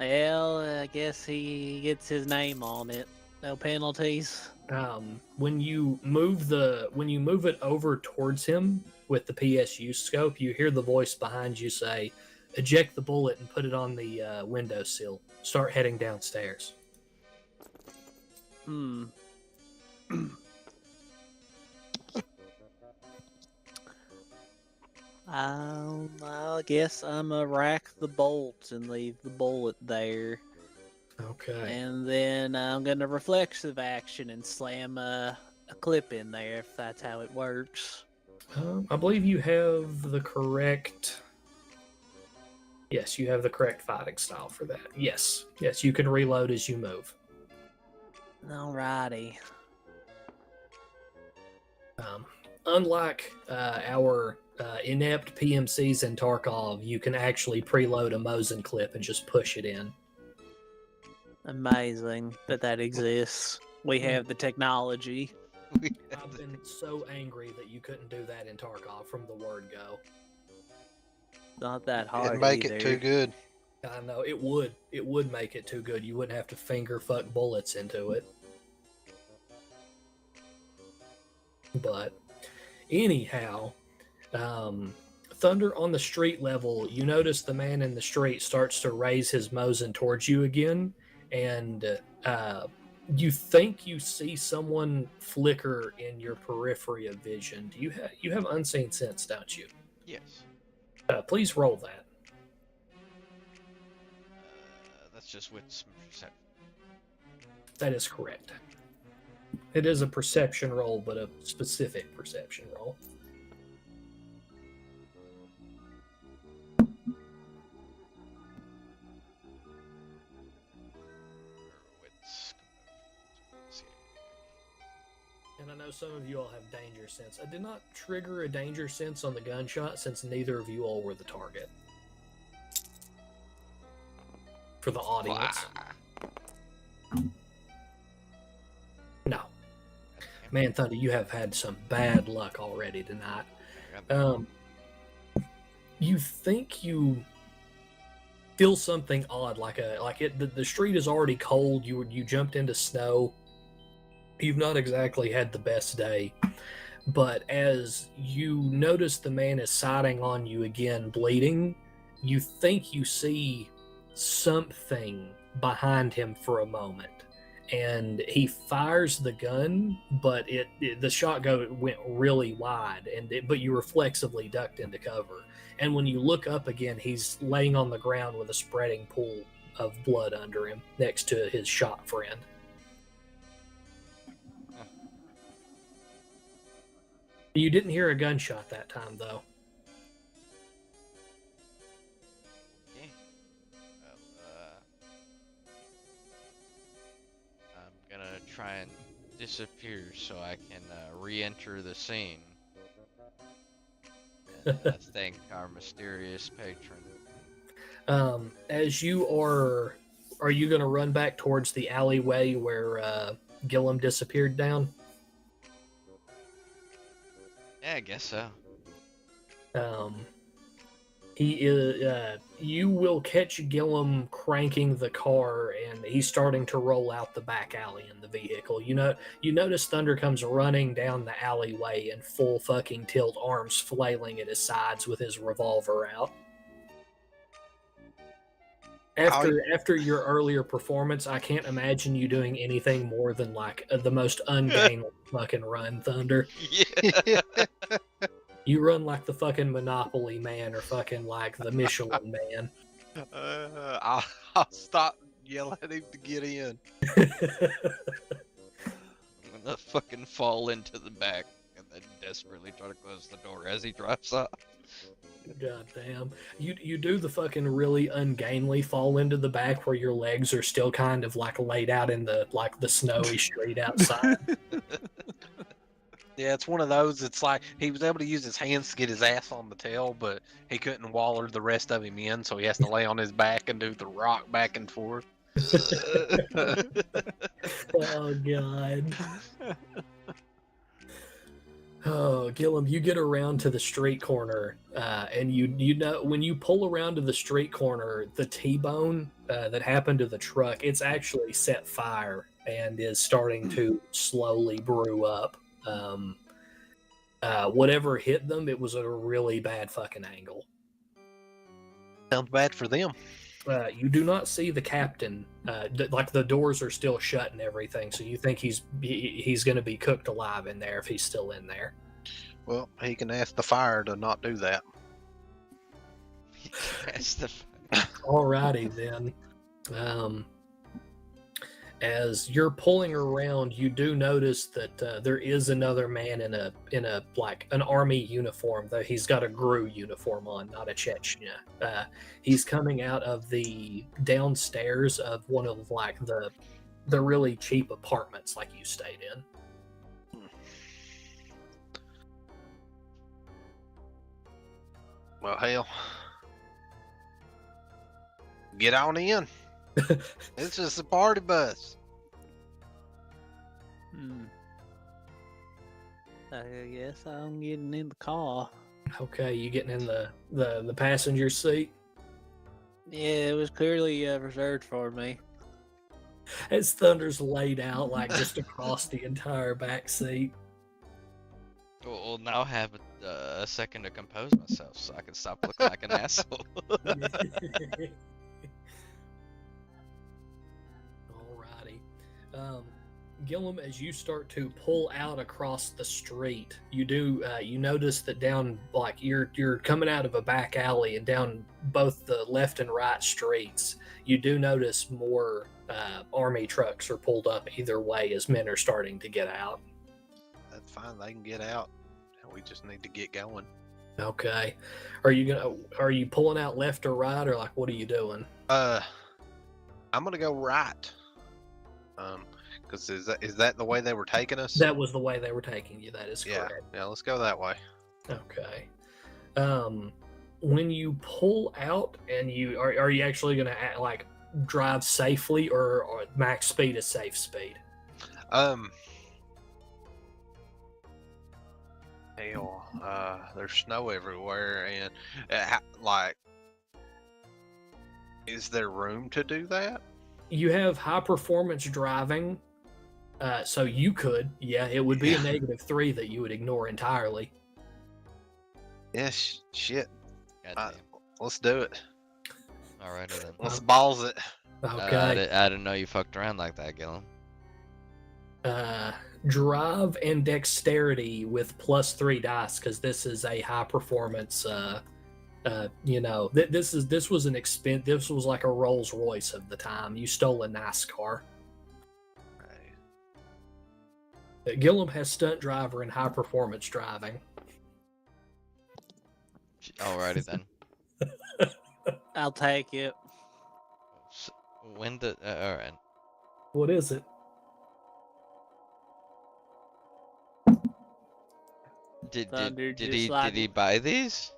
Well, I guess he gets his name on it. No penalties. When you move it over towards him with the PSU scope, you hear the voice behind you say, "Eject the bullet and put it on the windowsill. Start heading downstairs." Hmm. I guess I'm gonna rack the bolts and leave the bullet there. Okay. And then I'm gonna reflexive action and slam a clip in there if that's how it works. I believe you have the correct. Yes, you have the correct fighting style for that. Yes, you can reload as you move. Alrighty. Unlike our inept PMCs in Tarkov, you can actually preload a Mosin clip and just push it in. Amazing that exists. We have the technology. I've been so angry that you couldn't do that in Tarkov from the word go. Not that hard. It'd make either. it too good. I know it would. It would make it too good. You wouldn't have to finger fuck bullets into it. But anyhow, Thunder, on the street level, you notice the man in the street starts to raise his Mosin towards you again, and you think you see someone flicker in your periphery of vision. Do you have unseen sense, don't you? Yes. Please roll that. That's just with some perception. That is correct. It is a perception roll, but a specific perception roll. And I know some of you all have danger sense. I did not trigger a danger sense on the gunshot since neither of you all were the target. For the audience. No. Man, Thunder, you have had some bad luck already tonight. You think you feel something odd, the street is already cold. You jumped into snow. You've not exactly had the best day, but as you notice the man is siding on you again, bleeding, you think you see something behind him for a moment, and he fires the gun, but the shot went really wide, but you reflexively ducked into cover. And when you look up again, he's laying on the ground with a spreading pool of blood under him next to his shot friend. You didn't hear a gunshot that time, though. Okay. I'm gonna try and disappear so I can re-enter the scene. And thank our mysterious patron. As you are you gonna run back towards the alleyway where Gillum disappeared down? Yeah, I guess so. He is. You will catch Gillum cranking the car, and he's starting to roll out the back alley in the vehicle. You notice Thunder comes running down the alleyway in full fucking tilt, arms flailing at his sides with his revolver out. After your earlier performance, I can't imagine you doing anything more than the most ungainly fucking run, Thunder. Yeah. You run like the fucking Monopoly man or fucking like the Michelin man. I'll stop yelling at him to get in. I'm gonna fucking fall into the back and then desperately try to close the door as he drives off. God damn. You do the fucking really ungainly fall into the back where your legs are still kind of laid out in the snowy street outside. Yeah, it's one of those. It's like he was able to use his hands to get his ass on the tail, but he couldn't waller the rest of him in, so he has to lay on his back and do the rock back and forth. Oh, God. Oh, Gillum, you get around to the street corner, and you know when you pull around to the street corner, the T-bone that happened to the truck, it's actually set fire and is starting to slowly brew up. Whatever hit them, it was at a really bad fucking angle. Sounds bad for them. You do not see the captain. Like the doors are still shut and everything, so you think he's going to be cooked alive in there if he's still in there. Well, he can ask the fire to not do that. That's the. Alrighty then. As you're pulling around, you do notice that there is another man in a like an army uniform, though he's got a GRU uniform on, not a Chechnya. He's coming out of the downstairs of one of like the really cheap apartments like you stayed in. Well, hell, get on in. It's just a party bus. I guess I'm getting in the car. Okay, you getting in the passenger seat? Yeah, it was clearly reserved for me. As Thunder's laid out like just across the entire back seat. We'll now have a second to compose myself so I can stop looking like an asshole. Alrighty. Gillum, as you start to pull out across the street, you notice that down, like you're coming out of a back alley, and down both the left and right streets, you do notice more army trucks are pulled up either way as men are starting to get out. That's fine. They can get out. We just need to get going. Okay. Are you pulling out left or right, or like what are you doing? I'm gonna go right. Because is that the way they were taking us? That was the way they were taking you. That is Yeah. correct. Yeah. Let's go that way. Okay. When you pull out, and are you actually gonna like drive safely, or max speed is safe speed? Hell, there's snow everywhere, and like, is there room to do that? You have high performance driving, so you could. Yeah, it would be a -3 that you would ignore entirely. Yes. Shit. Goddamn. Let's do it. Alrighty then. Let's balls it. Okay. I didn't know you fucked around like that, Gillum. Drive and dexterity with +3 dice, because this is a high performance. This was an expense. This was like a Rolls Royce of the time. You stole a nice car. Right. Gillum has stunt driver and high performance driving. Alrighty then. I'll take it. When the alright. What is it? Did he buy these?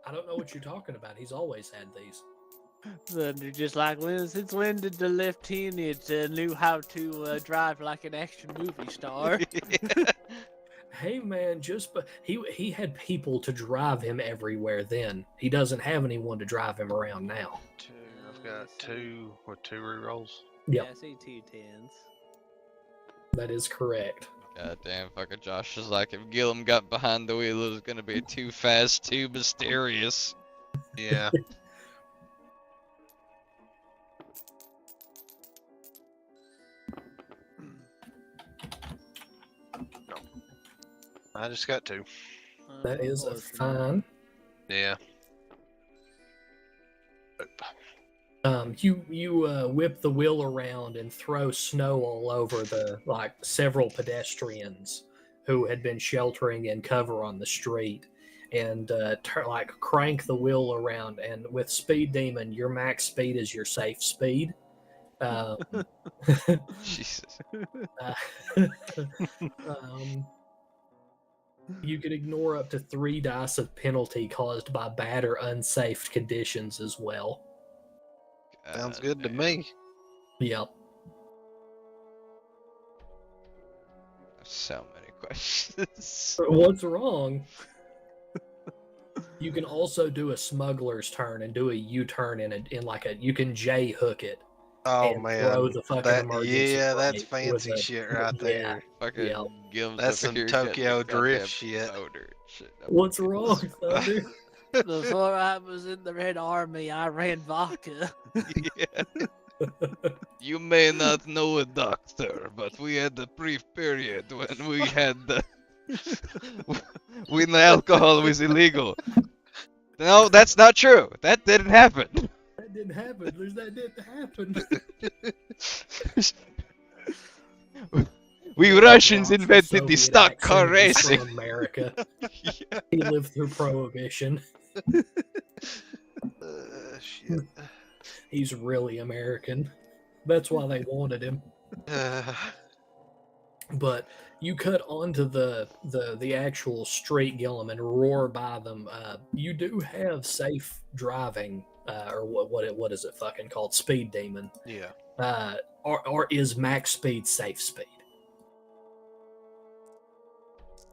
I don't know what you're talking about. He's always had these. Thunder, just like since when did the lieutenant knew how to drive like an action movie star? Hey man, he had people to drive him everywhere then. He doesn't have anyone to drive him around now. I've got two rerolls. Yep. Yeah, I see 2 10s. That is correct. God damn, fucking Josh is like, if Gillum got behind the wheel, it was gonna be too fast, too mysterious. Yeah. No. I just got 2. That is a fine. Yeah. You whip the wheel around and throw snow all over the several pedestrians who had been sheltering in cover on the street, and crank the wheel around. And with Speed Demon, your max speed is your safe speed. Jesus. You could ignore up to 3 dice of penalty caused by bad or unsafe conditions as well. Sounds good to me. Yep. So many questions. What's wrong? You can also do a smuggler's turn and do a U-turn you can J hook it Oh and man, throw the fucking emergency that's brake with fancy a- shit right yeah. there. Fucking Yep. gives That's the some beer Tokyo jet the Drift goddamn shit. motor and shit. What's wrong, Thunder? Before I was in the Red Army, I ran vodka. Yeah. You may not know it, doctor, but we had a brief period when we had when the alcohol was illegal. No, that's not true. That didn't happen. That didn't happen. That didn't happen. We Yeah, Russians Bronx, invented the Soviet stock car accent, he's racing. from America. Yeah. He lived through Prohibition. Shit. He's really American. That's why they wanted him. But you cut onto the actual straight Gillum and roar by them. You do have safe driving, or what is it fucking called? Speed demon. Yeah. Or is max speed safe speed?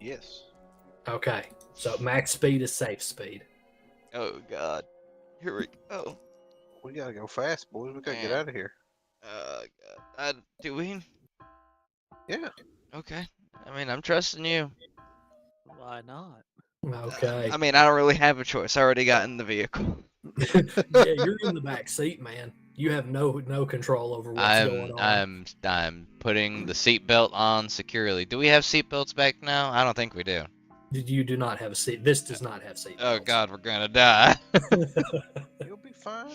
Yes. Okay, so max speed is safe speed. Oh God. Here we go. We gotta go fast, boys. We gotta get Man. out of here. God. Do we? Yeah. Okay. I mean, I'm trusting you. Why not? Okay. I mean, I don't really have a choice. I already got in the vehicle. Yeah, you're in the back seat, man. You have no control over what's going on. I'm putting the seatbelt on securely. Do we have seatbelts back now? I don't think we do. You do not have a seat. This does not have seat Oh belts. God, we're gonna die. You'll be fine.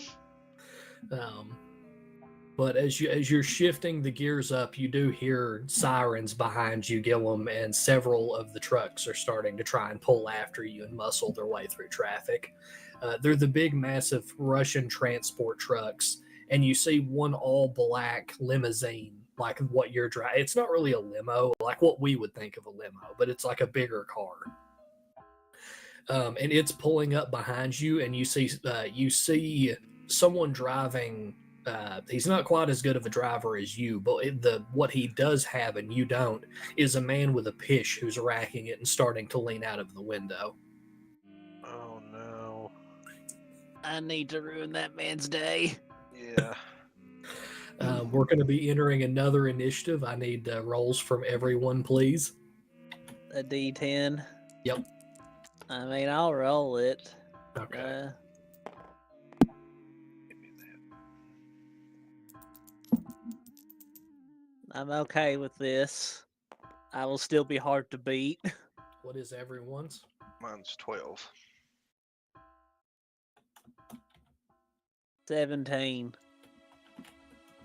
But as you're shifting the gears up, you do hear sirens behind you, Gillum, and several of the trucks are starting to try and pull after you and muscle their way through traffic. They're the big, massive Russian transport trucks, and you see one all-black limousine, like what you're driving. It's not really a limo, like what we would think of a limo, but it's like a bigger car. And it's pulling up behind you, and you see someone driving. He's not quite as good of a driver as you, but what he does have and you don't is a man with a pish who's racking it and starting to lean out of the window. Oh no. I need to ruin that man's day. Yeah. We're going to be entering another initiative. I need rolls from everyone, please. A D10. Yep. I mean, I'll roll it. Okay. I'm okay with this. I will still be hard to beat. What is everyone's? Mine's 12. 17.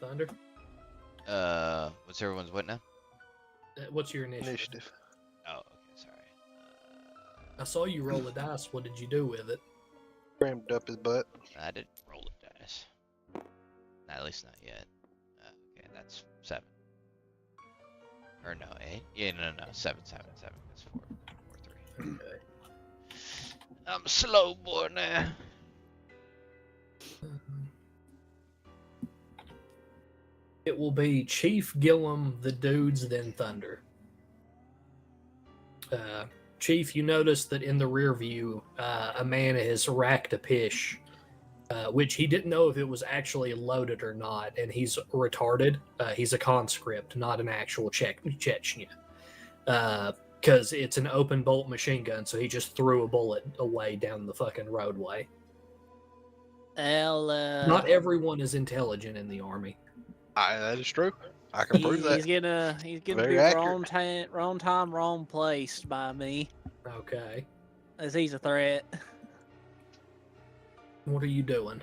Thunder? What's everyone's what now? What's your initiative? Initiative. Oh, okay, sorry. I saw you roll a dice. What did you do with it? Crammed up his butt. I didn't roll the dice. At least not yet. Okay, that's 7. Or no, 8? Yeah, no, 7. That's 4, 3. Okay. I'm slow, boy, now. It will be Chief, Gillum, the dudes, then Thunder. Chief, you notice that in the rear view, a man has racked a pish, which he didn't know if it was actually loaded or not, and he's retarded. He's a conscript, not an actual Chechnya. Because it's an open bolt machine gun, so he just threw a bullet away down the fucking roadway. Not everyone is intelligent in the army. That is true. I can prove that. He's gonna Very be accurate. wrong time, wrong place by me. Okay. As he's a threat. What are you doing?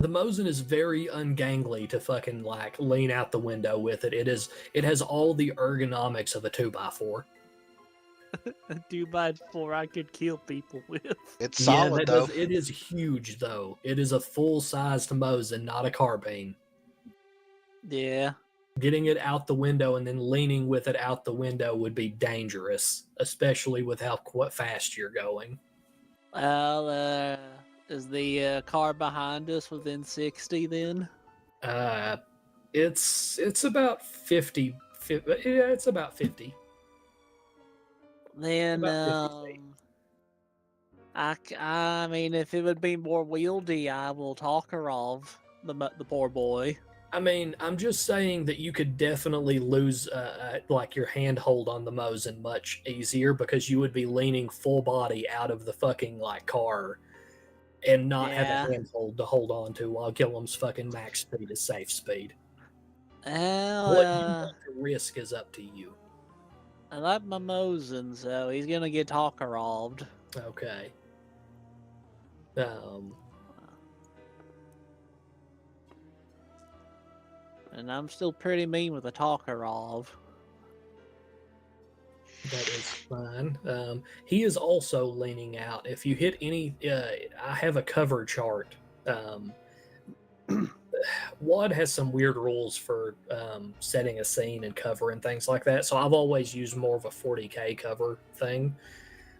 The Mosin is very ungangly to fucking like lean out the window with it. It has all the ergonomics of a 2x4. A 2x4 I could kill people with. It's solid though. It is huge though. It is a full-sized Mosin, not a carbine. Yeah. Getting it out the window and then leaning with it out the window would be dangerous, especially with how fast you're going. Well, is the car behind us within 60 then? It's about 50. Yeah, it's about 50. Then, About 50 feet. I mean, if it would be more wieldy, I will talk her off. the poor boy. I mean, I'm just saying that you could definitely lose like your handhold on the Mosin much easier because you would be leaning full body out of the fucking like car and not have Yeah. a handhold to hold on to while Gillum's fucking max speed is safe speed. Well, What you want to risk is up to you. I like my Mosin, so he's gonna get Talkeroved. Okay. And I'm still pretty mean with a Talkerov. That is fine. He is also leaning out. If you hit any, I have a cover chart. WAD has some weird rules for setting a scene and cover and things like that. So I've always used more of a 40k cover thing,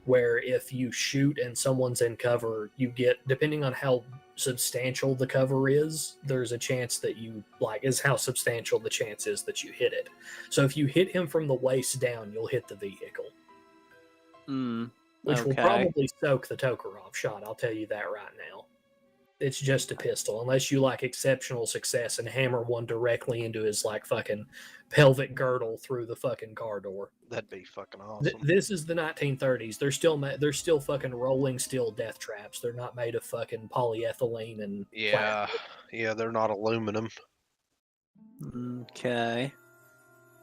where if you shoot and someone's in cover, you get, depending on how substantial the cover is, there's a chance that you is how substantial the chance is that you hit it. So if you hit him from the waist down, you'll hit the vehicle, which will probably soak the Tokarov shot. I'll tell you that right now. It's just a pistol, unless you like exceptional success and hammer one directly into his fucking pelvic girdle through the fucking car door. That'd be fucking awesome. This is the 1930s. They're still fucking rolling steel death traps. They're not made of fucking polyethylene and plastic. Yeah, they're not aluminum. Okay.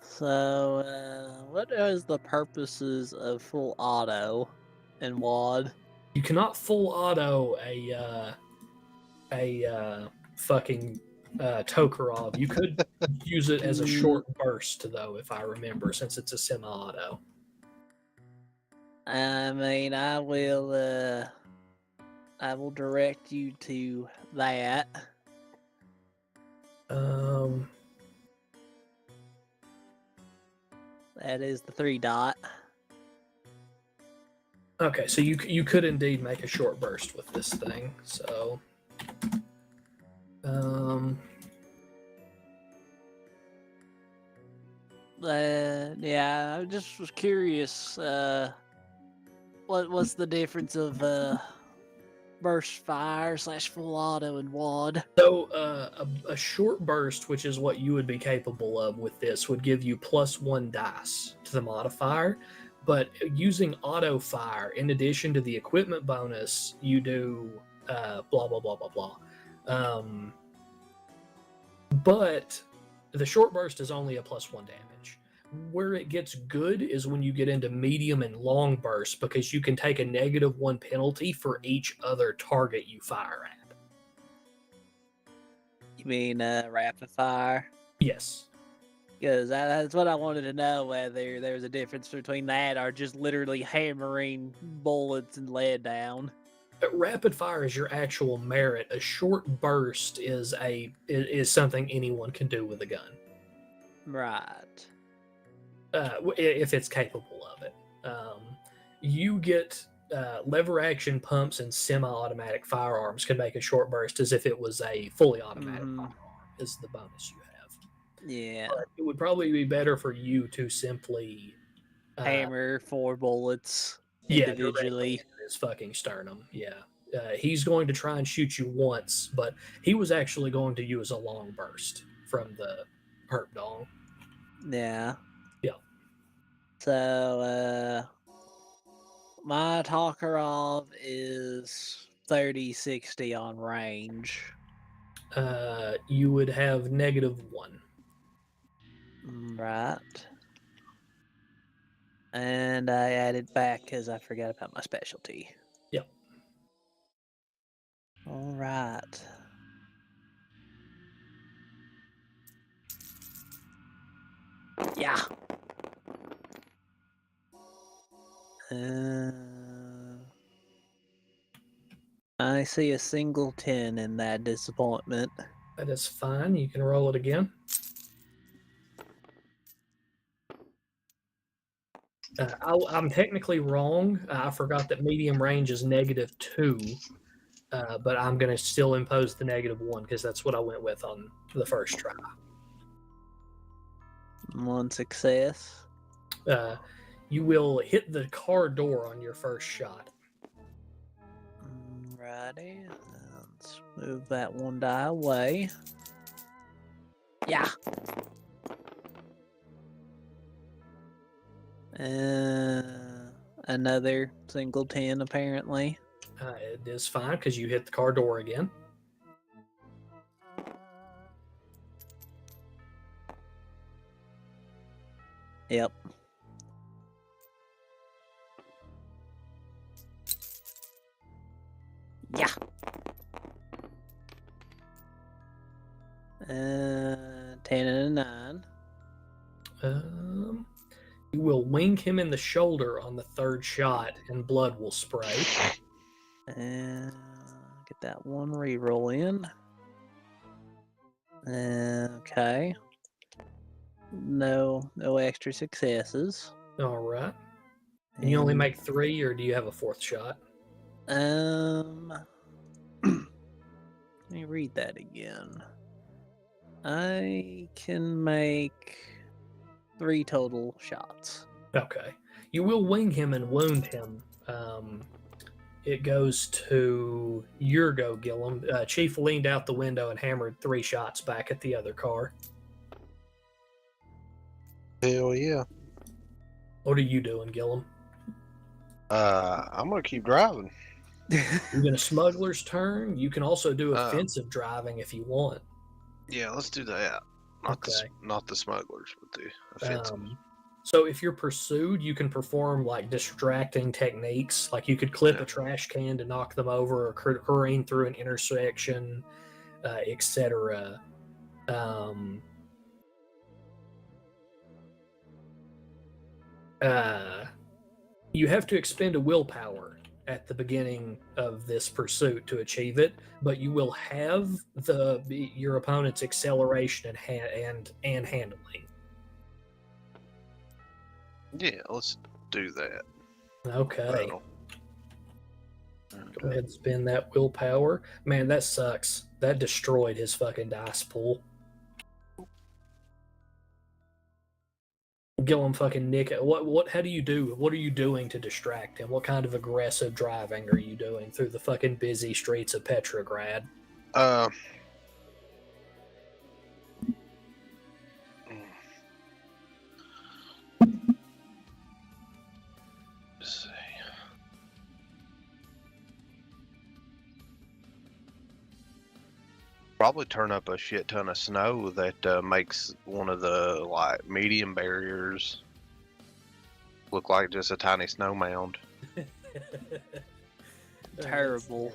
So, what is the purposes of full auto in WAD? You cannot full auto a fucking Tokarov. You could use it as a short burst, though, if I remember, since it's a semi-auto. I mean, I will direct you to that. That is the 3 dot. Okay, so you could indeed make a short burst with this thing. So, yeah, I just was curious. What's the difference of burst fire / full auto and WAD? So a short burst, which is what you would be capable of with this, would give you +1 dice to the modifier. But using auto fire, in addition to the equipment bonus, you do blah blah blah blah blah. But the short burst is only a +1 damage. Where it gets good is when you get into medium and long bursts, because you can take a -1 penalty for each other target you fire at. You mean rapid fire? Yes. Because that's what I wanted to know, whether there's a difference between that or just literally hammering bullets and lead down. Rapid fire is your actual merit. A short burst is something anyone can do with a gun. Right. If it's capable of it. You get lever action pumps and semi-automatic firearms can make a short burst as if it was a fully automatic firearm, is the bonus you have. Yeah. But it would probably be better for you to simply hammer 4 bullets individually into his fucking sternum. Yeah. He's going to try and shoot you once, but he was actually going to use a long burst from the hurt dong. Yeah. Yeah. So, my Tokarov is 30-60 on range. You would have -1. Right. And I added back because I forgot about my specialty. Yep. All right. Yeah. I see a single 10 in that disappointment. That is fine. You can roll it again. I'm technically wrong. I forgot that medium range is -2, but I'm going to still impose the -1 because that's what I went with on the first try. 1 success. You will hit the car door on your first shot. Righty. Let's move that one die away. Yeah. Another single 10, apparently. It is fine because you hit the car door again. Yep. Yeah. 10 and a 9. You will wing him in the shoulder on the third shot, and blood will spray. And get that one reroll in. Okay. No extra successes. All right. And you only make 3, or do you have a 4th shot? Let me read that again. I can make 3 total shots. Okay. You will wing him and wound him. It goes to your go, Gillum. Chief leaned out the window and hammered 3 shots back at the other car. Hell yeah. What are you doing, Gillum? I'm gonna keep driving. You're going to smuggler's turn. You can also do Um, offensive driving if you want. Yeah, let's do that. Not Okay. not the smugglers, but the offensive. So if you're pursued, you can perform like distracting techniques. Like you could clip a trash can to knock them over, or careen through an intersection, etc. You have to expend a willpower at the beginning of this pursuit to achieve it, but you will have your opponent's acceleration and handling. Yeah, let's do that. Okay. Battle. Go ahead and spend that willpower. Man, that sucks. That destroyed his fucking dice pool. Gillum fucking Nick. How do you do? What are you doing to distract him? What kind of aggressive driving are you doing through the fucking busy streets of Petrograd? Let's see. Probably turn up a shit ton of snow that makes one of the like medium barriers look like just a tiny snow mound. Terrible.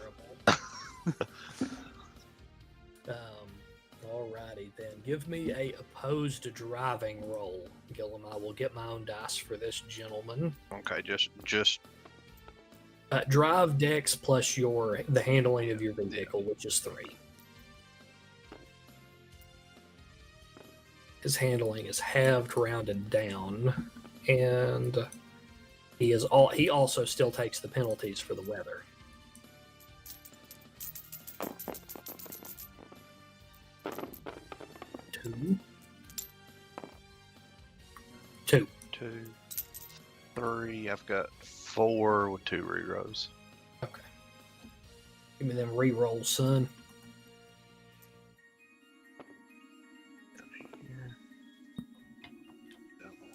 Alrighty then. Give me a opposed driving roll, Gillum. I will get my own dice for this gentleman. Okay, just Drive dex plus the handling of your vehicle, which is 3. His handling is halved, rounded down, and he also still takes the penalties for the weather. Two. 2, 3. I've got 4 with 2 rerolls. Okay. Give me them re-rolls, son.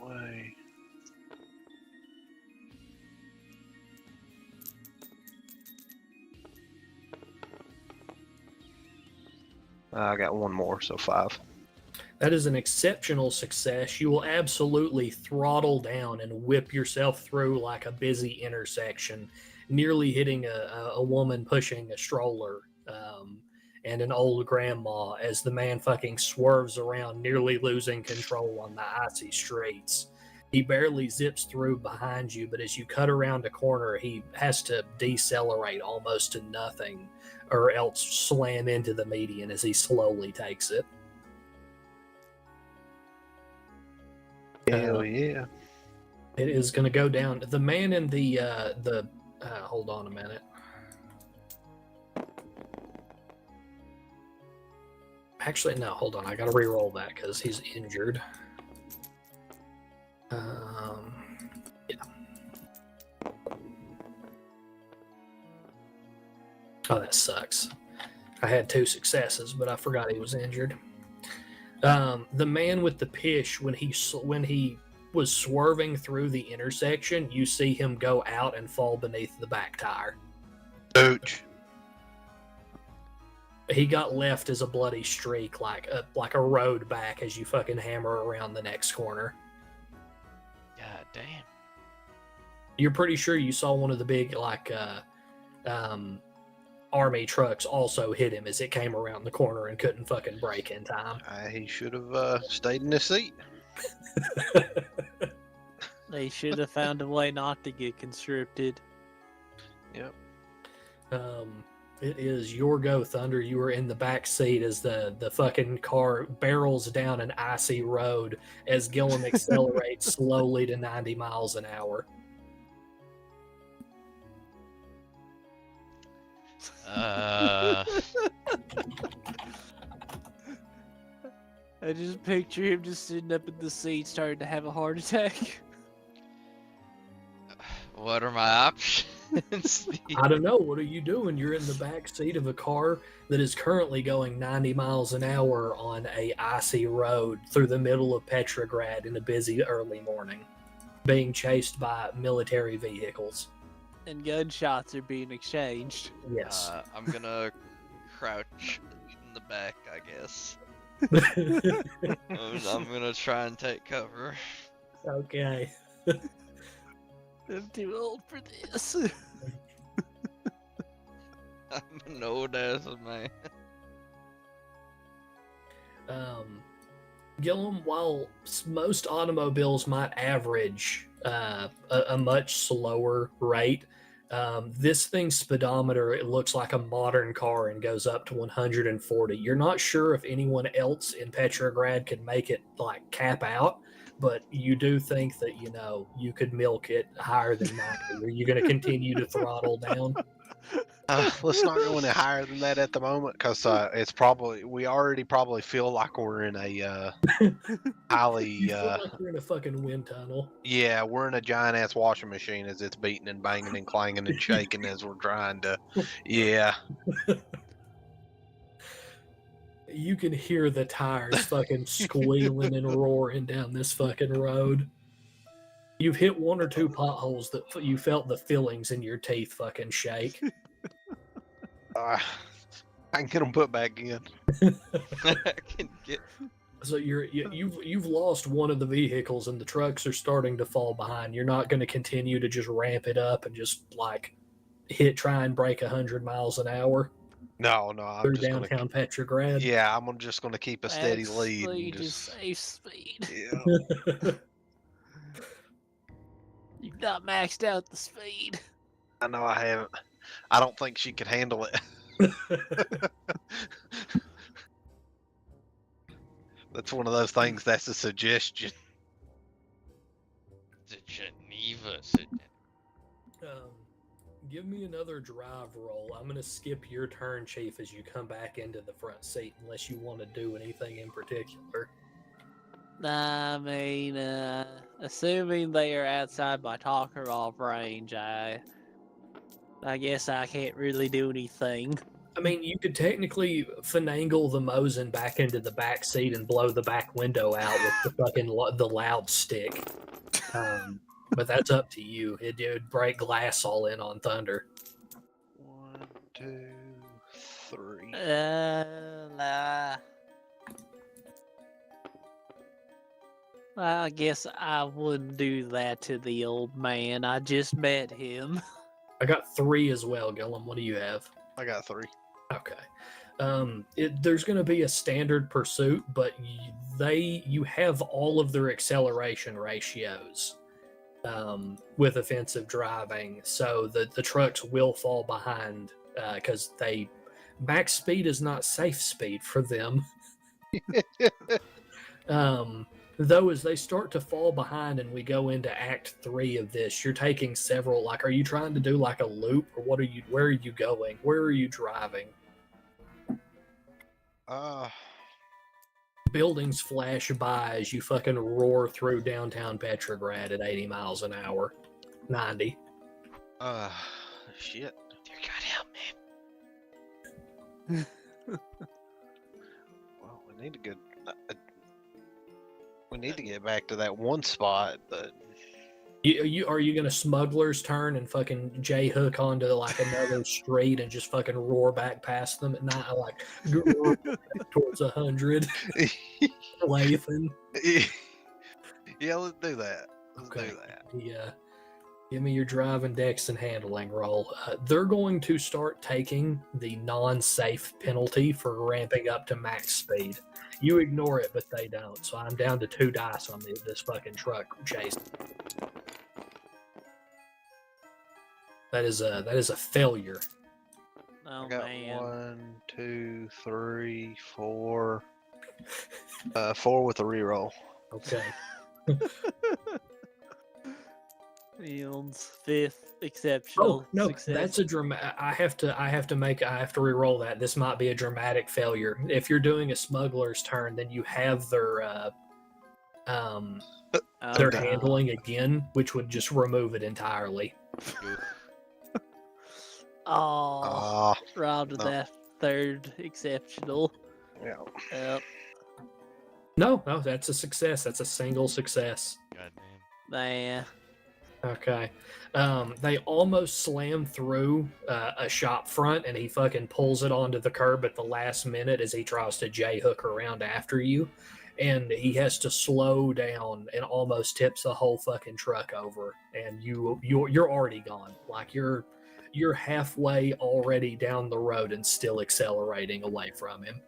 Way. I got 1 more, so 5. That is an exceptional success. You will absolutely throttle down and whip yourself through like a busy intersection, nearly hitting a woman pushing a stroller and an old grandma as the man fucking swerves around, nearly losing control on the icy streets. He barely zips through behind you, but as you cut around a corner, he has to decelerate almost to nothing or else slam into the median as he slowly takes it. Hell yeah. It is going to go down. The man in the hold on a minute. Actually, no, hold on. I got to re-roll that because he's injured. Yeah. Oh, that sucks. I had 2 successes, but I forgot he was injured. The man with the pish, when he was swerving through the intersection, you see him go out and fall beneath the back tire. Ouch. He got left as a bloody streak, like a road back as you fucking hammer around the next corner. God damn. You're pretty sure you saw one of the big army trucks also hit him as it came around the corner and couldn't fucking brake in time. He should have stayed in his seat. They should have found a way not to get conscripted. Yep. It is your go, Thunder. You are in the back seat as the fucking car barrels down an icy road as Gillum accelerates slowly to 90 miles an hour. I just picture him just sitting up in the seat starting to have a heart attack. What are my options? I don't know. What are you doing? You're in the back seat of a car that is currently going 90 miles an hour on a icy road through the middle of Petrograd in a busy early morning, being chased by military vehicles. And gunshots are being exchanged. Yes. I'm gonna crouch in the back, I guess. I'm gonna try and take cover. Okay. I'm too old for this. I'm an old ass man. Gillum, while most automobiles might average a much slower rate, this thing's speedometer, it looks like a modern car and goes up to 140. You're not sure if anyone else in Petrograd could make it like cap out, but you do think that, you know, you could milk it higher than 90. Are you going to continue to throttle down? Let's not go any higher than that at the moment, because it's probably we already probably feel like we're in a highly You feel like you're in a fucking wind tunnel. yeah, we're in a giant ass washing machine as it's beating and banging and clanging and shaking as we're trying to yeah. You can hear the tires fucking squealing and roaring down this fucking road. You've hit 1 or 2 potholes that you felt the fillings in your teeth fucking shake. I can get them put back in. I can get. So you've lost one of the vehicles and the trucks are starting to fall behind. You're not going to continue to just ramp it up and just like try and break 100 miles an hour No, I'm through just downtown gonna. Petrograd. Yeah, I'm just gonna keep a steady Fast lead. And speed is just, safe speed. yeah. You've not maxed out the speed. I know I haven't. I don't think she could handle it. That's one of those things. That's a suggestion. To Geneva. Give me another drive roll. I'm going to skip your turn, Chief, as you come back into the front seat, unless you want to do anything in particular. I mean, assuming they are outside my talker off range, I guess I can't really do anything. I mean, you could technically finagle the Mosin back into the back seat and blow the back window out with the fucking the loud stick. But that's up to you. It would break glass all in on Thunder. 1, 2, 3. Nah. I guess I wouldn't do that to the old man. I just met him. I got 3 as well, Gillum. What do you have? I got 3. Okay. There's going to be a standard pursuit, but you have all of their acceleration ratios with offensive driving, so the trucks will fall behind because max speed is not safe speed for them. Though as they start to fall behind and we go into Act 3 of this, you're taking several, like, are you trying to do like a loop, or where are you going? Where are you driving? Buildings flash by as you fucking roar through downtown Petrograd at 80 miles an hour. 90. Shit. Dear God, help me. Well, we need to get back to that one spot, but Are you gonna smuggler's turn and fucking J hook onto like another street and just fucking roar back past them at night, like roar towards 100, Lathan? yeah, let's do that. Let's Okay. do that. Yeah. Give me your driving, dex, and handling roll. They're going to start taking the non-safe penalty for ramping up to max speed. You ignore it, but they don't. So I'm down to 2 dice on this fucking truck chase. That is a failure. Oh I got man. 1, 2, 3, 4. 4 with a reroll. Okay. Fields 5th exceptional Oh no, success. that's a dramatic. I have to re-roll that. This might be a dramatic failure. If you're doing a smuggler's turn, then you have their Oh, no. handling again, which would just remove it entirely. Oh, Ah, robbed of no. that 3rd exceptional. yeah. Yep. No, that's a success. That's a single success. Goddamn. Man. Okay. They almost slam through a shop front, and he fucking pulls it onto the curb at the last minute as he tries to J-hook around after you. And he has to slow down and almost tips the whole fucking truck over. And you're already gone. Like you're halfway already down the road and still accelerating away from him.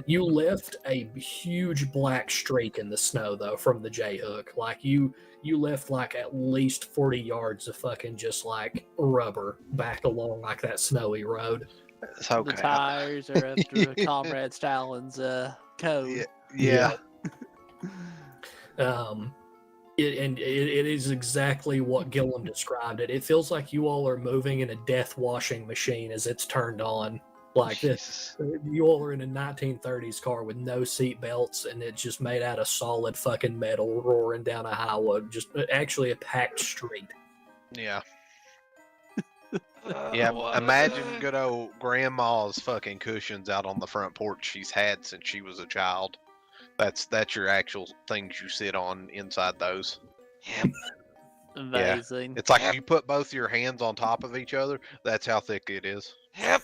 You left a huge black streak in the snow though from the J-hook. Like you left like at least 40 yards of fucking just like rubber back along like that snowy road. It's okay. The tires are up to Comrade Stalin's code. Yeah. It is exactly what Gillum described it. It feels like you all are moving in a death washing machine as it's turned on. Like this, you all are in a 1930s car with no seat belts, and it's just made out of solid fucking metal, roaring down a highway. Just actually a packed street. Yeah. Yeah, imagine good old grandma's fucking cushions out on the front porch she's had since she was a child. That's your actual things you sit on inside those. Yep. Amazing. It's like you put both your hands on top of each other. That's how thick it is. Yep.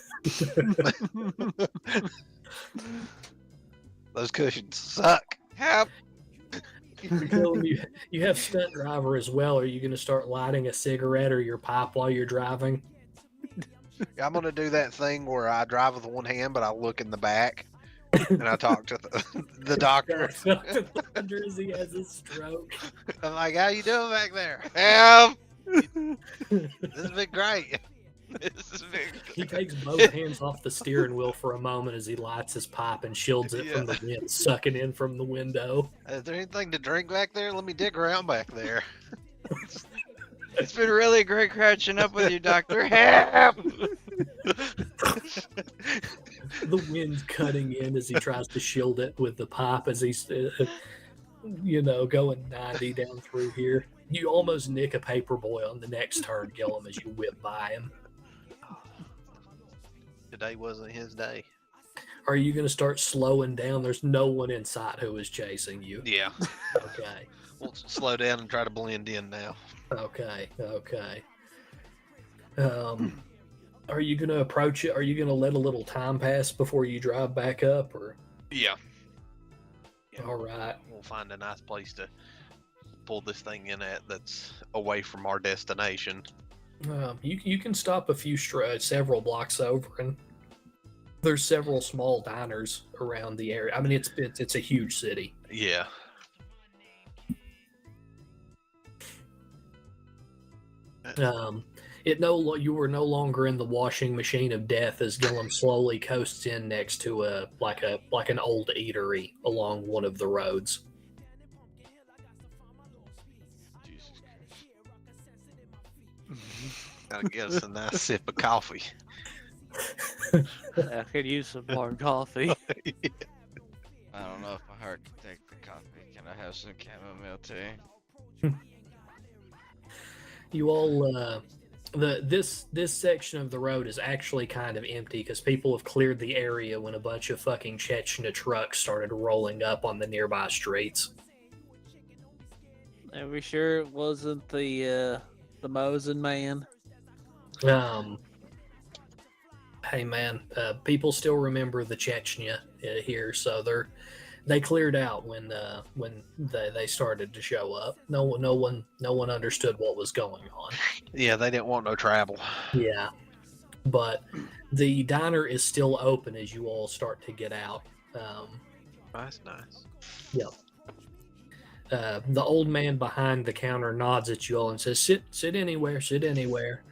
Those cushions suck. Yep. You have stunt driver as well. Are you going to start lighting a cigarette or your pipe while you're driving? I'm gonna do that thing where I drive with one hand, but I look in the back and I talk to the doctor. As he has a stroke. I'm like, "How you doing back there?" Yep. This has been great. This is big. He takes both hands off the steering wheel for a moment as he lights his pipe and shields it from the wind, sucking in from the window. Is there anything to drink back there? Let me dig around back there. It's been really great catching up with you, Doctor. Help! The wind's cutting in as he tries to shield it with the pipe as he's, going 90 down through here. You almost nick a paper boy on the next turn, Gillum, as you whip by him. Today wasn't his day. Are you going to start slowing down? There's no one in sight who is chasing you. Yeah. Okay. We'll slow down and try to blend in now. Okay. Are you going to approach it? Are you going to let a little time pass before you drive back up? Or Yeah. all right. We'll find a nice place to pull this thing in at that's away from our destination. You can stop a few several blocks over, and there's several small diners around the area. I mean, it's a huge city. Yeah. You were no longer in the washing machine of death as Gillum slowly coasts in next to an old eatery along one of the roads. Jesus Christ. Gotta get us a nice sip of coffee. I could use some more coffee. I don't know if my heart can take the coffee. Can I have some chamomile tea? You all This section of the road is actually kind of empty because people have cleared the area when a bunch of fucking Chechnya trucks started rolling up on the nearby streets. Are we sure it wasn't the Mosin man? Hey man, people still remember the Chechnya here, so they cleared out when they started to show up. No one understood what was going on. Yeah, they didn't want no travel. Yeah, but the diner is still open as you all start to get out. That's nice. Yep. The old man behind the counter nods at you all and says, "Sit anywhere, sit anywhere."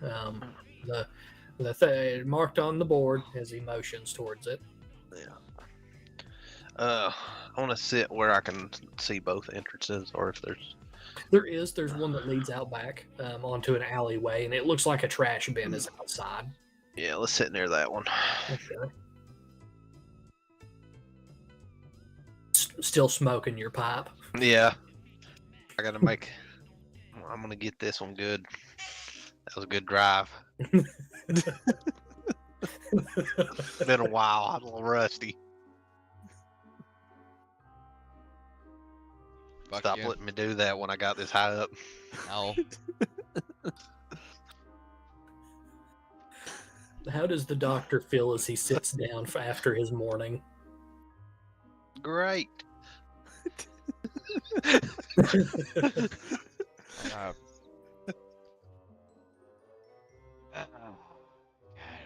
The marked on the board as he motions towards it. Yeah. I want to sit where I can see both entrances, or if There's one that leads out back onto an alleyway, and it looks like a trash bin is outside. Yeah, let's sit near that one. Okay. Still smoking your pipe. Yeah. I gotta make. I'm gonna get this one good. That was a good drive. Been a while. I'm a little rusty. Fuck Stop you. letting me do that when I got this high up. No. How does the doctor feel as he sits down after his morning? Great. God, I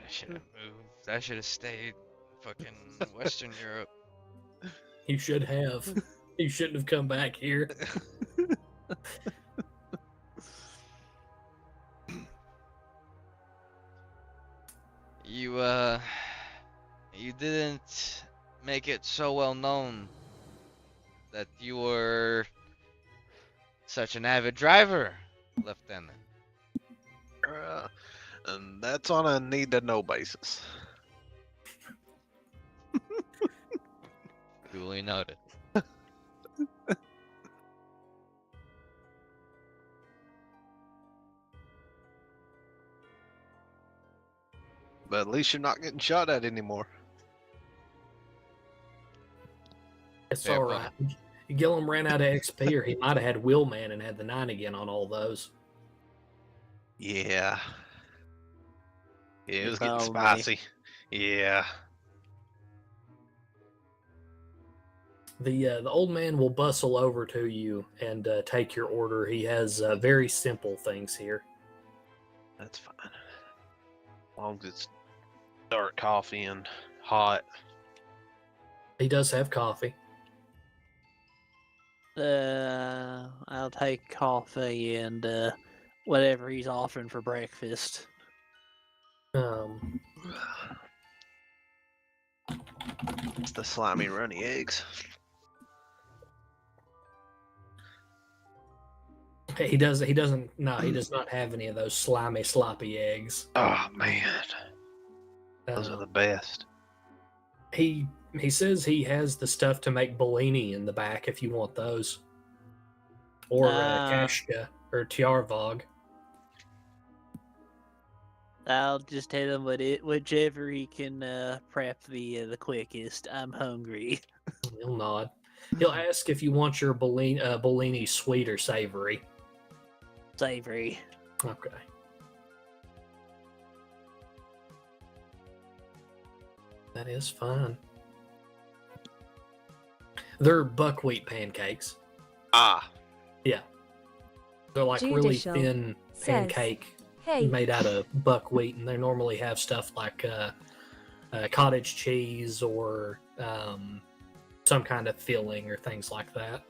should have moved. I should have stayed fucking Western Europe. You should have. You shouldn't have come back here. You didn't make it so well known that you were such an avid driver, Lieutenant. And that's on a need to know basis. Duly noted. But at least you're not getting shot at anymore. It's Fair all right. Gillum ran out of XP, or he might have had Wheelman and had the 9 again on all those. Yeah. Yeah, it was getting Probably. spicy. Yeah. The old man will bustle over to you and take your order. He has very simple things here. That's fine. As long as it's dark coffee and hot. He does have coffee. I'll take coffee and whatever he's offering for breakfast. It's the slimy runny eggs. He doesn't have any of those slimy, sloppy eggs. Oh man. Those are the best. He says he has the stuff to make Bellini in the back if you want those. Or Kashka or Tiarvog. I'll just tell him whichever he can prep the quickest. I'm hungry. He'll nod. He'll ask if you want your Bellini sweet or savory. Savory. Okay. That is fine. They're buckwheat pancakes. Ah. Yeah. They're like really Judicial thin says, pancake Hey, made out of buckwheat, and they normally have stuff like cottage cheese or some kind of filling or things like that.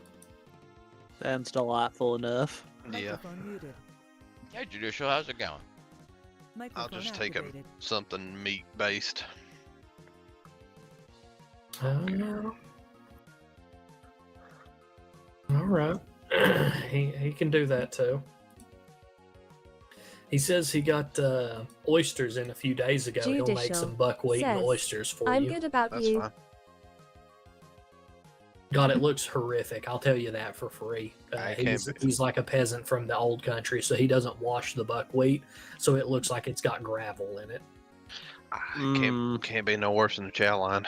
Sounds delightful enough. Yeah. Microphone muted. Hey, Judicial, how's it going? I'll Microphone just take activated. something meat based. All right. he can do that too. He says he got oysters in a few days ago. He'll make Judicial some buckwheat and says, oysters for I'm you. good about That's you. fine. God, it looks horrific. I'll tell you that for free. I can't He's like a peasant from the old country, so he doesn't wash the buckwheat, so it looks like it's got gravel in it. Can't be no worse than the chow line.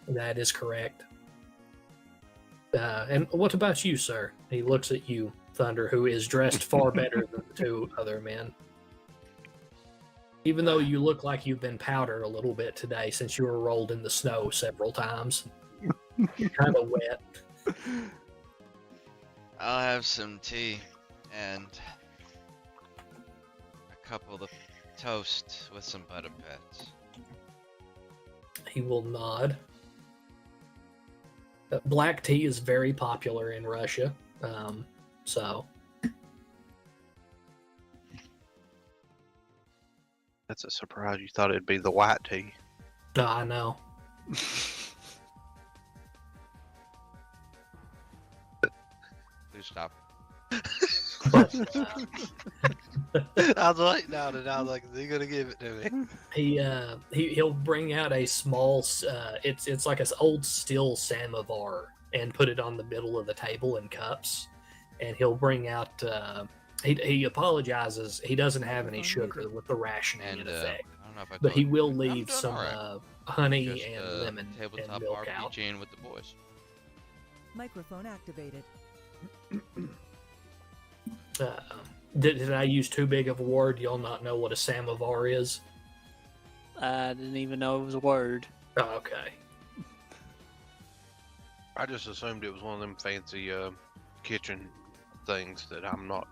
That is correct. And what about you, sir? He looks at you, Thunder, who is dressed far better than the two other men. Even though you look like you've been powdered a little bit today since you were rolled in the snow several times. Kind of wet. I'll have some tea and a couple of toast with some butter pats. He will nod. Black tea is very popular in Russia, so That's a surprise. You thought it'd be the white tea. I know. Please stop. But, I was waiting on it. I was like, is he gonna give it to me? he'll bring out a small. It's like an old steel samovar and put it on the middle of the table in cups, and he'll bring out. He apologizes. He doesn't have any sugar with the rationing in And effect, I don't know if I but he told you, will I'm leave doing some alright. honey Just, and lemon and tabletop milk out. RPGing with the boys. Microphone activated. Did I use too big of a word? Y'all not know what a samovar is? I didn't even know it was a word. Oh, okay. I just assumed it was one of them fancy kitchen things that I'm not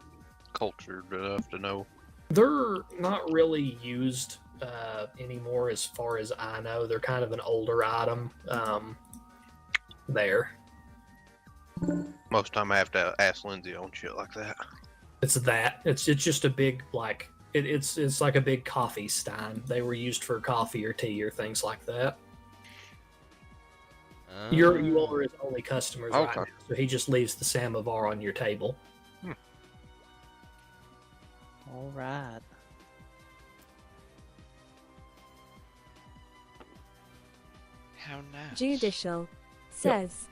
cultured enough to know. They're not really used anymore, as far as I know. They're kind of an older item. There. Most time I have to ask Lindsay on shit like that. It's that. It's just a big it's like a big coffee stein. They were used for coffee or tea or things like that. You all are his only customers right Okay. now, so he just leaves the samovar on your table. All right. How nice. Judicial says,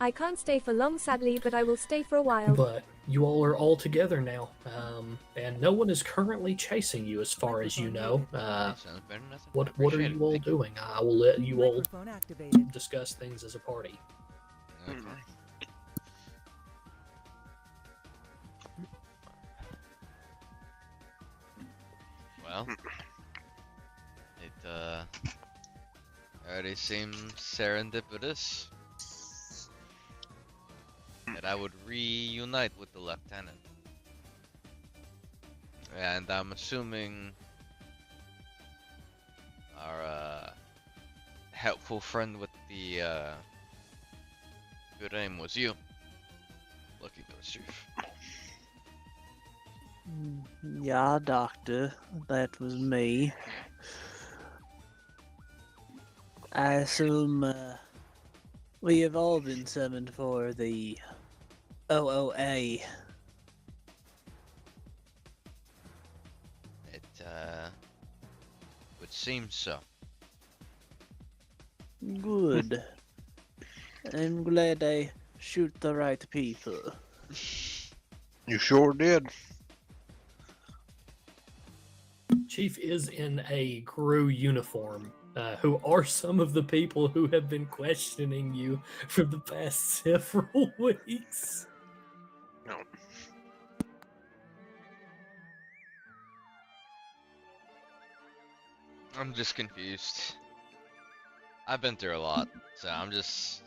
I can't stay for long, sadly, but I will stay for a while. But you all are all together now, and no one is currently chasing you, as far as you know. Sounds better than nothing. What are Appreciate it. you all Thank doing? I will let you all Microphone activated. discuss things as a party. Okay. Well, it already seems serendipitous that I would reunite with the lieutenant. And I'm assuming our helpful friend with the good aim was you. Lucky Ghost Chief. Yeah, doctor, that was me. I assume we have all been summoned for the OOA. It would seem so. Good. I'm glad I shoot the right people. You sure did. Chief is in a GRU uniform, who are some of the people who have been questioning you for the past several weeks. No. I'm just confused. I've been through a lot, so I'm just.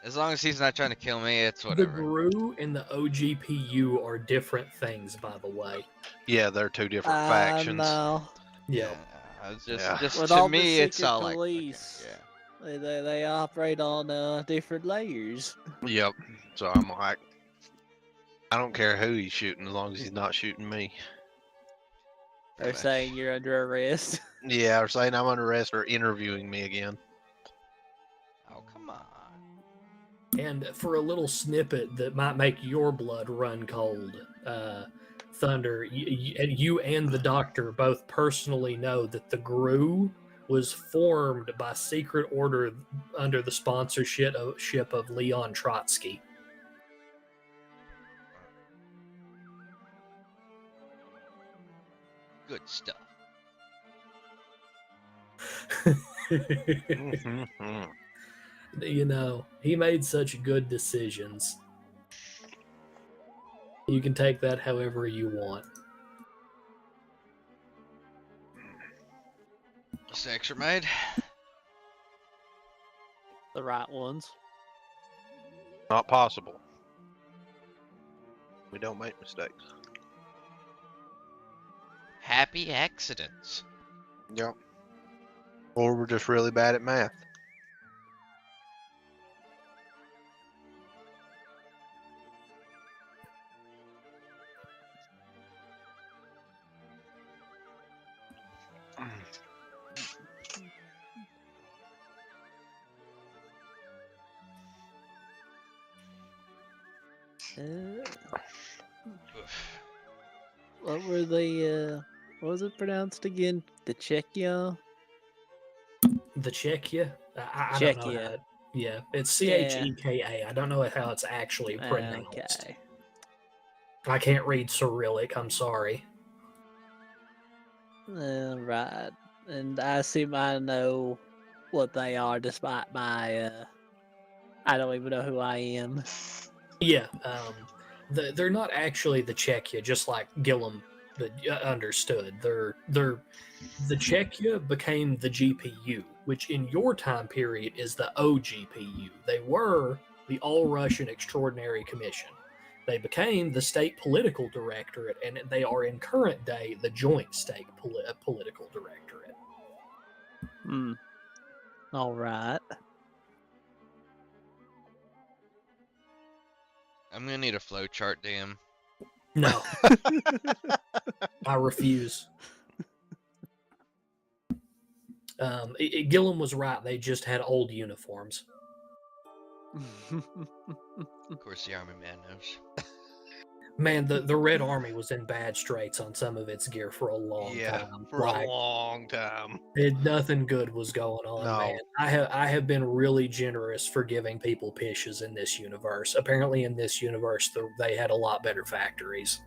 As long as he's not trying to kill me, it's The whatever. GRU and the OGPU are different things, by the way. Yeah, they're two different factions. No. Yeah. Just With to all me, the it's secret all like. police. Yeah. They operate on different layers. Yep. So I'm like, I don't care who he's shooting as long as he's not shooting me. They're saying you're under arrest. Yeah, or saying I'm under arrest or interviewing me again. Oh, come on. And for a little snippet that might make your blood run cold, Thunder, you and the doctor both personally know that the GRU was formed by secret order under the sponsorship of Leon Trotsky. Good stuff. Mhm. You know, he made such good decisions. You can take that however you want. Mistakes are made. The right ones. Not possible. We don't make mistakes. Happy accidents. Yep. Or we're just really bad at math. Oof. What were the what was it pronounced again? The Czechia? The Czechia? I don't know Czechia. how it, yeah, it's Yeah. Cheka. I don't know how it's actually pronounced. Okay. I can't read Cyrillic, I'm sorry. Right. And I assume I know what they are despite my I don't even know who I am. Yeah, they're not actually the Czechia, just like Gillum understood. The Czechia became the GPU, which in your time period is the OGPU. They were the All Russian Extraordinary Commission. They became the State Political Directorate, and they are in current day the Joint State Political Directorate. Hmm. All right. I'm gonna need a flowchart, damn. No, I refuse. Gillum was right. They just had old uniforms. Of course, the army man knows. Man, the Red Army was in bad straits on some of its gear for a long time. For a long time. Nothing good was going on, No. man. I have been really generous for giving people pishes in this universe. Apparently, in this universe, they had a lot better factories.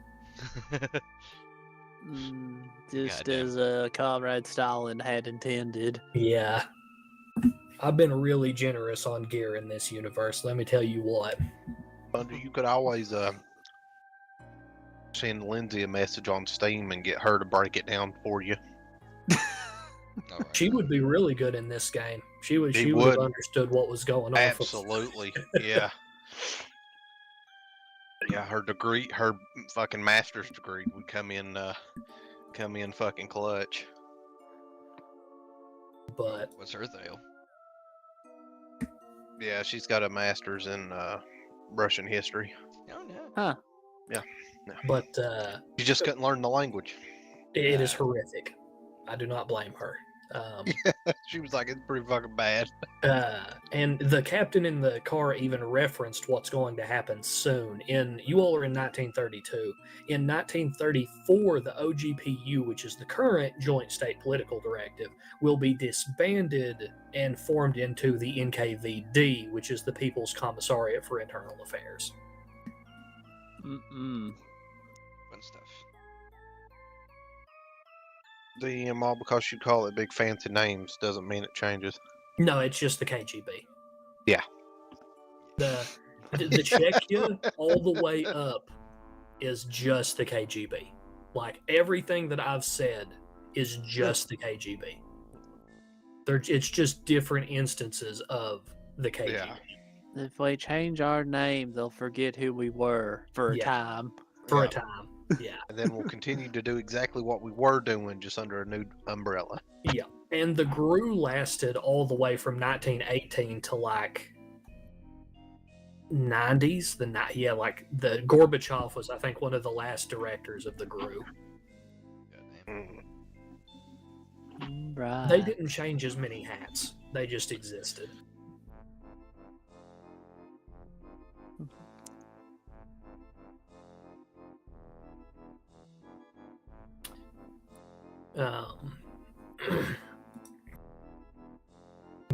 Just Goddamn. as Comrade Stalin had intended. Yeah. I've been really generous on gear in this universe, let me tell you what. Thunder, you could always send Lindsay a message on Steam and get her to break it down for you. All right. She would be really good in this game. She would have would. understood what was going on. Absolutely. Yeah. Yeah, her degree, her fucking master's degree would come in fucking clutch. But What's her deal? Yeah, she's got a master's in Russian history. Oh no. Huh. but She just couldn't learn the language. it is horrific. I do not blame her. She was like, it's pretty fucking bad. And the captain in the car even referenced what's going to happen soon. You all are in 1932. In 1934, the OGPU, which is the current Joint State Political Directive, will be disbanded and formed into the NKVD, which is the People's Commissariat for Internal Affairs. Mm-mm. Fun stuff. All because you call it big fancy names doesn't mean it changes. No, it's just the KGB. Yeah. The Czechia all the way up is just the KGB. Like everything that I've said is just the KGB. It's just different instances of the KGB. Yeah. If we change our name, they'll forget who we were for a Yeah. time. For a time. Yeah. And then we'll continue to do exactly what we were doing, just under a new umbrella. Yeah. And the GRU lasted all the way from 1918 to like 90s. Like the Gorbachev was, I think, one of the last directors of the GRU. Goddamn. Right. They didn't change as many hats. They just existed.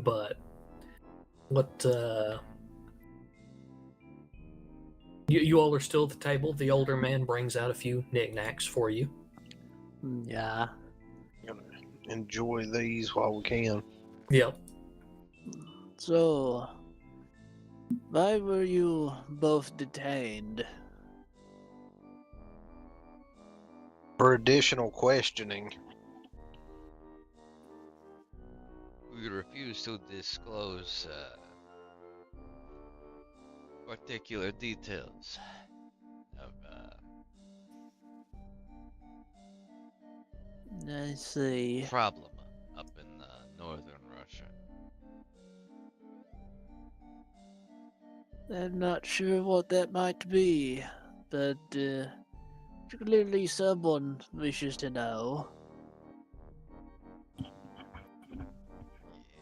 but what you all are still at the table. The older man brings out a few knickknacks for you. Yeah. Enjoy these while we can. Yep. So, why were you both detained? For additional questioning. We refuse to disclose particular details of I see. problem up in northern Russia. I'm not sure what that might be, but clearly someone wishes to know.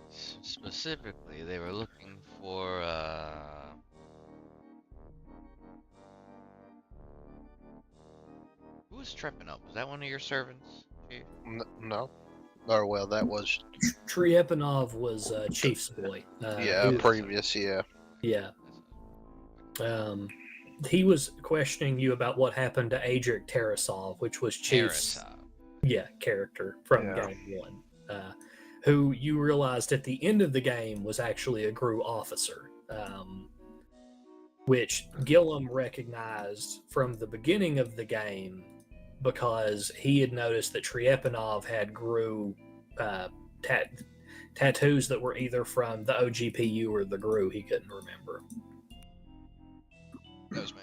Yes. Specifically, they were looking for who was tripping up? Was that one of your servants, Chief? No. Or, well, that was... Triepanov was Chief's boy. yeah, previous, yeah. Yeah. He was questioning you about what happened to Adric Tarasov, which was Chief's character from Game 1, who you realized at the end of the game was actually a GRU officer, which Gillum recognized from the beginning of the game because he had noticed that Triepanov had GRU tattoos that were either from the OGPU or the GRU. He couldn't remember. That was me.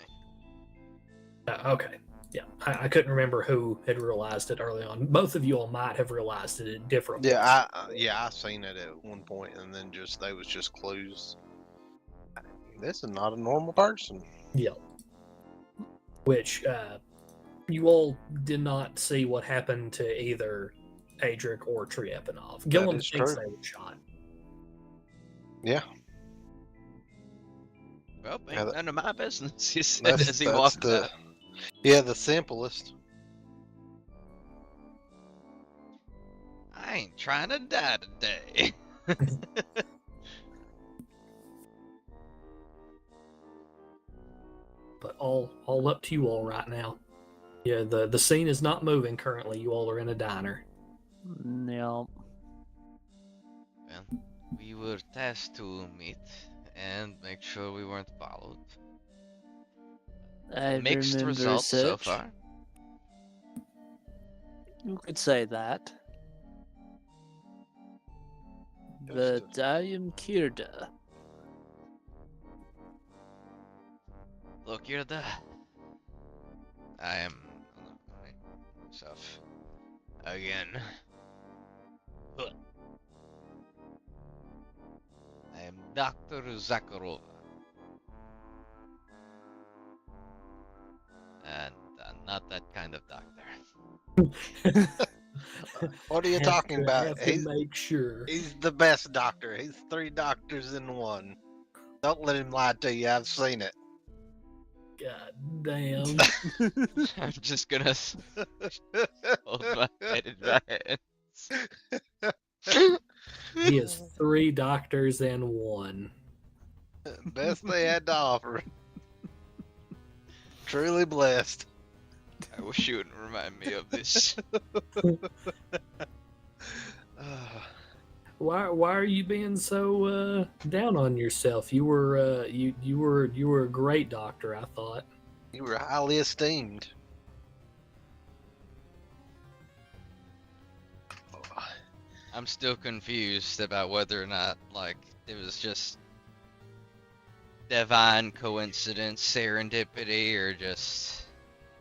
Okay. Yeah. I couldn't remember who had realized it early on. Both of you all might have realized it at different points. I seen it at one point, and then they was just clues. This is not a normal person. Yeah. Which you all did not see what happened to either Adric or Triepanov. Gillum is thinks true. they were shot. Yeah. Well, Yeah, ain't none of my business, he said as he walked out. Yeah, the simplest. I ain't trying to die today. But all up to you all right now. Yeah, the scene is not moving currently. You all are in a diner. No. Well, we were tasked to meet and make sure we weren't followed. I Mixed remember results so such. far. You could say that. But I am Kirda. Look, you're the. I am. Myself. Again. I am Dr. Zakharova. And not that kind of doctor. What are you talking about? Have to make sure. He's the best doctor. He's 3 doctors in one. Don't let him lie to you. I've seen it. God damn. I'm just gonna hold my head in my hands. He has 3 doctors and 1. Best they had to offer. Truly blessed. I wish you wouldn't remind me of this. Why are you being so down on yourself? You were you were a great doctor, I thought. You were highly esteemed. I'm still confused about whether or not, like, it was just divine coincidence, serendipity, or just...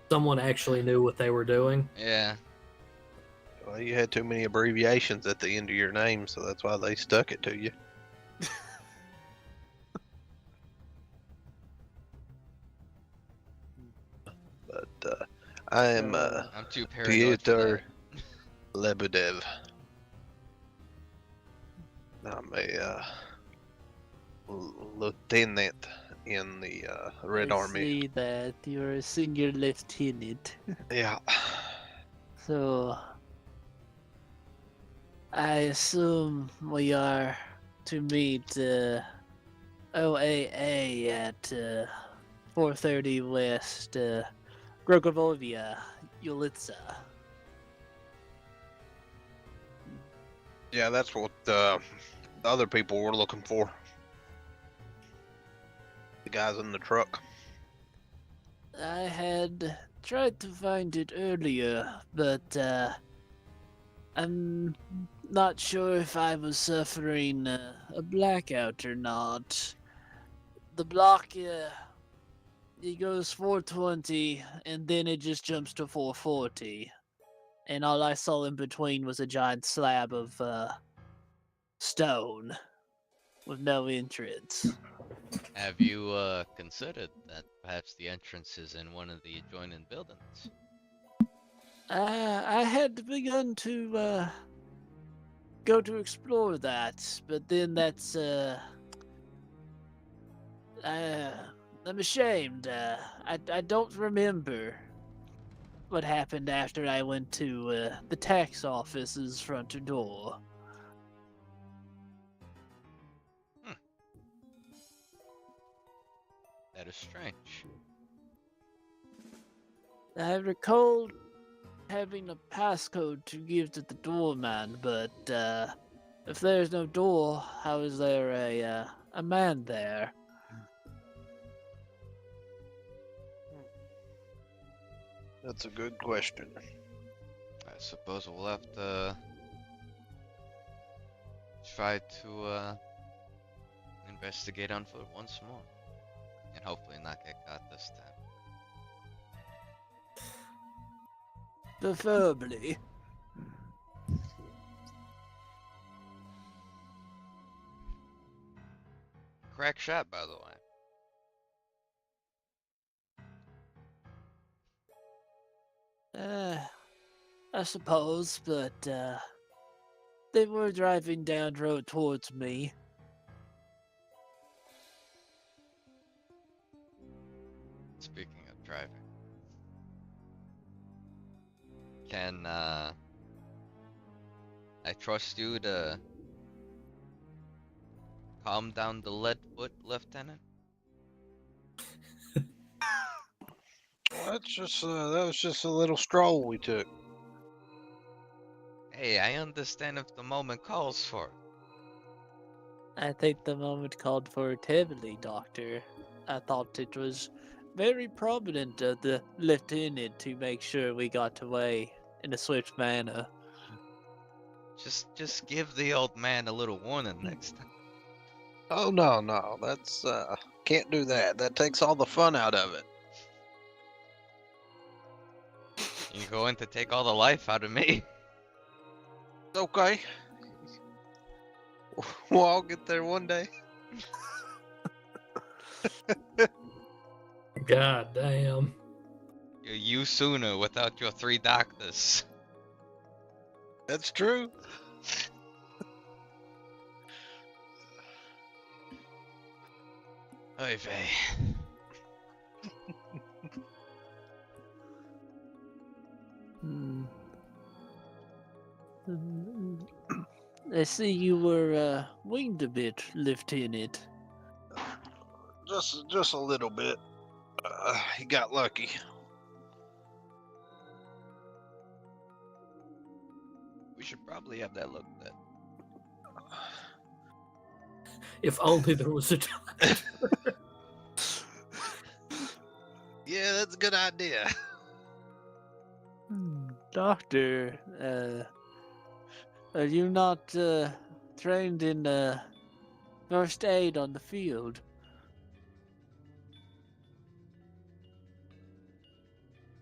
Someone actually knew what they were doing. Yeah. Well, you had too many abbreviations at the end of your name, so that's why they stuck it to you. But I am I'm too paranoid for Pyotr that. Lebedev. I'm a lieutenant in the Red I Army. see that you're a senior lieutenant. Yeah. So, I assume we are to meet OAA at 4:30 West Grogovovia, Ulitsa. Yeah, that's what the other people were looking for. The guys in the truck. I had tried to find it earlier, but I'm not sure if I was suffering a blackout or not. The block, it goes 420, and then it just jumps to 440. And all I saw in between was a giant slab of stone with no entrance. Have you considered that perhaps the entrance is in one of the adjoining buildings? I had begun to go to explore that, but then that's I'm ashamed. I don't remember what happened after I went to the tax office's front door. That is strange. I recall having a passcode to give to the doorman, but if there's no door, how is there a man there? That's a good question. I suppose we'll have to try to investigate on foot once more. And hopefully not get caught this time. Preferably. Crack shot, by the way. I suppose, but they were driving down road towards me. Speaking of driving, can I trust you to calm down the lead foot, Lieutenant? That's just that was just a little stroll we took. Hey, I understand if the moment calls for it. I think the moment called for it heavily, Doctor. I thought it was very prominent of the lieutenant to make sure we got away in a swift manner. Just give the old man a little warning next time. Oh no, that's can't do that. That takes all the fun out of it. You're going to take all the life out of me. Okay. We'll all get there one day. God damn. You sooner without your 3 doctors. That's true. Oy vey. I see you were winged a bit, Lieutenant. Just a little bit. He got lucky. We should probably have that looked at. If only there was a Yeah, that's a good idea. Doctor, are you not trained in first aid on the field?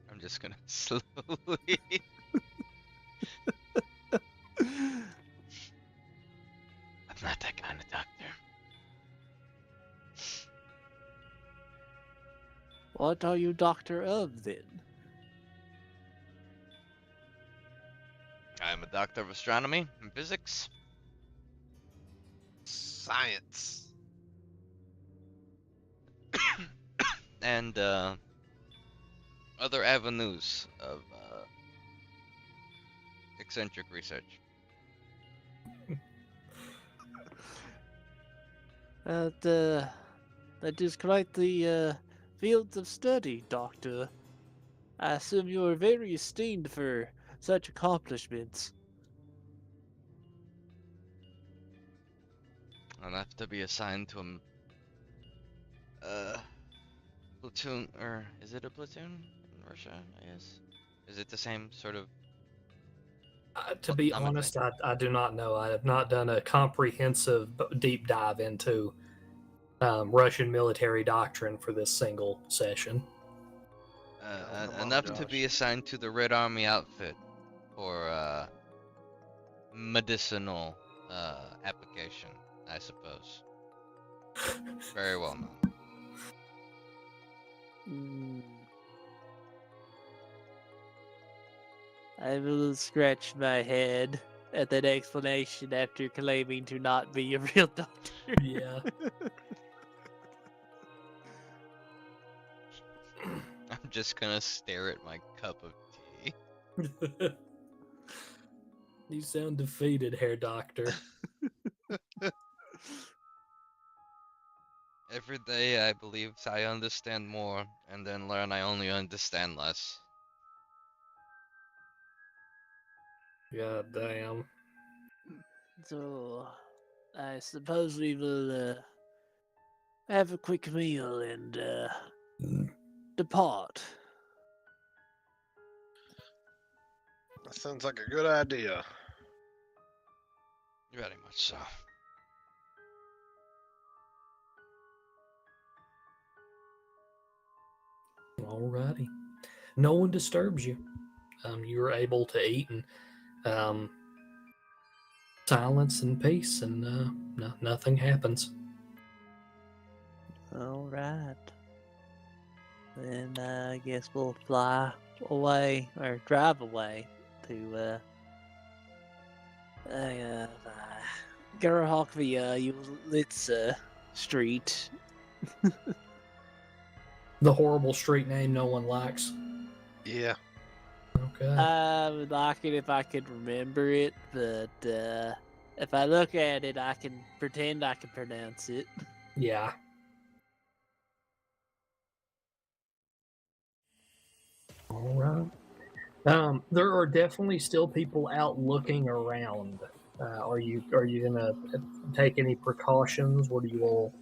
I'm just gonna slowly. I'm not that kind of doctor. What are you doctor of, then? I'm a doctor of astronomy and physics. Science. And other avenues of eccentric research. That is quite the fields of study, Doctor. I assume you are very esteemed for such accomplishments. I'll have to be assigned to a platoon, or is it a platoon in Russia? I guess. Is it the same sort of? To be Automatically. honest, I do not know. I have not done a comprehensive deep dive into Russian military doctrine for this single session. Enough to be assigned to the Red Army outfit for medicinal application, I suppose. Very well known. I will scratch my head at that explanation after claiming to not be a real doctor. Yeah. I'm just gonna stare at my cup of tea. You sound defeated, Herr Doctor. Every day I believe I understand more, and then learn I only understand less. God damn. So, I suppose we will have a quick meal and depart. That sounds like a good idea. Very much so. Alrighty. No one disturbs you. You are able to eat in silence and peace, and nothing happens. All right. Then I guess we'll fly away or drive away to Garahokvia Ulitsa Street. The horrible street name no one likes. Yeah. Okay. I would like it if I could remember it, but if I look at it, I can pretend I can pronounce it. Yeah. All right. There are definitely still people out looking around. Are you gonna take any precautions? What do you all?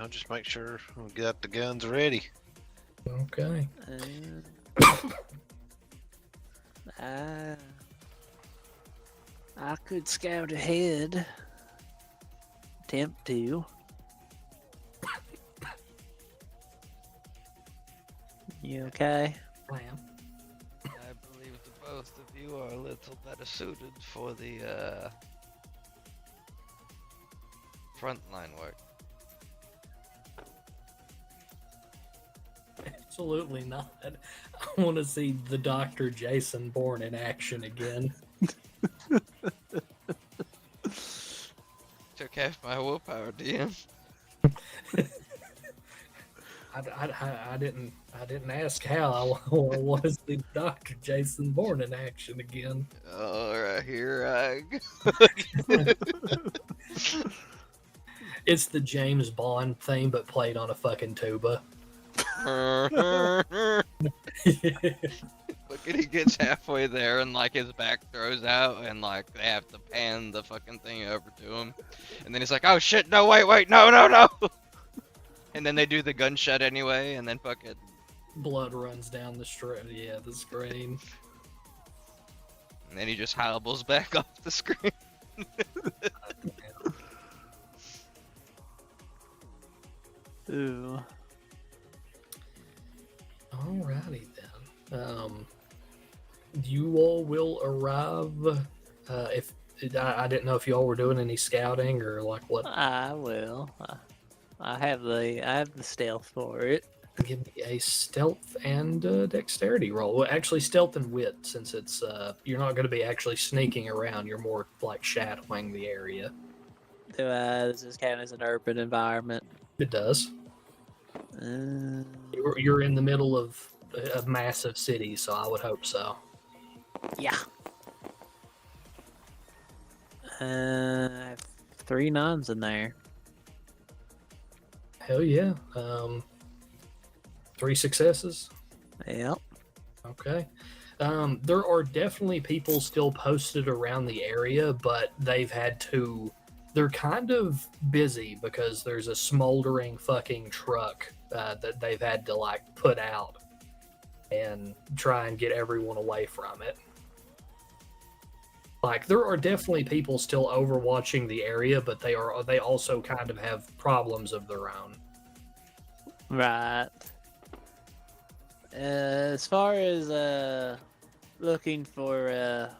I'll just make sure we got the guns ready. Okay. I could scout ahead. Attempt to. You okay? I am. I believe the both of you are a little better suited for the frontline work. Absolutely not. I want to see the Dr. Jason Bourne in action again. Took half my willpower, DM. I didn't ask how. I want to see Dr. Jason Bourne in action again. Alright, here I go. It's the James Bond theme, but played on a fucking tuba. Look at he gets halfway there and like his back throws out and like they have to pan the fucking thing over to him. And then he's like, oh shit, no, wait, no. And then they do the gunshot anyway and then fucking Blood runs down the the screen. And then he just hobbles back off the screen. Ooh. Alrighty then. You all will arrive. If I didn't know if you all were doing any scouting or like what. I will. I have the stealth for it. Give me a stealth and dexterity roll. Well, actually, stealth and wit, since it's you're not going to be actually sneaking around. You're more like shadowing the area. Does this count as an urban environment? It does. You're in the middle of a massive city, so I would hope so. Yeah. 3 9s in there. Hell yeah. 3 successes. Yep. Okay. There are definitely people still posted around the area, but they're kind of busy because there's a smoldering fucking truck that they've had to like put out and try and get everyone away from it. Like there are definitely people still overwatching the area, but they also kind of have problems of their own. Right. As far as looking for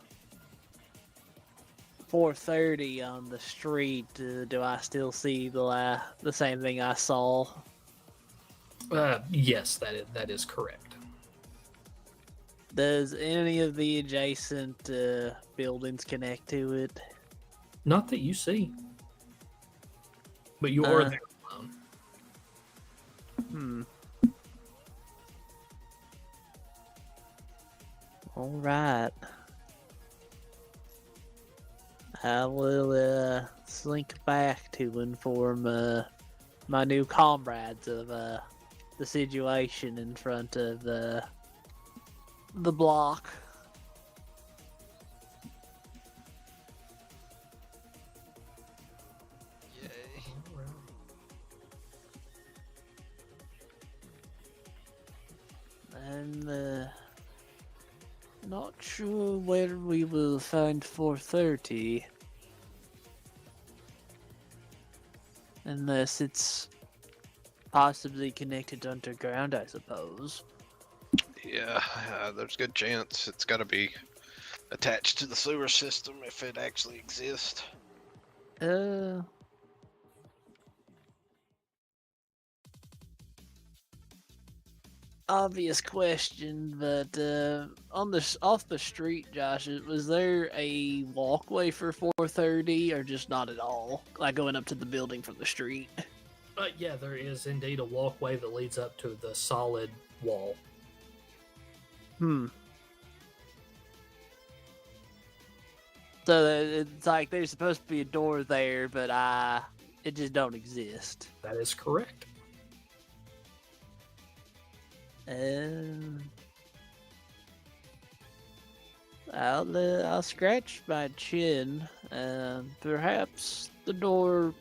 4:30 on the street, do I still see the same thing I saw? Yes, that is correct. Does any of the adjacent buildings connect to it? Not that you see, but you are there alone. All right. I will slink back to inform my new comrades of the situation in front of the block. Yay. I'm not sure where we will find 4:30. Unless it's possibly connected underground, I suppose. Yeah, there's a good chance it's got to be attached to the sewer system if it actually exists. Obvious question, but off the street, Josh, was there a walkway for 4:30, or just not at all? Like going up to the building from the street? Yeah, there is indeed a walkway that leads up to the solid wall. So it's like there's supposed to be a door there, but it just don't exist. That is correct. I'll scratch my chin. Perhaps the door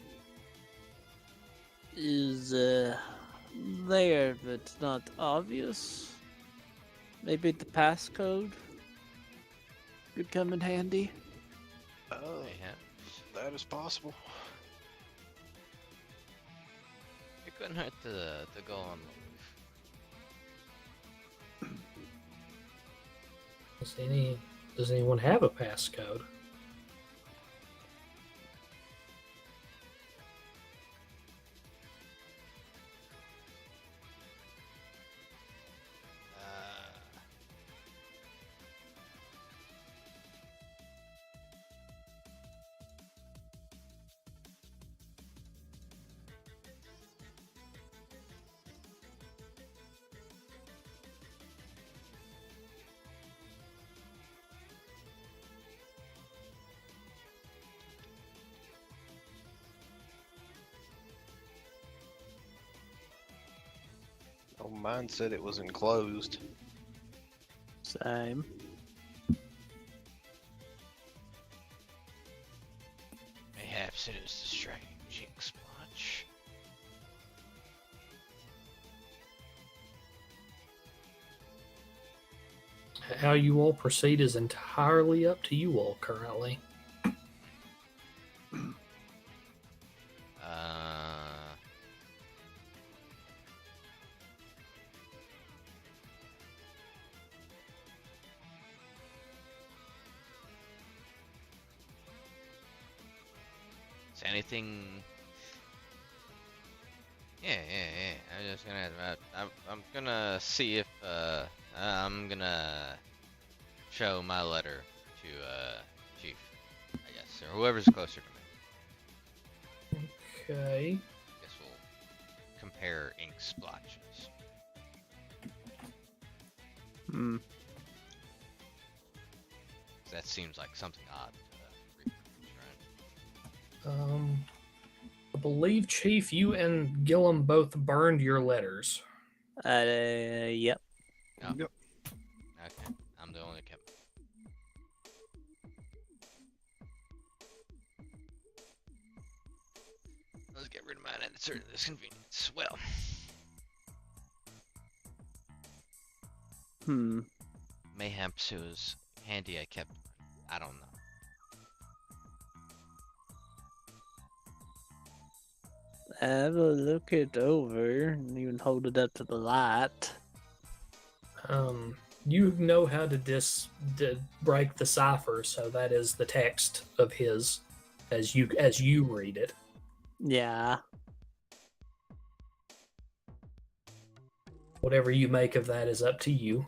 is there, but not obvious. Maybe the passcode could come in handy. Oh, Yeah. that is possible. It couldn't hurt to go on the roof. Does anyone have a passcode? Oh, mine said it was enclosed. Same. Mayhaps it is the strange ink splotch. How you all proceed is entirely up to you all currently. Is anything? Yeah. I'm just gonna. I'm gonna see if I'm gonna show my letter to Chief, I guess, or whoever's closer to me. Okay. I guess we'll compare ink splotches. Hmm. That seems like something odd. Right? I believe, Chief, you and Gillum both burned your letters. Yep. Oh. Yep. Okay, I'm the only kept. Let's get rid of mine at a certain inconvenience. Well, mayhaps it was handy I kept. I don't know. Have a look it over and even hold it up to the light. You know how to break the cipher, so that is the text of his as you read it. Yeah. Whatever you make of that is up to you.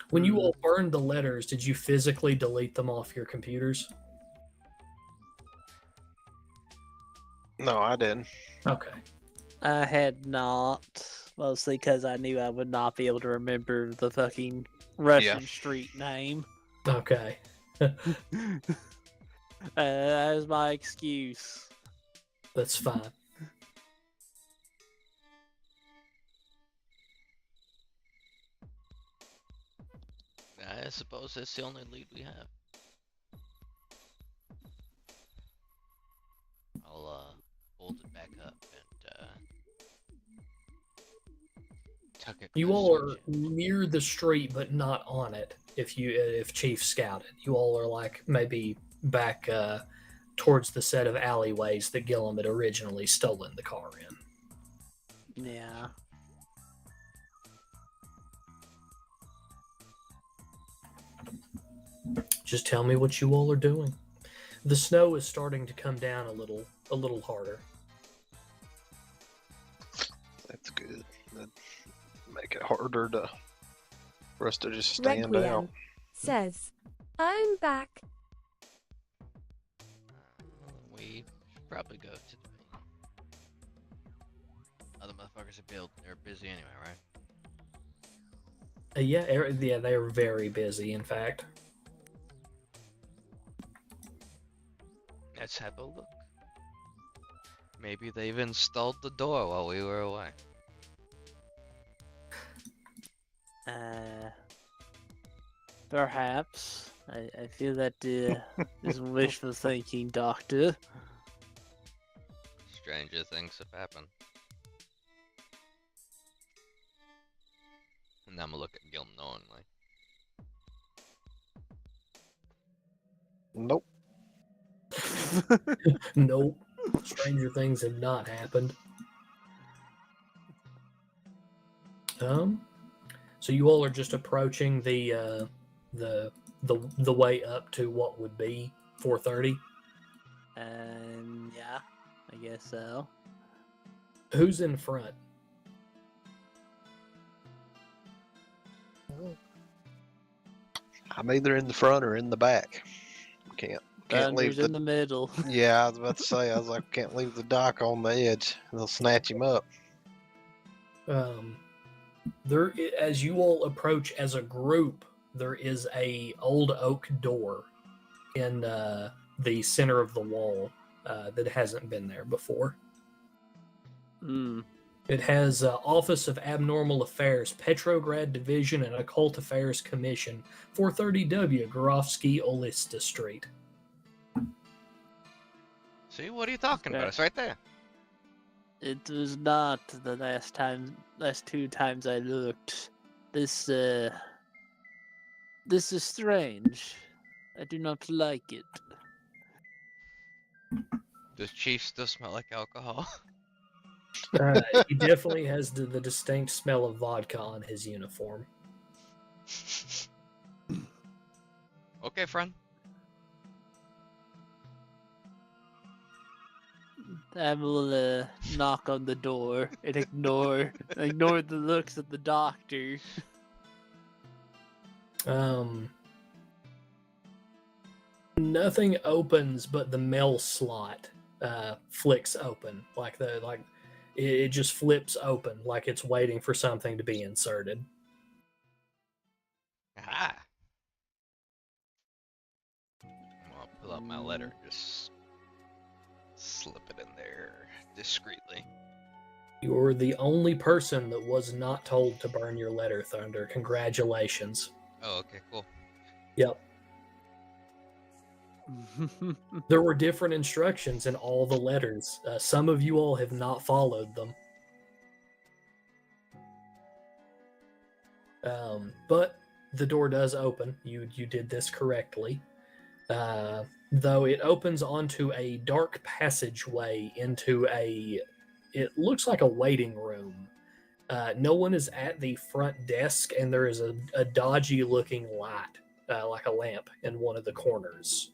When you all burned the letters, did you physically delete them off your computers? No, I didn't. Okay. I had not, mostly because I knew I would not be able to remember the fucking Russian street name. Okay. That was my excuse. That's fine. I suppose that's the only lead we have. I'll fold it back up and tuck it. You all are near the street, but not on it. If Chief scouted, you all are like maybe back towards the set of alleyways that Gillum had originally stolen the car in. Yeah. Just tell me what you all are doing. The snow is starting to come down a little harder. That's good. That'd make it harder for us to just stand out. Requiem says, I'm back. We should probably go to the other motherfuckers are built. They're busy anyway, right? Yeah, they are very busy. In fact, Let's have a look. Maybe they've installed the door while we were away. Perhaps. I feel that is wishful thinking, Doctor. Stranger things have happened. And I'm gonna look at Gil knowingly. Nope. nope. Stranger things have not happened. So you all are just approaching the way up to what would be 4:30. Yeah, I guess so. Who's in front? I'm either in the front or in the back. Can't leave Thunder's in the middle. Yeah, I was about to say. I was like, can't leave the doc on the edge. They'll snatch him up. There, as you all approach as a group, there is a old oak door in the center of the wall that hasn't been there before. It has Office of Abnormal Affairs, Petrograd Division and Occult Affairs Commission, 430W, Gorovsky Olista Street. See, what are you talking about? It's right there. It was not the last two times I looked. This is strange. I do not like it. Does Chief still smell like alcohol? He definitely has the distinct smell of vodka on his uniform. Okay, friend. I will knock on the door and ignore the looks of the doctor. Nothing opens but the mail slot flicks open, it just flips open, like it's waiting for something to be inserted. Ah. I'll pull out my letter, just slip it in there discreetly. You're the only person that was not told to burn your letter, Thunder. Congratulations. Oh, okay, cool. Yep. There were different instructions in all the letters. Some of you all have not followed them. But the door does open. You did this correctly. Though it opens onto a dark passageway into it looks like a waiting room. No one is at the front desk, and there is a dodgy looking light, like a lamp, in one of the corners.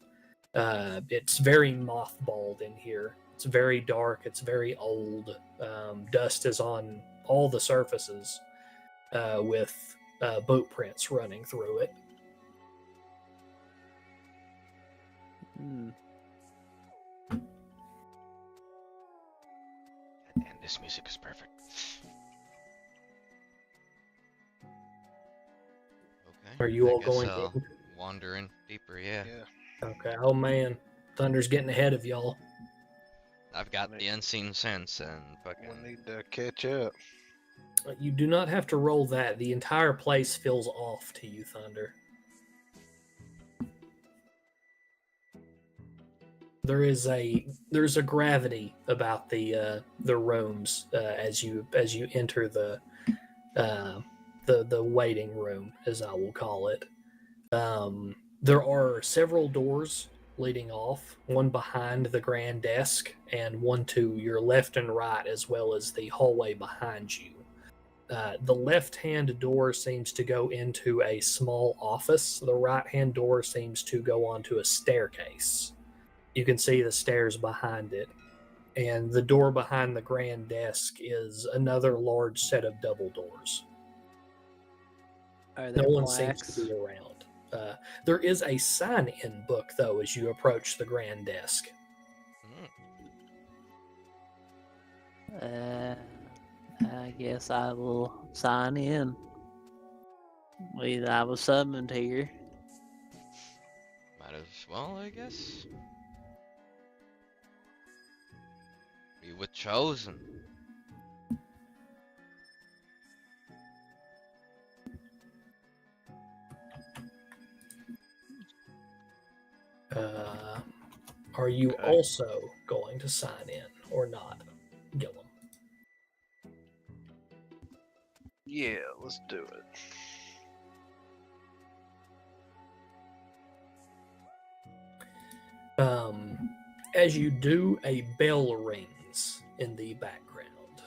It's very mothballed in here. It's very dark. It's very old. Dust is on all the surfaces, with boot prints running through it. And this music is perfect. Okay. Are you I all guess going I'll in? wander in deeper? Yeah. Okay. Oh man, Thunder's getting ahead of y'all. I've got the unseen sense and We fucking. need to catch up. You do not have to roll that. The entire place feels off to you, Thunder. There's a gravity about the rooms as you enter the waiting room, as I will call it. There are several doors leading off, one behind the grand desk and one to your left and right, as well as the hallway behind you. The left-hand door seems to go into a small office. The right-hand door seems to go onto a staircase. You can see the stairs behind it. And the door behind the grand desk is another large set of double doors. Are there No one seems plaques? to be around. There is a sign-in book, though, as you approach the grand desk. I guess I will sign in. I was summoned here. Might as well, I guess. We were chosen. Are you Okay. also going to sign in or not, Gillum? Yeah, let's do it. As you do, a bell rings in the background,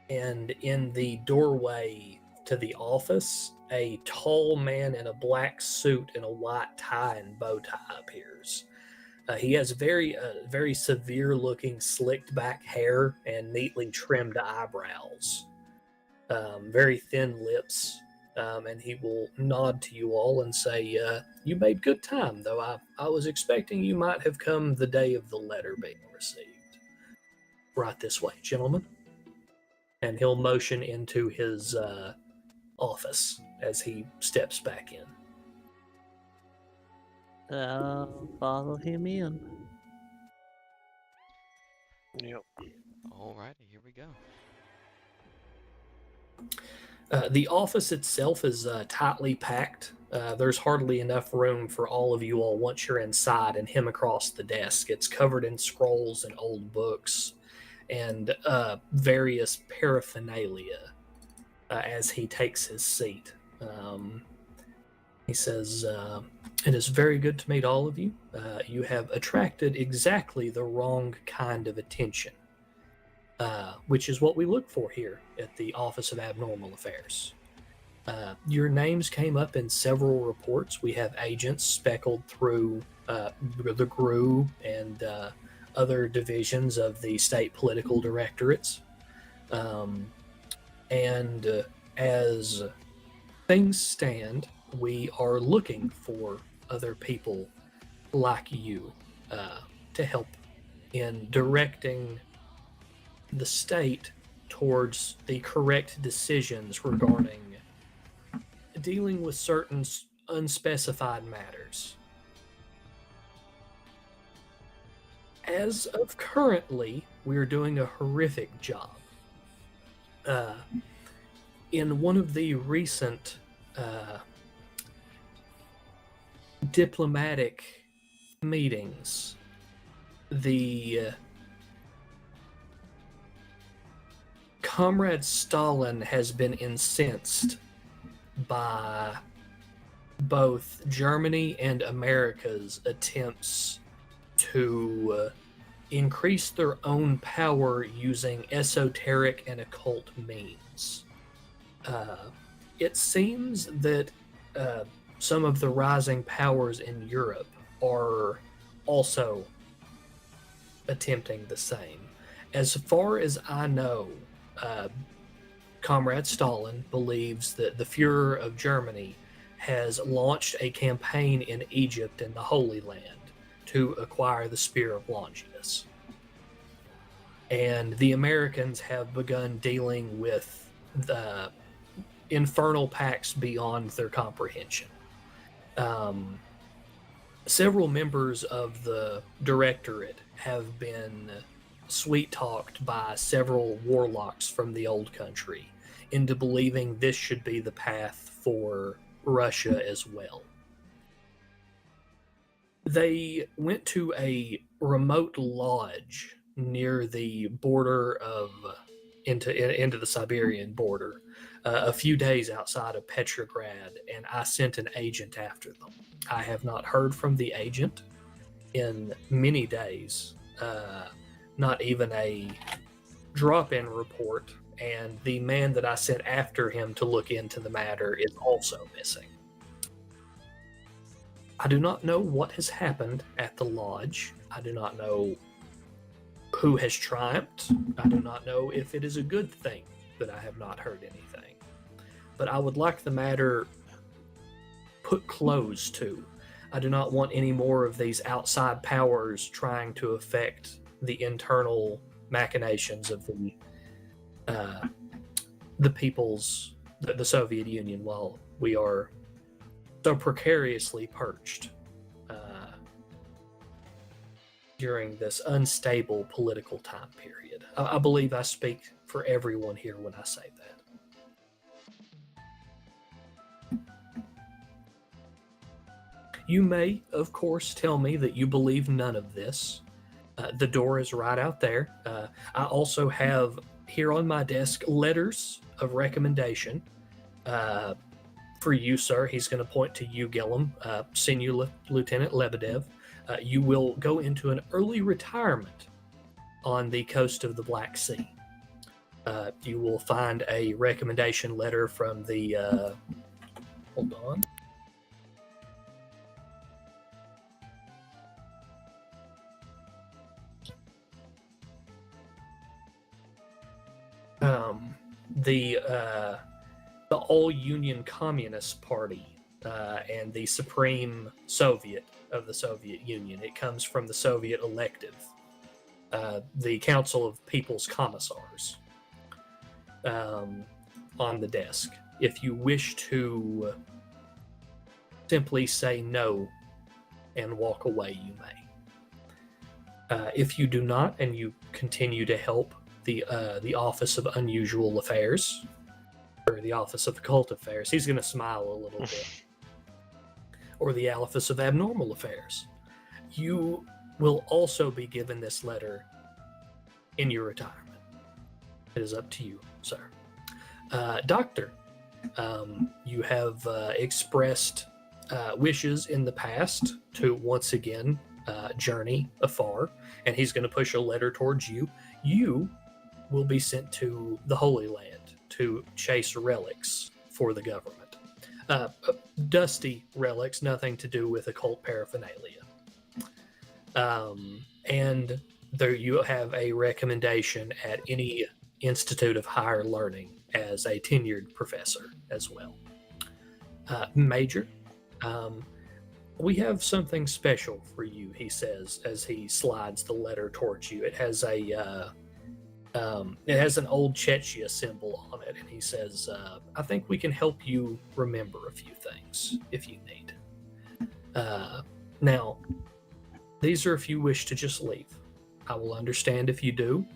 and in the doorway to the office, a tall man in a black suit and a white tie and bow tie appears. He has very severe-looking, slicked-back hair and neatly trimmed eyebrows, very thin lips. And he will nod to you all and say, you made good time, though I was expecting you might have come the day of the letter being received. Right this way, gentlemen. And he'll motion into his office as he steps back in. I'll follow him in. Yep. Alrighty, here we go. The office itself is tightly packed. There's hardly enough room for all of you all once you're inside and him across the desk. It's covered in scrolls and old books and various paraphernalia as he takes his seat. He says, it is very good to meet all of you. You have attracted exactly the wrong kind of attention. Which is what we look for here at the Office of Abnormal Affairs. Your names came up in several reports. We have agents speckled through the GRU and other divisions of the state political directorates. And as things stand, we are looking for other people like you to help in directing the state towards the correct decisions regarding dealing with certain unspecified matters. As of currently, we're doing a horrific job. In one of the recent diplomatic meetings, the Comrade Stalin has been incensed by both Germany and America's attempts to increase their own power using esoteric and occult means. It seems that some of the rising powers in Europe are also attempting the same. As far as I know, Comrade Stalin believes that the Fuhrer of Germany has launched a campaign in Egypt and the Holy Land to acquire the Spear of Longinus. And the Americans have begun dealing with the infernal pacts beyond their comprehension. Several members of the Directorate have been sweet-talked by several warlocks from the old country into believing this should be the path for Russia as well. They went to a remote lodge near the border of into the Siberian border, a few days outside of Petrograd, and I sent an agent after them. I have not heard from the agent in many days, not even a drop-in report, and the man that I sent after him to look into the matter is also missing. I do not know what has happened at the lodge. I do not know who has triumphed. I do not know if it is a good thing that I have not heard anything. But I would like the matter put close to. I do not want any more of these outside powers trying to affect the internal machinations of the people's, the Soviet Union, while we are so precariously perched during this unstable political time period. I believe I speak for everyone here when I say that. You may, of course, tell me that you believe none of this. The door is right out there. I also have here on my desk letters of recommendation for you, sir. He's going to point to you, Gillum, Senior Lieutenant Lebedev. You will go into an early retirement on the coast of the Black Sea. You will find a recommendation letter from the... hold on. The All-Union Communist Party and the Supreme Soviet of the Soviet Union. It comes from the Soviet elective, the Council of People's Commissars, on the desk. If you wish to simply say no and walk away, you may. If you do not, and you continue to help the Office of Unusual Affairs, or the Office of Occult Affairs, he's going to smile a little bit, or the Office of Abnormal Affairs, you will also be given this letter in your retirement. It is up to you, sir. Doctor, you have expressed wishes in the past to once again journey afar, and he's going to push a letter towards you. You will be sent to the Holy Land to chase relics for the government. Dusty relics, nothing to do with occult paraphernalia. And there you have a recommendation at any institute of higher learning as a tenured professor as well. Major, We have something special for you, he says as he slides the letter towards you. It has an old Chechia symbol on it, and he says, I think we can help you remember a few things if you need. Now, these are if you wish to just leave. I will understand if you do.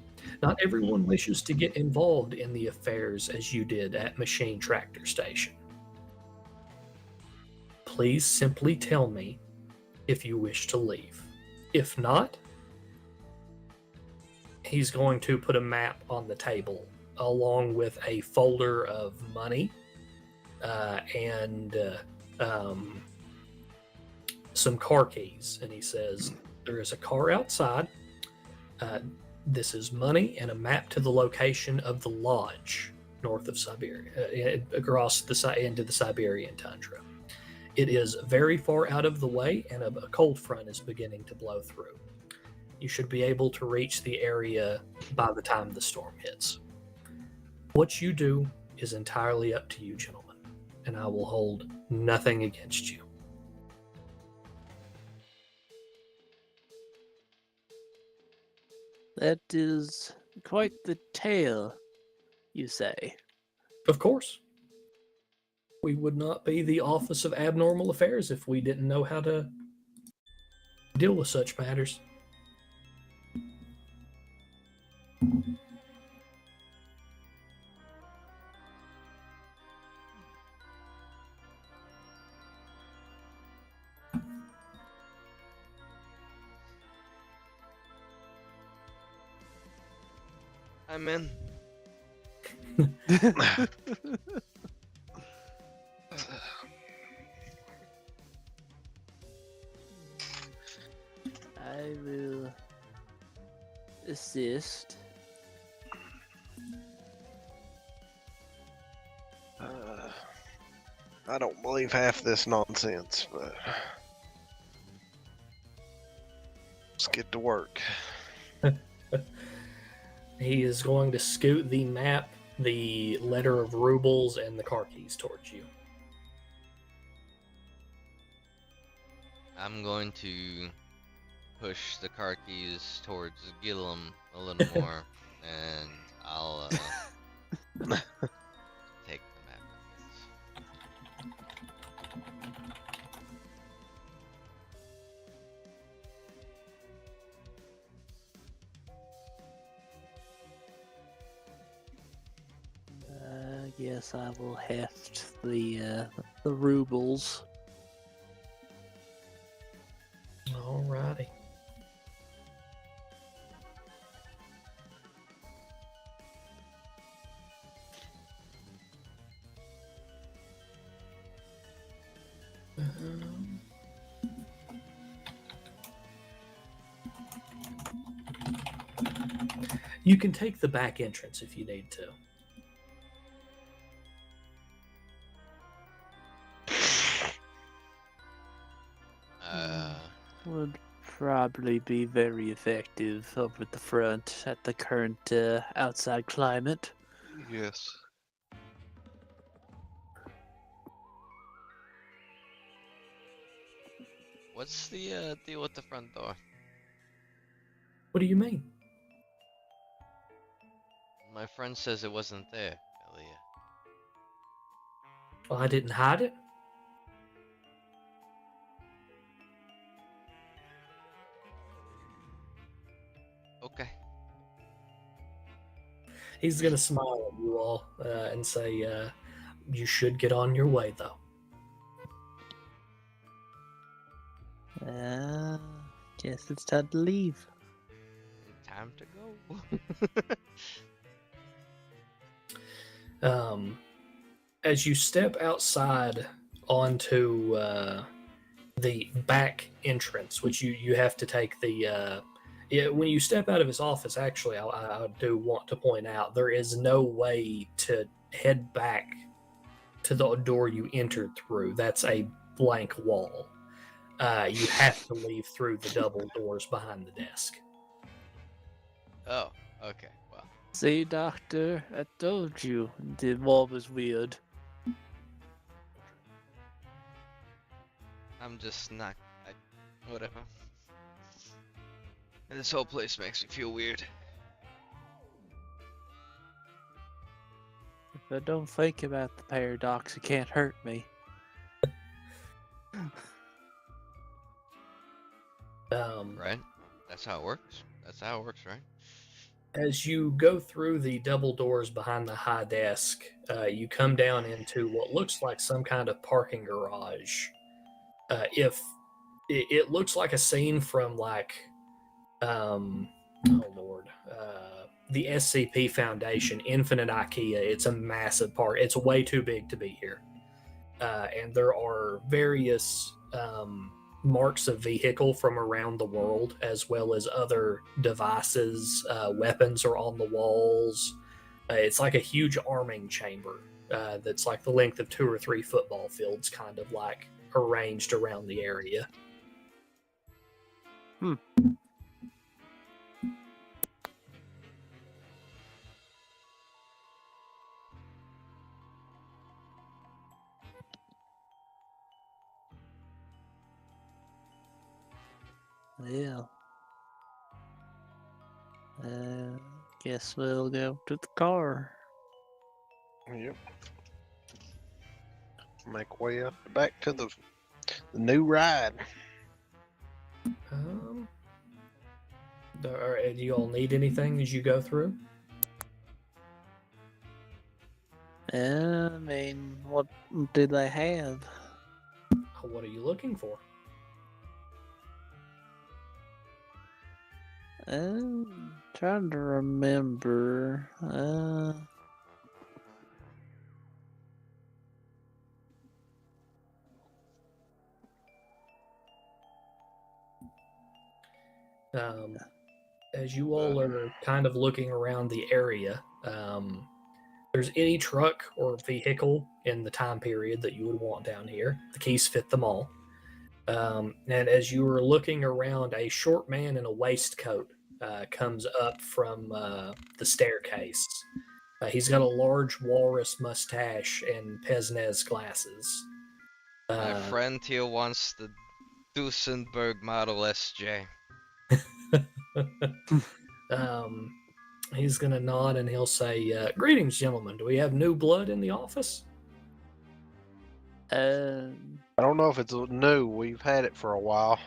Not everyone wishes to get involved in the affairs as you did at Machine Tractor Station. Please simply tell me if you wish to leave. If not, he's going to put a map on the table along with a folder of money and some car keys. And he says, there is a car outside. This is money and a map to the location of the lodge north of Siberia, across into the Siberian tundra. It is very far out of the way, and a cold front is beginning to blow through. You should be able to reach the area by the time the storm hits. What you do is entirely up to you, gentlemen, and I will hold nothing against you. That is quite the tale, you say. Of course. We would not be the Office of Abnormal Affairs if we didn't know how to deal with such matters. I'm in. I will assist. I don't believe half this nonsense, but let's get to work. He is going to scoot the map, the letter of rubles, and the car keys towards you. I'm going to push the car keys towards Gillum a little more, and I'll take the map. I guess I will heft the rubles. Alrighty. You can take the back entrance if you need to. Would probably be very effective over at the front at the current outside climate. Yes. What's the deal with the front door? What do you mean? My friend says it wasn't there earlier. Well, I didn't hide it. Okay. He's gonna smile at you all and say, "You should get on your way, though." Guess it's time to leave. Time to go. As you step outside onto the back entrance, which you have to take the when you step out of his office, actually, I do want to point out there is no way to head back to the door you entered through. That's a blank wall. You have to leave through the double doors behind the desk. Oh, okay. Well, See, Doctor, I told you the wall was weird. I'm just not. Whatever. This whole place makes me feel weird. If I don't think about the paradox, it can't hurt me. Right? That's how it works. That's how it works, right? As you go through the double doors behind the high desk, you come down into what looks like some kind of parking garage. If it looks like a scene from like, oh lord, the SCP Foundation, Infinite IKEA. It's a massive park. It's way too big to be here, and there are various marks of vehicle from around the world, as well as other devices. Weapons are on the walls. It's like a huge arming chamber that's like the length of 2 or 3 football fields, kind of like arranged around the area. Yeah. Guess we'll go to the car. Yep. Make way up back to the new ride. Do you all need anything as you go through? I mean, what do they have? What are you looking for? Trying to remember. As you all are kind of looking around the area, there's any truck or vehicle in the time period that you would want down here. The keys fit them all. And as you are looking around, a short man in a waistcoat comes up from the staircase. He's got a large walrus mustache and Pez-Nez glasses. My friend here wants the Duesenberg Model SJ. He's gonna nod and he'll say, "Greetings, gentlemen. Do we have new blood in the office?" I don't know if it's new. We've had it for a while.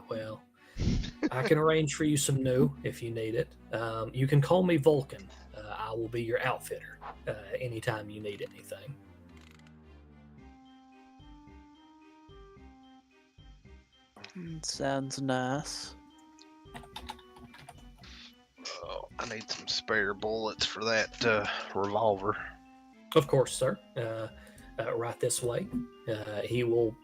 Well, I can arrange for you some new if you need it. You can call me Vulcan. I will be your outfitter anytime you need anything. Sounds nice. Oh, I need some spare bullets for that revolver. Of course, sir. Right this way. He will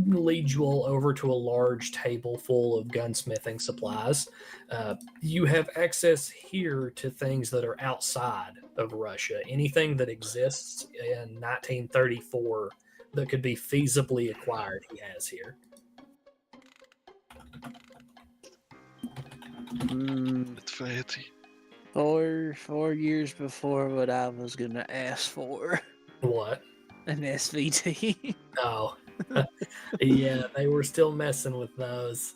lead you all over to a large table full of gunsmithing supplies. You have access here to things that are outside of Russia. Anything that exists in 1934 that could be feasibly acquired, he has here. It's fancy. 4 years before what I was gonna ask for. What? An SVT. Oh. Yeah, they were still messing with those.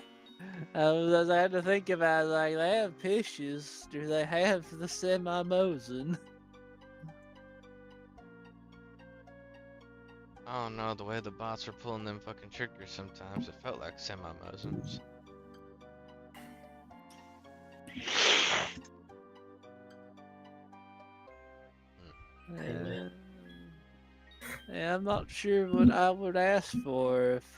I had to think about it, like, they have pishes. Do they have the semi-Mosin? Oh no, the way the bots are pulling them fucking triggers sometimes, it felt like semi-Mosins. Yeah, I'm not sure what I would ask for if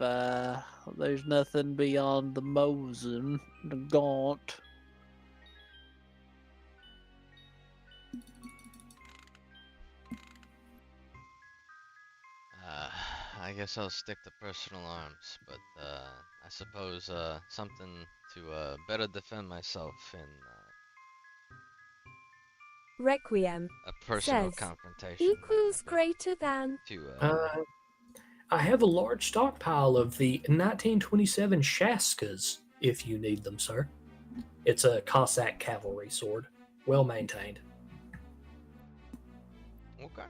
there's nothing beyond the Mosin, the Gaunt. I guess I'll stick to personal arms, but I suppose something to better defend myself in Requiem a personal says confrontation. equals greater than. I have a large stockpile of the 1927 Shaskas, if you need them, sir. It's a Cossack cavalry sword, well maintained. Okay.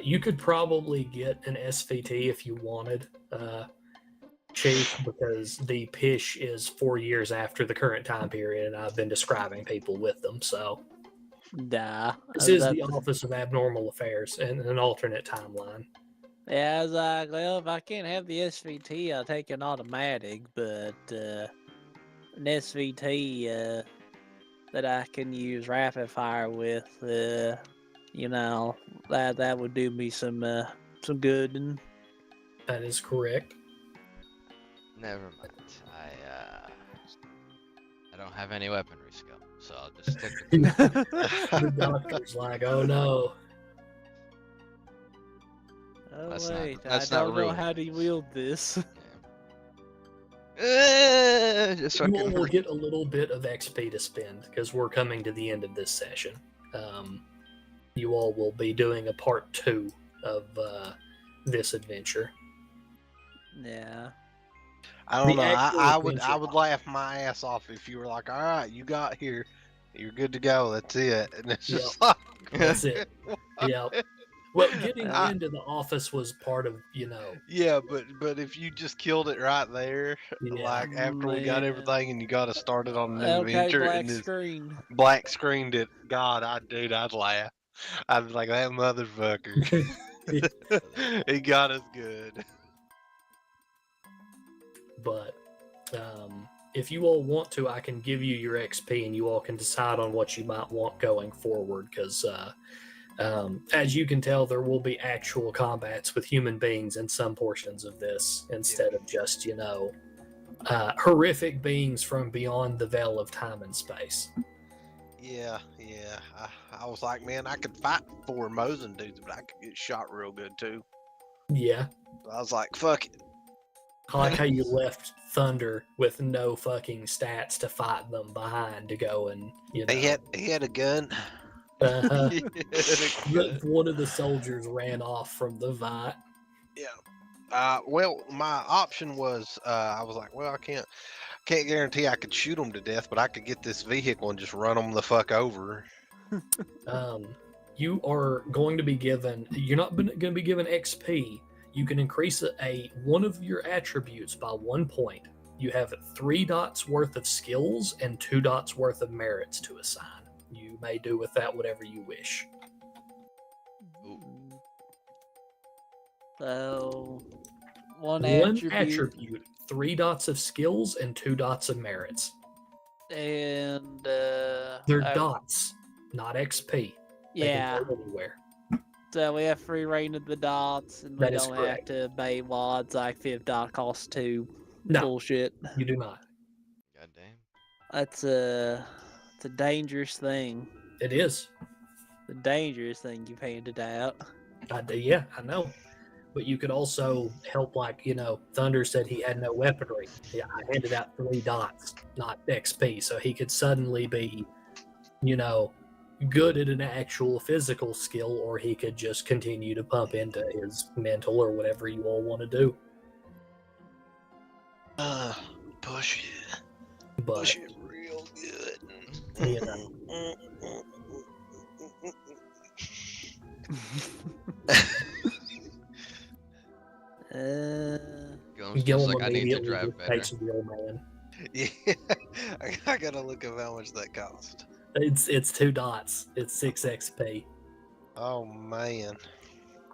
You could probably get an SVT if you wanted, Chief, because the PISH is 4 years after the current time period, and I've been describing people with them. So Nah. this is the Office of Abnormal Affairs and an alternate timeline. Yeah, I was like, well, if I can't have the SVT, I'll take an automatic, but an SVT that I can use rapid fire with, you know, that would do me some good. And That is correct. Never mind. I don't have any weaponry skill, so I'll just stick with The doctor's like, oh no. oh That's wait, that's I not don't know ruined. how to wield this. Just You all fucking will get a little bit of XP to spend because we're coming to the end of this session. You all will be doing a part 2 of this adventure. Yeah. I don't The know. actual I would adventure. laugh my ass off if you were like, all right, you got here, you're good to go. That's it. And it's just like, That's it. Yeah. Well, getting I- into the office was part of, you know. yeah, but if you just killed it right there, Yeah. like after we got Man. everything and you got us started on a new Okay, adventure black and this screen. black screened it, God, I'd laugh. I'd be like, that motherfucker. He got us good. But if you all want to, I can give you your XP and you all can decide on what you might want going forward. Because as you can tell, there will be actual combats with human beings in some portions of this instead of just, you know, horrific beings from beyond the veil of time and space. Yeah. I was like, man, I could fight 4 Mosin dudes, but I could get shot real good too. Yeah. I was like, fuck it. I like how you left Thunder with no fucking stats to fight them behind to go and, you know. He had a gun. Uh-huh. He had a gun. One of the soldiers ran off from the Vite. Yeah. Well, my option was, I was like, well, I can't guarantee I could shoot them to death, but I could get this vehicle and just run them the fuck over. You are going to be given. You're not going to be given XP. You can increase one of your attributes by 1 point. You have 3 dots worth of skills and 2 dots worth of merits to assign. You may do with that whatever you wish. So, one One attribute, attribute, 3 dots of skills and 2 dots of merits. and They're dots, not XP. They yeah. can go anywhere. So we have free reign of the dots, and we That is don't correct. have to pay mods like 5 dot costs 2. No. Bullshit. You do not. Goddamn. That's it's a dangerous thing. It is. The dangerous thing you've handed out. Yeah, I know. But you could also help, like, you know, Thunder said he had no weaponry. Yeah, I handed out 3 dots, not XP, so he could suddenly be, you know, good at an actual physical skill, or he could just continue to pump into his mental or whatever you all want to do. Push it. But, Push it real good. you know, Gillen's just Gillen like, I need to immediately drive just better. takes the old man. Yeah, I gotta look up how much that cost. It's 2 dots. It's 6 XP. Oh man.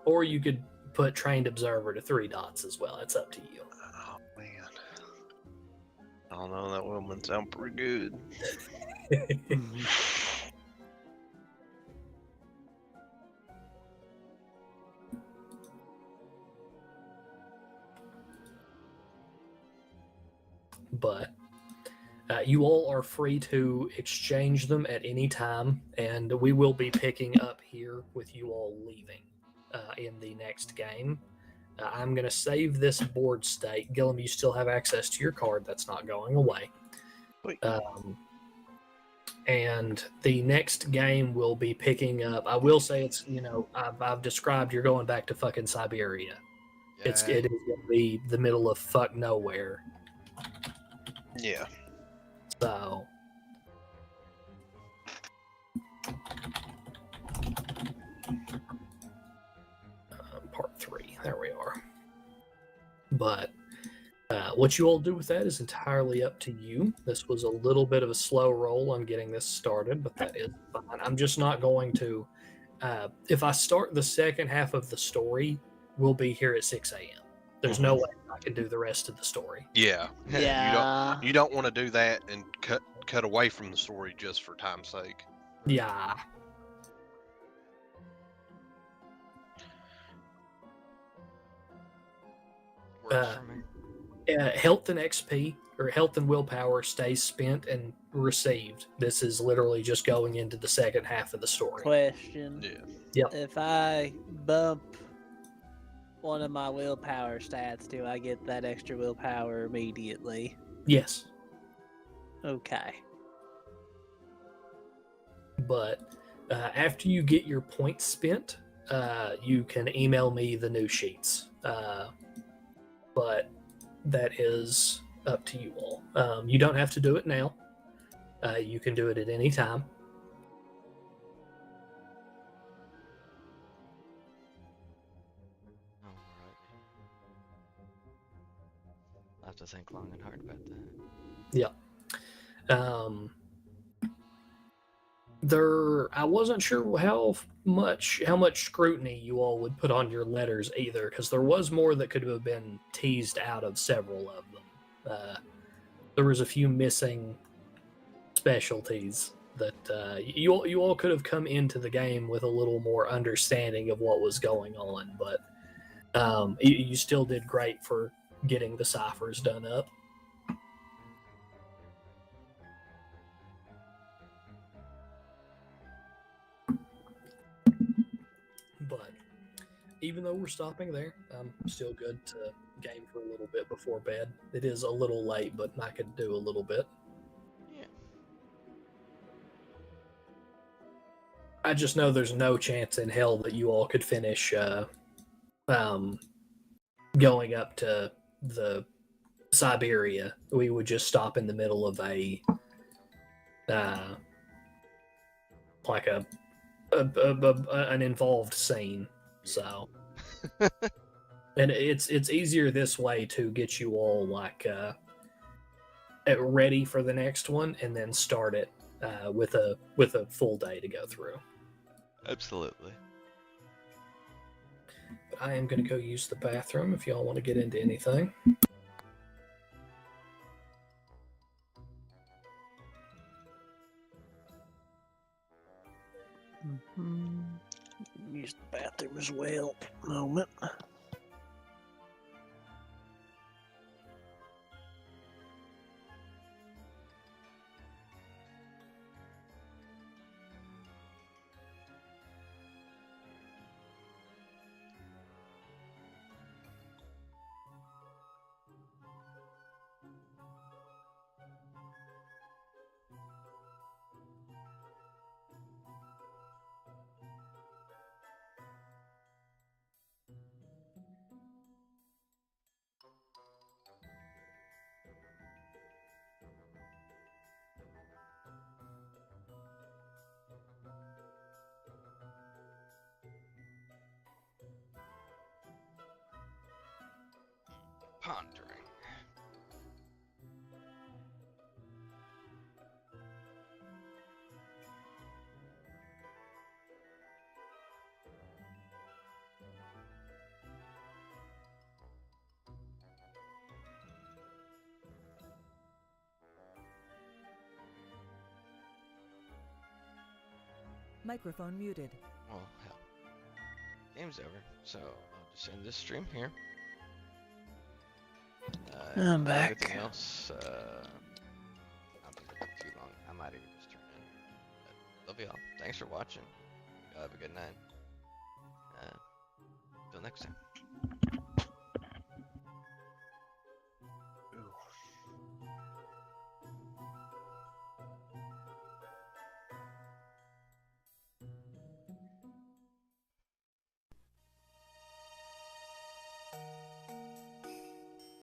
Or you could put Trained Observer to 3 dots as well. It's up to you. Oh man. I don't know, that woman sounds pretty good. But you all are free to exchange them at any time, and we will be picking up here with you all leaving in the next game. I'm going to save this board state. Gillum, you still have access to your card. That's not going away. And the next game will be picking up. I will say it's, you know, I've described you're going back to fucking Siberia. Yeah. It is going to be the middle of fuck nowhere. Yeah. So, But what you all do with that is entirely up to you. This was a little bit of a slow roll on getting this started, but that is fine. I'm just not going to. If I start the second half of the story, we'll be here at 6 a.m. There's no way I can do the rest of the story. Yeah. Yeah. You don't want to do that and cut away from the story just for time's sake. Yeah. Works for me. Health and XP or health and willpower stays spent and received. This is literally just going into the second half of the story. Question. Yeah. Yep. If I bump one of my willpower stats, do I get that extra willpower immediately? Yes, Okay. but after you get your points spent, you can email me the new sheets. But that is up to you all. You don't have to do it now. You can do it at any time. Alright. I'll have to think long and hard about that. I wasn't sure how much scrutiny you all would put on your letters either, because there was more that could have been teased out of several of them. There was a few missing specialties that you all could have come into the game with a little more understanding of what was going on, but you still did great for getting the ciphers done up. But even though we're stopping there, I'm still good to game for a little bit before bed. It is a little late, but I could do a little bit. Yeah. I just know there's no chance in hell that you all could finish going up to the Siberia. We would just stop in the middle of a like an involved scene. So, and it's easier this way to get you all like ready for the next one, and then start it with a full day to go through. Absolutely. But I am going to go use the bathroom if y'all want to get into anything. Use the bathroom as well. Moment. Pondering. Microphone muted. Well, hell. Game's over, so I'll just end this stream here. I'm back. Everything else, I'm not gonna take too long. I might even just turn in. Love y'all. Thanks for watching. Y'all have a good night. Till next time.